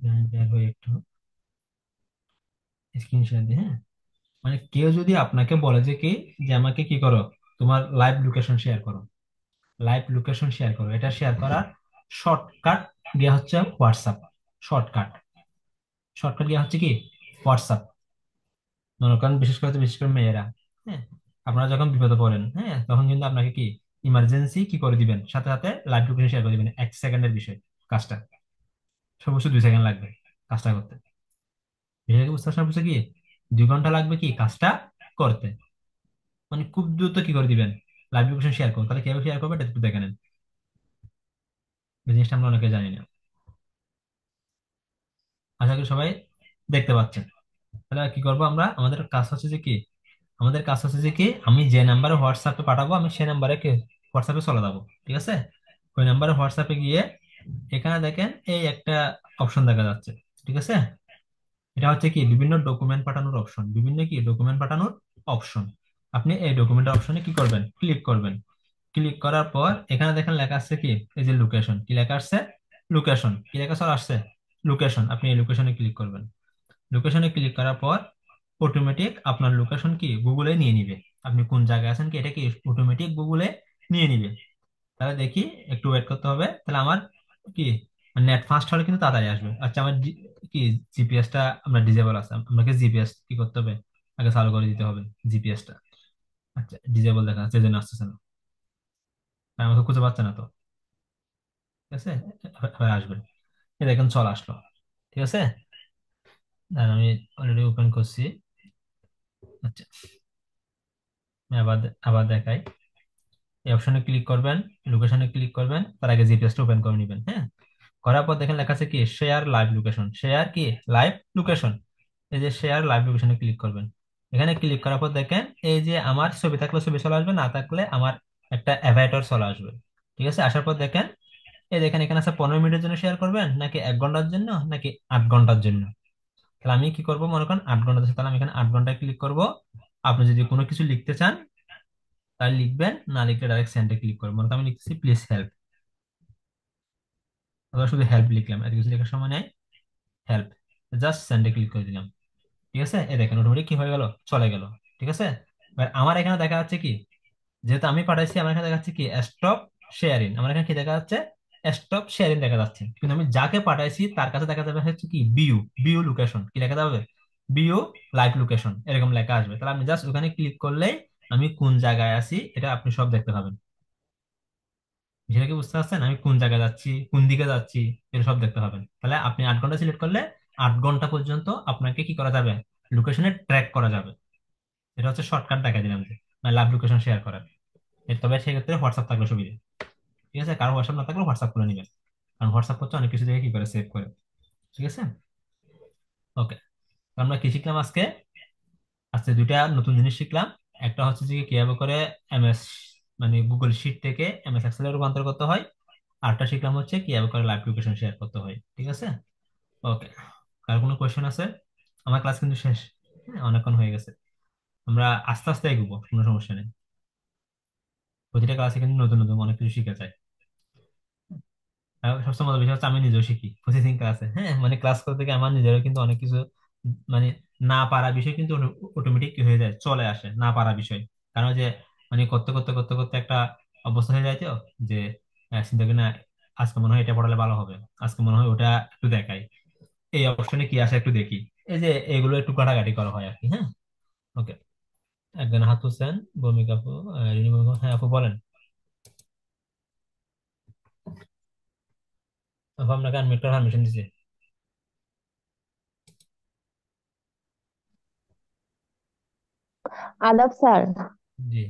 হ্যাঁ, বের হয়ে একটু স্ক্রিন শেয়ার দিই। হ্যাঁ, মানে কেউ যদি আপনাকে বলে যে কি, যে আমাকে কি করো, তোমার লাইভ লোকেশন শেয়ার করো, লাইভ লোকেশন শেয়ার করো, এটা শেয়ার করার শর্টকাট গিয়ে হচ্ছে হোয়াটসঅ্যাপ। শর্টকাট, শর্টকাট গিয়ে হচ্ছে কি হোয়াটসঅ্যাপ। মনে করেন বিশেষ করে মেয়েরা, হ্যাঁ, আপনারা যখন বিপদে পড়েন, হ্যাঁ, তখন কিন্তু আপনাকে কি ইমার্জেন্সি কি করে দিবেন, সাথে সাথে লাইভ লোকেশন শেয়ার করে দিবেন, 1 সেকেন্ডের বিষয় কাজটা, সর্বোচ্চ 2 সেকেন্ড লাগবে কাজটা করতে। বিষয়টা কি বুঝতে পারছেন? বুঝছে কি 2 ঘন্টা লাগবে কি কাজটা করতে, মানে খুব দ্রুত কি করে দিবেন, লাইভ লোকেশন শেয়ার করুন। তাহলে কিভাবে শেয়ার করবে এটা একটু দেখে নেন, এই জিনিসটা আমরা অনেকে জানি না। আশা করি সবাই দেখতে পাচ্ছেন। তাহলে কি করবো আমরা, আমাদের কাজ হচ্ছে যে কি, আমাদের কাজ হচ্ছে যে কি, আমি যে নাম্বারে হোয়াটসঅ্যাপে পাঠাবো আমি সেই নাম্বারে কি হোয়াটসঅ্যাপে চলে যাবো, ঠিক আছে। ওই নাম্বারে হোয়াটসঅ্যাপে গিয়ে এখানে দেখেন এই একটা অপশন দেখা যাচ্ছে, ঠিক আছে। এটা হচ্ছে কি বিভিন্ন ডকুমেন্ট পাঠানোর অপশন, বিভিন্ন কি ডকুমেন্ট পাঠানোর অপশন। আপনি এই ডকুমেন্ট অপশনে কি করবেন, ক্লিক করবেন। ক্লিক করার পর এখানে দেখেন লেখা আছে কি, এই যে লোকেশন, কি লেখা আসছে, লোকেশন, কি লেখা চলে আসছে, লোকেশন। আপনি এই লোকেশনে ক্লিক করবেন। লোকেশনে ক্লিক করার পর অটোমেটিক আপনার লোকেশন কি গুগলে নিয়ে নিবে, আপনি কোন জায়গায় আছেন কি এটা কি অটোমেটিক গুগলে নিয়ে নিবে। তাহলে দেখি, একটু ওয়েট করতে হবে। তাহলে আমার কি নেট ফাস্ট হলে কিন্তু তাড়াতাড়ি আসবে। আচ্ছা আমার কি জিপিএসটা আমরা ডিজেবল আছে, আমাকে জিপিএস কি করতে হবে, আগে চালু করে দিতে হবে জিপিএসটা। আচ্ছা ডিজেবল দেখা যাচ্ছে, এই জন্য আসতেছে না, তাই আমাকে খুঁজে পাচ্ছে না তো, ঠিক আছে। এবার আসবে, এই দেখেন চলে আসলো, ঠিক আছে। আর আমি অলরেডি ওপেন করছি। আচ্ছা আমি আবার আবার দেখাই, এই অপশনে ক্লিক করবেন, লোকেশনে ক্লিক করবেন, তার আগে জিপিএসটা ওপেন করে নেবেন, হ্যাঁ। করার পর দেখেন লেখা আছে কি শেয়ার লাইভ লোকেশন, শেয়ার কি লাইভ লোকেশন। এই যে শেয়ার লাইভ লোকেশনে ক্লিক করবেন। এখানে ক্লিক করার পর দেখেন এই যে আমার ছবি থাকলে ছবি চলে আসবে, না থাকলে আমার একটা অ্যাভাটার চলে আসবে, ঠিক আছে। আসার পর দেখেন এই দেখেন এখানে আছে 15 মিনিটের জন্য শেয়ার করবেন নাকি 1 ঘন্টার জন্য নাকি 8 ঘন্টার জন্য। তাহলে আমি কি করবো, মনে করেন 8 ঘন্টা, তাহলে আমি এখানে 8 ঘন্টায় ক্লিক করব। আপনি যদি কোনো কিছু লিখতে চান তাহলে লিখবেন, না লিখলে ডাইরেক্ট সেন্ডে ক্লিক করবেন। মনে করেন আমি লিখতেছি প্লিজ হেল্প, অথবা শুধু হেল্প লিখলাম, এত কিছু লেখার সময় নেই, হেল্প, জাস্ট সেন্ডে ক্লিক করে দিলাম, ঠিক আছে। এই দেখেন অটোমেটিক কি হয়ে গেল, চলে গেল, ঠিক আছে। এবার আমার এখানে দেখা যাচ্ছে কি, যেহেতু আমি পাঠাইছি আমার এখানে দেখা যাচ্ছে কি স্টপ শেয়ারিং, আমার এখানে কি দেখা যাচ্ছে, স্টপ শেয়ারিং দেখা যাচ্ছে। কিন্তু আমি যাকে পাঠাইছি তার কাছে দেখা যাবে হচ্ছে কি বিউ, বিউ লোকেশন, কি লেখা যাবে, বিউ লাইভ লোকেশন, এরকম লেখা আসবে। তাহলে আপনি জাস্ট ওখানে ক্লিক করলেই আমি কোন জায়গায় আছি এটা আপনি সব দেখতে পাবেন। সেটা কি বুঝতে পারছেন, আমি কোন জায়গায় যাচ্ছি, কোন দিকে যাচ্ছি, এটা সব দেখতে পাবেন। তাহলে আপনি 8 ঘন্টা সিলেক্ট করলে 8 ঘন্টা পর্যন্ত আপনাকে কি করা যাবে, লোকেশনে ট্র্যাক করা যাবে। এটা হচ্ছে শর্টকাট দেখা দিলাম যে মানে লাইভ লোকেশন শেয়ার করার। তবে সেক্ষেত্রে হোয়াটসঅ্যাপ থাকলে সুবিধা, ঠিক আছে। কারো হোয়াটসঅ্যাপ না থাকলে হোয়াটসঅ্যাপ করে নেবেন, কারণ হোয়াটসঅ্যাপ করতে অনেক কিছু জায়গায় কি করে সেভ করে, ঠিক আছে। ওকে, আমরা কি শিখলাম আজকে, আজকে দুইটা নতুন জিনিস শিখলাম। একটা হচ্ছে যে কিভাবে করে এমএস মানে গুগল শিট থেকে এমএস এক্সেল এ রূপান্তর করতে হয়। আরেকটা শিখলাম হচ্ছে কিভাবে করে লাইভ লোকেশন শেয়ার করতে হয়, ঠিক আছে। ওকে, কার কোনো কোয়েশ্চেন আছে? আমার ক্লাস কিন্তু শেষ, হ্যাঁ, অনেকক্ষণ হয়ে গেছে। আমরা আস্তে আস্তে এগোবো, কোনো সমস্যা নেই। প্রতিটা ক্লাসে কিন্তু নতুন নতুন অনেক কিছু শিখা যায়। আর সবচেয়ে মজার বিষয় হচ্ছে আমি নিজেও শিখি প্রতিদিন ক্লাসে, হ্যাঁ, মানে ক্লাস করতে গিয়ে আমার নিজেরও কিন্তু অনেক কিছু মানে না পারা বিষয় কিন্তু অটোমেটিক হয়ে যায়, চলে আসে না পারা বিষয়। কারণ ওই যে মানে করতে করতে করতে করতে একটা অবস্থা হয়ে যায় তো, যে চিন্তা করি না আজকে মনে হয় এটা পড়ালে ভালো হবে, আজকে মনে হয় ওটা একটু দেখাই, এই অপশনে কি আসে একটু দেখি, এই যে এগুলো একটু কাটাকাটি করা হয় আর কি, হ্যাঁ। ওকে, একজন হাত তুলছেন, ভূমিকা আপু, রিনি ভূমিকা, হ্যাঁ আপু বলেন। আপু আপনাকে আনমিউট করার পারমিশন দিছি। আদাব স্যার। জি।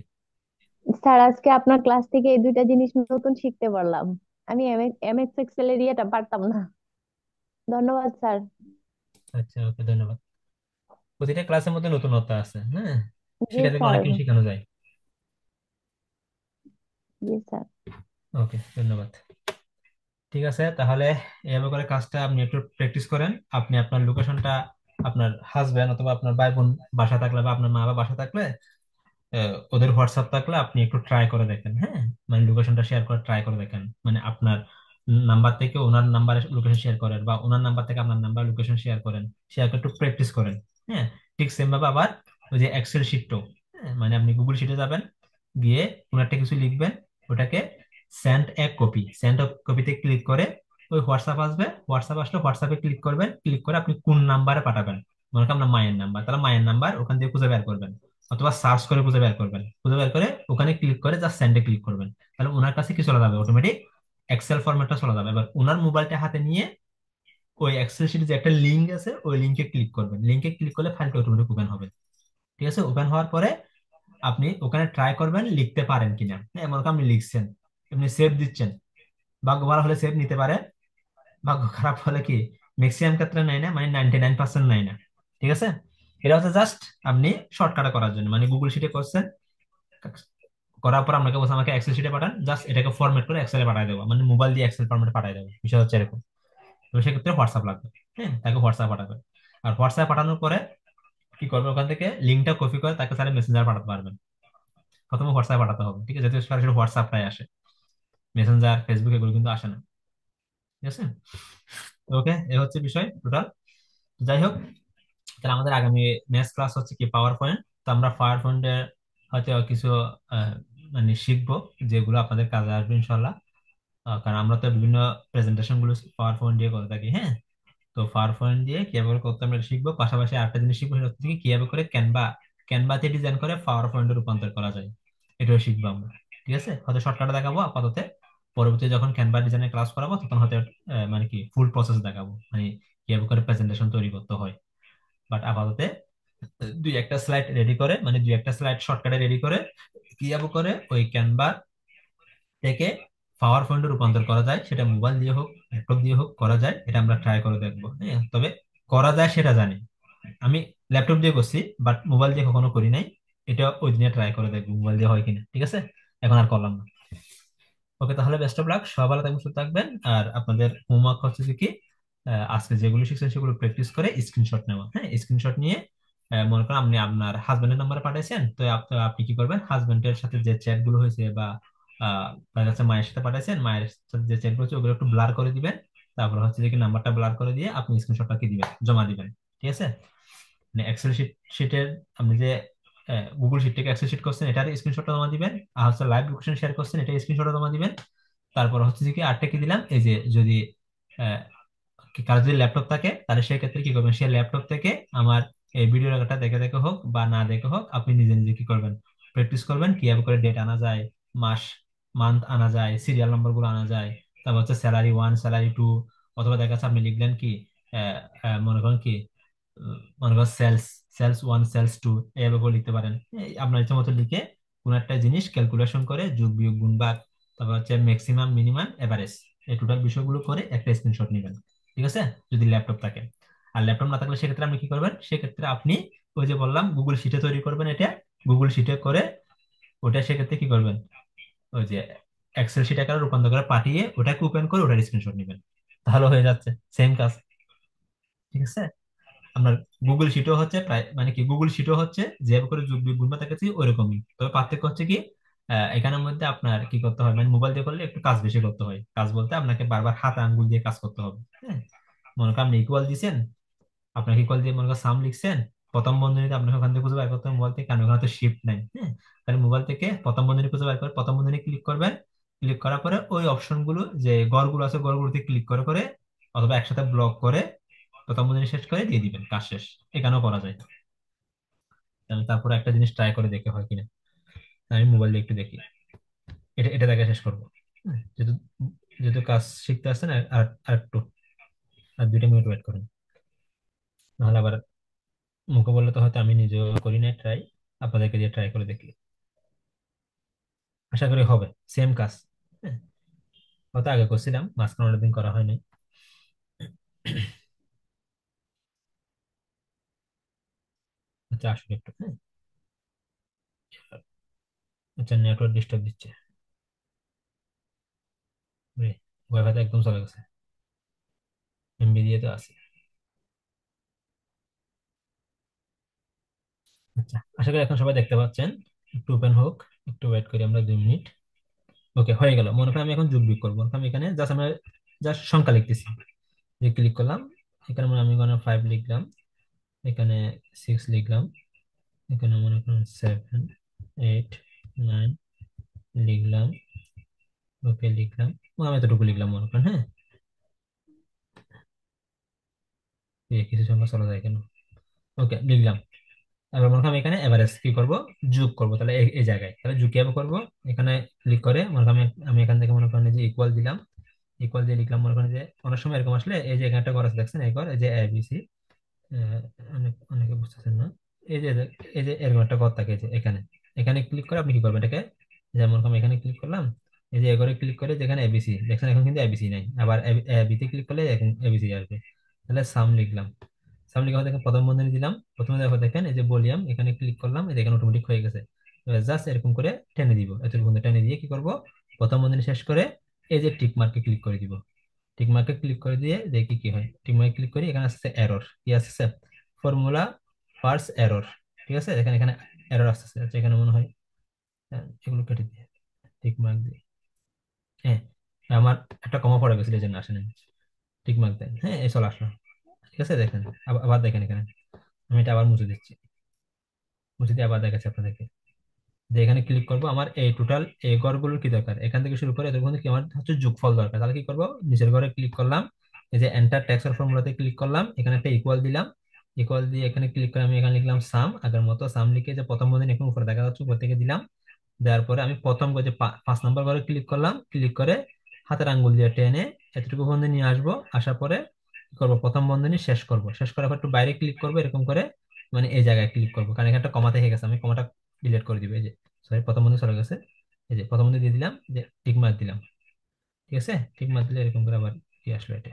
স্যার আজকে আপনার ক্লাস থেকে এই দুইটা জিনিস নতুন শিখতে পারলাম। আমি এমএস এক্সেল এর ইয়েটা পারতাম না। ধন্যবাদ স্যার। আচ্ছা ওকে, ধন্যবাদ। প্রতিটা ক্লাসের মধ্যে নতুনত্ব আছে, হ্যাঁ, জি শিখে থাকলে স্যার। অনেক কিছু শেখানো যায়। জি স্যার। ওকে, ধন্যবাদ। ঠিক আছে তাহলে এভাবে করে কাজটা আপনি একটু প্র্যাকটিস করেন। আপনি আপনার লোকেশনটা আপনার হাজবেন্ড অথবা আপনার ভাই বোন বাসা থাকলে বা আপনার মা বাবা বাসা থাকলে ওদের হোয়াটসঅ্যাপ থাকলে আপনি একটু ট্রাই করে দেখেন, হ্যাঁ, মানে লোকেশনটা শেয়ার করে ট্রাই করে দেখেন, মানে আপনার নাম্বার থেকে ওনার নাম্বারে লোকেশন শেয়ার করেন বা ওনার নাম্বার থেকে আপনার নাম্বার লোকেশন শেয়ার করেন, শেয়ার করে একটু প্র্যাকটিস করেন, হ্যাঁ। ঠিক সেম ভাবে আবার ওই যে এক্সেল শিটটাও, হ্যাঁ, মানে আপনি গুগল শিটে যাবেন, গিয়ে কোনো একটা কিছু লিখবেন, ওটাকে সেন্ড এ কপি, সেন্ড কপিতে ক্লিক করে ওই হোয়াটসঅ্যাপ আসবে, হোয়াটসঅ্যাপ আসলে হোয়াটসঅ্যাপে ক্লিক করবেন, ক্লিক করে আপনি কোন নাম্বারে পাঠাবেন, মনে করেন আপনার মায়ের নাম্বার, তাহলে মায়ের নাম্বার ওখান থেকে খুঁজে বের করবেন, অথবা সার্চ করে খুঁজে বের করবেন, খুঁজে বের করে ওখানে ক্লিক করে জাস্ট সেন্ডে ক্লিক করবেন। তাহলে ওনার কাছে কি চলে যাবে, অটোমেটিক এক্সেল ফরম্যাটটা চলে যাবে। এবার ওনার মোবাইলটা হাতে নিয়ে ওই এক্সেল শিটে যে একটা লিঙ্ক আছে ওই লিঙ্কে ক্লিক করবেন, লিঙ্কে ক্লিক করলে ফাইলটা অটোমেটিক ওপেন হবে। ঠিক আছে, ওপেন হওয়ার পরে আপনি ওখানে ট্রাই করবেন লিখতে পারেন কিনা। হ্যাঁ, মনে করেন আপনি লিখছেন, আপনি সেভ দিচ্ছেন, ভাগ্য ভালো হলে সেভ নিতে পারে, ভাগ্য খারাপ হলে কি ম্যাক্সিমাম ক্ষেত্রে নেয় না, মানে 99% নেয় না। ঠিক আছে, এটা হচ্ছে জাস্ট আপনি শর্টকাটে করার জন্য, মানে গুগল শিটে করছেন, করার পর আপনাকে বলছে আমাকে এক্সেল শিটে পাঠান, জাস্ট এটাকে ফরম্যাট করে এক্সেলে পাঠিয়ে দেবো, মানে মোবাইল দিয়ে এক্সেল ফরম্যাটে পাঠিয়ে দেবো, বিষয় হচ্ছে এরকম। তো সেক্ষেত্রে হোয়াটসঅ্যাপ লাগবে। হ্যাঁ, তাকে হোয়াটসঅ্যাপ পাঠাবে। আর হোয়াটসঅ্যাপ পাঠানোর পরে কি করবে, ওখান থেকে লিঙ্কটা কপি করে তাকে তাহলে মেসেঞ্জার পাঠাতে পারবেন। প্রথমে হোয়াটসঅ্যাপ পাঠাতে হবে, ঠিক আছে, যেহেতু সরাসরি হোয়াটসঅ্যাপটাই আসে, মেসেঞ্জার ফেসবুক এগুলো কিন্তু আসে না। ঠিক আছে, ওকে, এ হচ্ছে বিষয় টোটাল। যাই হোক, তাহলে আমাদের আগামী নেক্সট ক্লাস হচ্ছে কি পাওয়ার পয়েন্ট। তো আমরা পাওয়ার পয়েন্টের হয়তো কিছু আহ, মানে শিখবো, যেগুলো আপনাদের কাজে আসবে ইনশাল্লাহ। কারণ আমরা তো বিভিন্ন প্রেজেন্টেশন গুলো পাওয়ার পয়েন্ট দিয়ে করে থাকি। হ্যাঁ, তো পাওয়ার পয়েন্ট দিয়ে কিভাবে করে করতে আমরা শিখবো, পাশাপাশি আরেকটা জিনিস শিখবো, সেটা হচ্ছে কি কিভাবে করে ক্যানভাতে ডিজাইন করে পাওয়ার পয়েন্টে রূপান্তর করা যায়, এটাও শিখবো আমরা। ঠিক আছে, হয়তো শর্টকাটে দেখাবো আপাতত, পরবর্তী যখন ক্যানভা ডিজাইনের ক্লাস করাবো তখন হয়তো মানে কি ফুল প্রসেস দেখাবো, মানে কিভাবে করে প্রেজেন্টেশন তৈরি করতে হয়। বাট আপাতত দুই একটা স্লাইড রেডি করে, মানে দুই একটা স্লাইড শর্টকাটে রেডি করে কিভাবে করে ওই ক্যানভা থেকে পাওয়ার পয়েন্টে রূপান্তর করা যায়, সেটা মোবাইল দিয়ে হোক ল্যাপটপ দিয়ে হোক করা যায়, এটা আমরা ট্রাই করে দেখবো। হ্যাঁ, তবে করা যায় সেটা জানি, আমি ল্যাপটপ দিয়ে করছি বাট মোবাইল দিয়ে কখনো করি নাই। এটা ওই দিনে ট্রাই করে দেখবো মোবাইল দিয়ে হয় কিনা। ঠিক আছে, এখন আর করলাম না। ওকে, তাহলে বেস্ট অফ লাক, সবাই ভালো থাকবেন, সুস্থ থাকবেন। আর আপনাদের হোমওয়ার্ক হচ্ছে যে কি আজকে যেগুলো শিখছেন সেগুলো প্র্যাকটিস করে স্ক্রিনশট নেওয়া। হ্যাঁ, স্ক্রিনশট নিয়ে মনে করেন আপনি আপনার হাজবেন্ডের নাম্বারে পাঠাইছেন, তো আপনি কি করবেন, হাজবেন্ডের সাথে যে চ্যাট গুলো হয়েছে বা তার কাছে মায়ের সাথে পাঠাইছেন, মায়ের সাথে যে চ্যাট হচ্ছে ওগুলো একটু ব্লার করে দিবেন। তারপর হচ্ছে যে কি নাম্বারটা ব্লার করে দিয়ে আপনি স্ক্রিনশটটা কি দিবেন, জমা দিবেন। ঠিক আছে, মানে এক্সেল শিটের আপনি যে গুগল শিট থেকে এক্সেল শিট করছেন এটার স্ক্রিনশটটা জমা দিবেন, আর হচ্ছে লাইভ লোকেশন শেয়ার করছেন এটা স্ক্রিনশটটা জমা দিবেন। তারপর হচ্ছে যে কি আরেকটা কি দিলাম, এই যে যদি আহ, কারো যদি ল্যাপটপ থাকে তাহলে সেক্ষেত্রে কি করবেন, সে ল্যাপটপ থেকে আমার এই ভিডিও রেকর্ডটা দেখে দেখে হোক বা না দেখে হোক আপনি নিজে নিজে কি করবেন, প্র্যাকটিস করবেন কিভাবে করে ডেট আনা যায়, মাস মান্থ আনা যায়, সিরিয়াল নাম্বার গুলো আনা যায়। তারপর হচ্ছে স্যালারি ওয়ান স্যালারি টু, অথবা দেখা যাচ্ছে আপনি লিখলেন কি মনে করেন কি মনে করেন cells cells one cells two, এইভাবে করে লিখতে পারেন। আপনার ইচ্ছা মতো লিখে কোন একটা জিনিস ক্যালকুলেশন করে যোগ বিয়োগ গুণ ভাগ, তারপর হচ্ছে ম্যাক্সিমাম মিনিমাম এভারেজ, এই টোটাল বিষয়গুলো করে একটা স্ক্রিনশট নেবেন। ঠিক আছে, যদি ল্যাপটপ থাকে। আর ল্যাপটপ না থাকলে সেক্ষেত্রে আপনি কি করবেন, সেক্ষেত্রে আপনি ওই যে বললাম গুগল শিটে তৈরি করবেন, এটা গুগল শিটে করে ওটা সেক্ষেত্রে কি করবেন, ওই যে এক্সেল শিট আকারে রূপান্তর করে পাঠিয়ে ওটাকে ওপেন করে ওটার স্ক্রিনশট নেবেন, তাহলে হয়ে যাচ্ছে সেম কাজ। ঠিক আছে, আপনার গুগল শিটও হচ্ছে প্রায় মানে কি গুগল শিটও হচ্ছে যেভাবে করে যোগ বিয়োগ গুণ ভাগ দেখাচ্ছি ওইরকমই, তবে পার্থক্য হচ্ছে কি এখানের মধ্যে আপনার কি করতে হয়, মানে মোবাইল দিয়ে করলে একটু কাজ বেশি করতে হয়, কাজ বলতে আপনাকে বারবার হাত আঙ্গুল দিয়ে কাজ করতে হবে। হ্যাঁ, মনে করেন আপনি ইকুয়াল দিয়েছেন, আপনাকে ইকুয়াল দিয়ে মনে করেন সাম লিখছেন, প্রথম বন্ধনীতে আপনাকে ওখান থেকে খুঁজে বের করতে হবে মোবাইল থেকে, কারণ ওখানে তো শিফট নাই। হ্যাঁ, তাহলে মোবাইল থেকে প্রথম বন্ধনী খুঁজে বের করে প্রথম বন্ধনী ক্লিক করবেন, ক্লিক করার পরে ওই অপশন গুলো যে গড়গুলো আছে গড়গুলোতে ক্লিক করে করে অথবা একসাথে ব্লক করে প্রথম বন্ধনী শেষ করে দিয়ে দিবেন, কাজ শেষ। এখানেও করা যায়। তাহলে তারপরে একটা জিনিস ট্রাই করে দেখে হয় কিনা, আমি মোবাইল দিয়ে একটু দেখি, এটা এটা দেখে শেষ করবো। যেহেতু যেহেতু কাজ শিখতে আসছেন আর আর একটু আর 2 মিনিট ওয়েট করেন, নাহলে আবার মুখে বললে তো হয়তো আমি নিজেও করি না ট্রাই, আপনাদেরকে দিয়ে ট্রাই করে দেখি, আশা করি হবে সেম কাজ। হ্যাঁ, হয়তো আগে করছিলাম, মাঝখানে অনেকদিন করা হয়নি। আচ্ছা আসলে একটু, হ্যাঁ, আচ্ছা নেটওয়ার্ক ডিস্টার্ব দিচ্ছে, ওয়াইফাই একদম চলে গেছে, এমবি দিয়ে তো আছে। আচ্ছা, আশা করি এখন সবাই দেখতে পাচ্ছেন, একটু ওপেন হোক, একটু ওয়েট করি আমরা 2 মিনিট। ওকে, হয়ে গেল। মনে করেন আমি এখন যোগ বিয়োগ করবো, মনে করেন আমি এখানে জাস্ট আমরা জাস্ট সংখ্যা লিখতেছি, যে ক্লিক করলাম, এখানে মনে হয় আমি কোনো 5 লিখলাম, এখানে 6 লিখলাম, এখানে মনে করেন 7 8 9 লিখলাম, ওকে লিখলাম, আমি এতটুকু লিখলাম মনে করেন। হ্যাঁ, কিছু সংখ্যা চলা যায় কেন, ওকে লিখলাম। এবার মনে করেন আমি এখানে এভারেজ কি করব, যোগ করব। তাহলে এই জায়গায় তাহলে যোগ কিভাবে করব, এখানে ক্লিক করে মনে করেন আমি এখান থেকে মনে করেন যে ইকুয়াল দিলাম, ইকুয়াল দিয়ে লিখলাম। মনে করেন যে অনেক সময় এরকম আসলে এই যে এখানে একটা ঘর আছে দেখছেন, এই ঘর, এই যে এবিসি, অনেকে বুঝতেছেন না। এই যে এরকম একটা ঘর থাকে, এই যে এখানে, এখানে ক্লিক করে আপনি কি করবেন এটাকে, যেমন আমি এখানে ক্লিক করলাম, এই যে এগোরে ক্লিক করে যেখানে এবিসি দেখছেন, এখন কিন্তু এবিসি নাই, আবার বিতে ক্লিক করলে এখন এবিসি আসবে। তাহলে সাম লিখলাম, সাম লিখে দেখেন প্রথম বন্ধনী দিলাম, প্রথমে দেখো দেখেন এই যে ভলিউম, এখানে ক্লিক করলাম, এই যে এখানে অটোমেটিক হয়ে গেছে। জাস্ট এরকম করে টেনে দিব, এতটুকু পর্যন্ত টেনে দিয়ে কি করব, প্রথম বন্ধনী শেষ করে এই যে টিক মার্কে ক্লিক করে দিব। টিক মার্কে ক্লিক করে দিয়ে দেখি কি হয়। টিক মার্কে ক্লিক করি, এখানে আসছে এরর, কি আসছে, ফর্মুলা পার্স এরর। ঠিক আছে, এখানে এখানে এরর আসছে। আচ্ছা এখানে মনে হয় এগুলো কেটে দিয়ে টিক মার্ক দিয়ে, হ্যাঁ আমার একটা কমা পড়ে গেছিল এই জন্য আসে নাই। টিক মার্ক দেন, হ্যাঁ এই চলে আসলো। ঠিক আছে দেখেন, আবার দেখেন এখানে আমি এটা আবার মুছে দিচ্ছি, মুছে দিয়ে আবার দেখাচ্ছি আপনাদেরকে। যে এখানে ক্লিক করব, আমার এই টোটাল এই ঘরগুলোর কি দরকার, এখান থেকে শুরু করে এদের মধ্যে কি আমার হচ্ছে যোগফল দরকার। তাহলে কি করব, নিচের ঘরে ক্লিক করলাম, এই যে এন্টার টেক্সচার ফর্মুলাতে ক্লিক করলাম, এখানে একটা ইকুয়াল দিলাম, ইকুয়াল দিয়ে এখানে ক্লিক করে আমি এখানে লিখলাম সাম, আগের মতো সাম লিখে যে প্রথম বন্ধনী এখন উপরে দেখা যাচ্ছে উপর থেকে দিলাম। দেওয়ার পরে আমি প্রথম যে 5 নম্বর ঘরে ক্লিক করলাম, ক্লিক করে হাতের আঙ্গুল দিয়ে টেনে এতটুকু বন্ধনী নিয়ে আসবো, আসার পরে কি করবো, প্রথম বন্ধনী শেষ করব, শেষ করার পর একটু বাইরে ক্লিক করবো এরকম করে, মানে এই জায়গায় ক্লিক করবো, কারণ এখানে একটা কমাতে হয়ে গেছে, আমি কমাটা ডিলিট করে দিবো। এই যে সরি, প্রথম বন্ধনী চলে গেছে, এই যে প্রথম বন্ধনী দিয়ে দিলাম, যে টিক মার্ক দিলাম। ঠিক আছে, টিক মার্ক দিলে এরকম করে আবার কি আসলো, এটা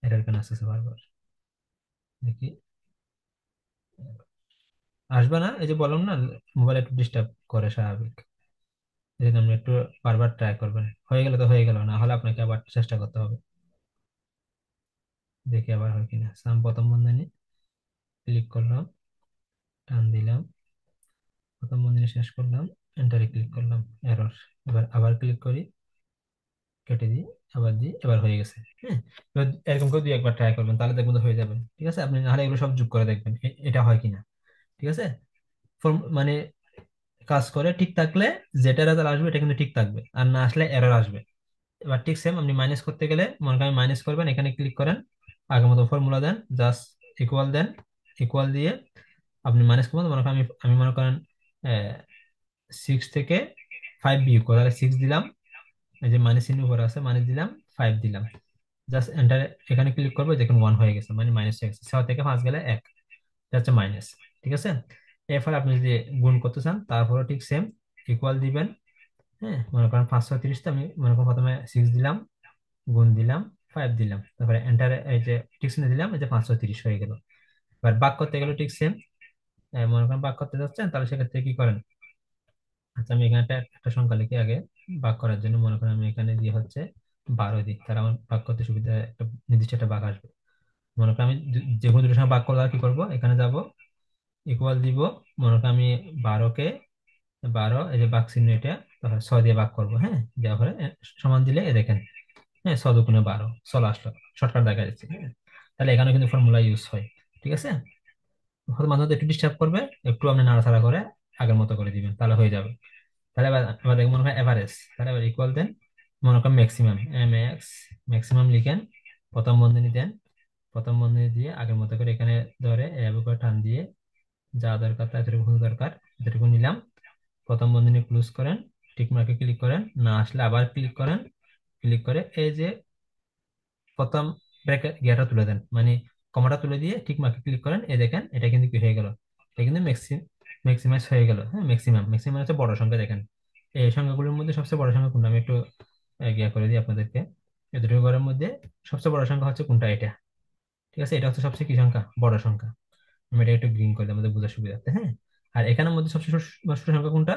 এরর কেন আসতেছে বারবার, দেখি আসবে না। এই যে বললাম না, মোবাইল একটু ডিস্টার্ব করে স্বাভাবিক, এই জন্য আপনি একটু বারবার ট্রাই করবেন। হয়ে গেলে তো হয়ে গেল, না হলে আপনাকে আবার চেষ্টা করতে হবে। দেখি আবার হয় কিনা। সাম প্রথম বন্ধনী ক্লিক করলাম, টান দিলাম, প্রথম বন্ধনী শেষ করলাম, এন্টারে ক্লিক করলাম, এরর। এবার আবার ক্লিক করি, কেটে দিই, আবার দিই, এবার হয়ে গেছে। হ্যাঁ, এবার এরকম করে দুই একবার ট্রাই করবেন, তাহলে দেখবেন তো হয়ে যাবে। ঠিক আছে, আপনি নাহলে এগুলো সব যোগ করে দেখবেন এটা হয় কিনা। ঠিক আছে, মানে কাজ করে ঠিক থাকলে যেটা রেজাল্ট আসবে এটা কিন্তু ঠিক থাকবে, আর না আসলে এরর আসবে। এবার ঠিক সেম আপনি মাইনাস করতে গেলে মনে করেন মাইনাস করবেন, এখানে ক্লিক করেন, আগের মতো ফর্মুলা দেন, জাস্ট ইকুয়াল দেন, ইকুয়াল দিয়ে আপনি মাইনাস করবেন। মনে করেন আমি আমি মনে করেন 6 থেকে 5 বিয়োগ করে, তাহলে 6 দিলাম, এই যে মাইনাস চিহ্ন উপরে আছে, মাইনাস দিলাম, 5 দিলাম, জাস্ট এন্টার, এখানে ক্লিক করবো, দেখুন 1 হয়ে গেছে, মানে মাইনাস হয়ে গেছে। 6 থেকে 5 গেলে 1, এটা হচ্ছে মাইনাস। ঠিক আছে, এর ফলে আপনি যদি গুণ করতে চান তারপরে ঠিক সেম ইকুয়াল দিবেন। হ্যাঁ, মনে করেন 530, তো আমি মনে করেন প্রথমে 6 দিলাম, গুণ দিলাম, 5 দিলাম, তারপরে এন্টারে এই যে ঠিক চিহ্ন দিলাম, এই যে 530 হয়ে গেল। এবার ভাগ করতে গেলে ঠিক সেম, মনে করেন ভাগ করতে যাচ্ছেন, তাহলে সেক্ষেত্রে কি করেন, আচ্ছা আমি এখানে একটা একটা সংখ্যা লিখে আগে ভাগ করার জন্য, মনে করেন আমি এখানে দিয়ে হচ্ছে 12 দিই, তাহলে আমার ভাগ করতে সুবিধা, একটা নির্দিষ্ট একটা ভাগ আসবে। মনে করেন আমি যে কোনো দুটোর সঙ্গে ভাগ করলে আর কি করবো, এখানে যাব, ইকুয়াল দিব, মনে করেন আমি 12 এই যে ভাগ চিহ্ন এটা, তাহলে 6 দিয়ে ভাগ করবো। হ্যাঁ, দেওয়ার পরে সমান দিলে এ দেখেন, হ্যাঁ 6 × 12 চলে আসলো, শর্টকাট দেখা যাচ্ছে। হ্যাঁ, তাহলে এখানে কিন্তু ফর্মুলা ইউজ হয়। ঠিক আছে, হয়তো মাঝে মধ্যে একটু ডিস্টার্ব করবে, একটু আপনি নাড়াচাড়া করে আগের মতো করে দিবেন, তাহলে হয়ে যাবে। তাহলে এবার এবার দেখুন মনে হয় এভারেজ, তাহলে এবার ইকুয়াল দেন, মনে করেন ম্যাক্সিমাম, এম এক্স ম্যাক্সিমাম লিখেন, প্রথম বন্ধনী দেন, প্রথম বন্ধনী দিয়ে আগের মতো করে এখানে ধরে এভাবে করে টান দিয়ে যা দরকার তা এতটুকু দরকার এতটুকু নিলাম, প্রথম বন্ধনী ক্লোজ করেন, টিক মার্কে ক্লিক করেন, না আসলে আবার ক্লিক করেন, ক্লিক করে এই যে প্রথম ব্র্যাকেট গিয়াটা তুলে দেন, মানে কমাটা তুলে দিয়ে ঠিক মার্কে ক্লিক করেন, এই দেখেন এটা কিন্তু কি হয়ে গেল, এটা কিন্তু ম্যাক্সিমাইজ হয়ে গেল। হ্যাঁ, ম্যাক্সিমাম ম্যাক্সিমাম হচ্ছে বড় সংখ্যা। দেখেন এই সংখ্যাগুলোর মধ্যে সবচেয়ে বড় সংখ্যা কোনটা, আমি একটু গিয়া করে দিই আপনাদেরকে। এই দুটো ঘরের মধ্যে সবচেয়ে বড় সংখ্যা হচ্ছে কোনটা, এটা। ঠিক আছে, এটা হচ্ছে সবচেয়ে কি সংখ্যা, বড় সংখ্যা। আমি এটা একটু গ্রিন করে দিই আমাদের বোঝার সুবিধার্থে। হ্যাঁ, আর এখানের মধ্যে সবচেয়ে ছোট সংখ্যা কোনটা,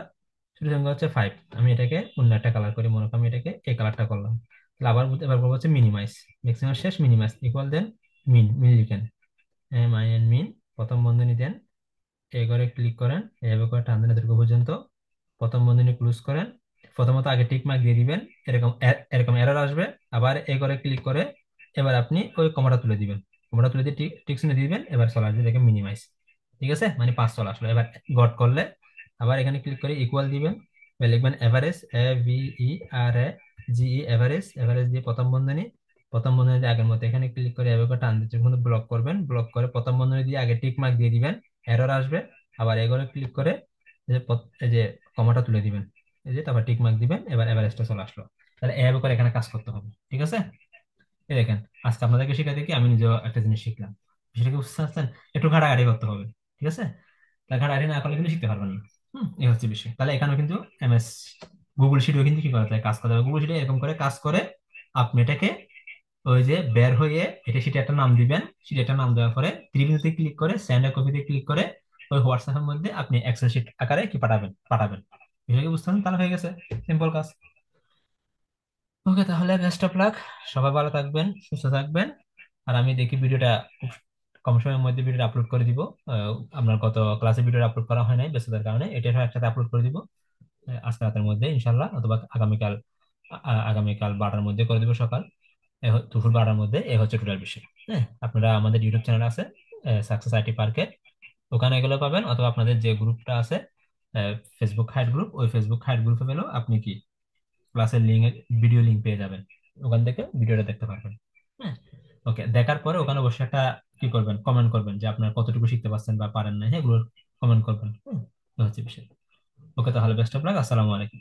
ছোট সংখ্যা হচ্ছে 5। আমি এটাকে অন্য একটা কালার করি, মনে করি আমি এটাকে এই কালারটা করলাম। তাহলে আবার এবার করবো হচ্ছে মিনিমাইজ, ম্যাক্সিমাম শেষ, মিনিমাইজ ইকুয়াল দেন, মিন মিন লিখেন, মাই এন মিন, প্রথম বন্ধনী দেন, এই ঘরে ক্লিক করেন, এইভাবে করে টান দেন এতটুকু পর্যন্ত, প্রথম বন্ধনী ক্লোজ করেন। প্রথমত আগে টিক মার্ক দিয়ে দিবেন, এরকম এরকম এরর আসবে, আবার এই ঘরে ক্লিক করে এবার আপনি ওই কমাটা তুলে দিবেন, কমাটা তুলে দিয়ে টিক টিক চিহ্ন দিয়ে দিবেন, এবার চলে আসবে দেখে মিনিমাইজ। ঠিক আছে, মানে 5 চলে আসলো। এবার গড করলে আবার এখানে ক্লিক করে ইকুয়াল দিবেন, এবার লিখবেন এভারেজ, AVERAGE, এভারেজ, এভারেজ দিয়ে প্রথম বন্ধনী, প্রথম বন্ধনী দিয়ে আগের মতো এখানে ক্লিক করে এভাবে করে টান দিচ্ছেন, কিন্তু ব্লক করবেন, ব্লক করে প্রথম বন্ধনী দিয়ে আগে টিক মার্ক দিয়ে দিবেন, এরর আসবে, আবার এগুলো ক্লিক করে এই যে কমাটা তুলে দিবেন, এই যে তারপর টিক মার্ক দিবেন, এবার এভারেস্টে চলে আসলো। তাহলে এভাবে করে এখানে কাজ করতে হবে, ঠিক আছে? এই দেখেন, আজকে আপনাদেরকে শিখা দেখি আমি নিজেও একটা জিনিস শিখলাম। সেটাকে বুঝতে পারছেন? একটু ঘাটাঘাটি করতে হবে, ঠিক আছে? তা ঘাটাঘাটি না করলে কিন্তু শিখতে পারবেন না। এই হচ্ছে বিষয়। তাহলে এখানেও কিন্তু এমএস গুগল শিটও কিন্তু কি করতে হয়, কাজ করতে হবে। গুগল শিটে এরকম করে কাজ করে আপনি এটাকে ওই যে বের হয়ে এটা শিটে একটা নাম দিবেন, শিটে একটা নাম দেওয়ার পরে ত্রিভুজে ক্লিক করে সেন্ড এ কপিতে ক্লিক করে ওই হোয়াটসঅ্যাপের মধ্যে আপনি এক্সেল শিট আকারে কি পাঠাবেন। বিষয়টা বুঝতে পারছেন? তাহলে হয়ে গেছে, সিম্পল কাজ। ওকে, তাহলে বেস্ট অফ লাক। সবাই ভালো থাকবেন, সুস্থ থাকবেন। আর আমি দেখি ভিডিওটা খুব কম সময়ের মধ্যে ভিডিওটা আপলোড করে দিব। আহ, আপনার গত ক্লাসে ভিডিও আপলোড করা হয় নাই ব্যস্ততার কারণে, এটা একসাথে আপলোড করে দিব আজকে রাতের মধ্যে ইনশাল্লাহ, অথবা আগামীকাল। আগামীকাল 12টার মধ্যে করে দিব, সকাল দুপুর 12টার মধ্যে। এ হচ্ছে টোটাল বিষয়। হ্যাঁ, আপনারা আমাদের ইউটিউব চ্যানেল আছে সাকসেস আইটি পার্কে, ওখানে এগুলো পাবেন, অথবা আপনাদের যে গ্রুপটা আছে ফেসবুক হাইড গ্রুপ, ওই ফেসবুক হাইড গ্রুপে গেলেও আপনি কি ক্লাসের লিঙ্ক, ভিডিও লিঙ্ক পেয়ে যাবেন, ওখান থেকে ভিডিওটা দেখতে পারবেন। হ্যাঁ, ওকে, দেখার পরে ওখানে অবশ্যই একটা কি করবেন, কমেন্ট করবেন যে আপনার কতটুকু শিখতে পারছেন বা পারেন না, হ্যাঁ এগুলো কমেন্ট করবেন। তো হচ্ছে বিষয়। ওকে, তাহলে বেস্ট অফ লাক, আসসালামু আলাইকুম।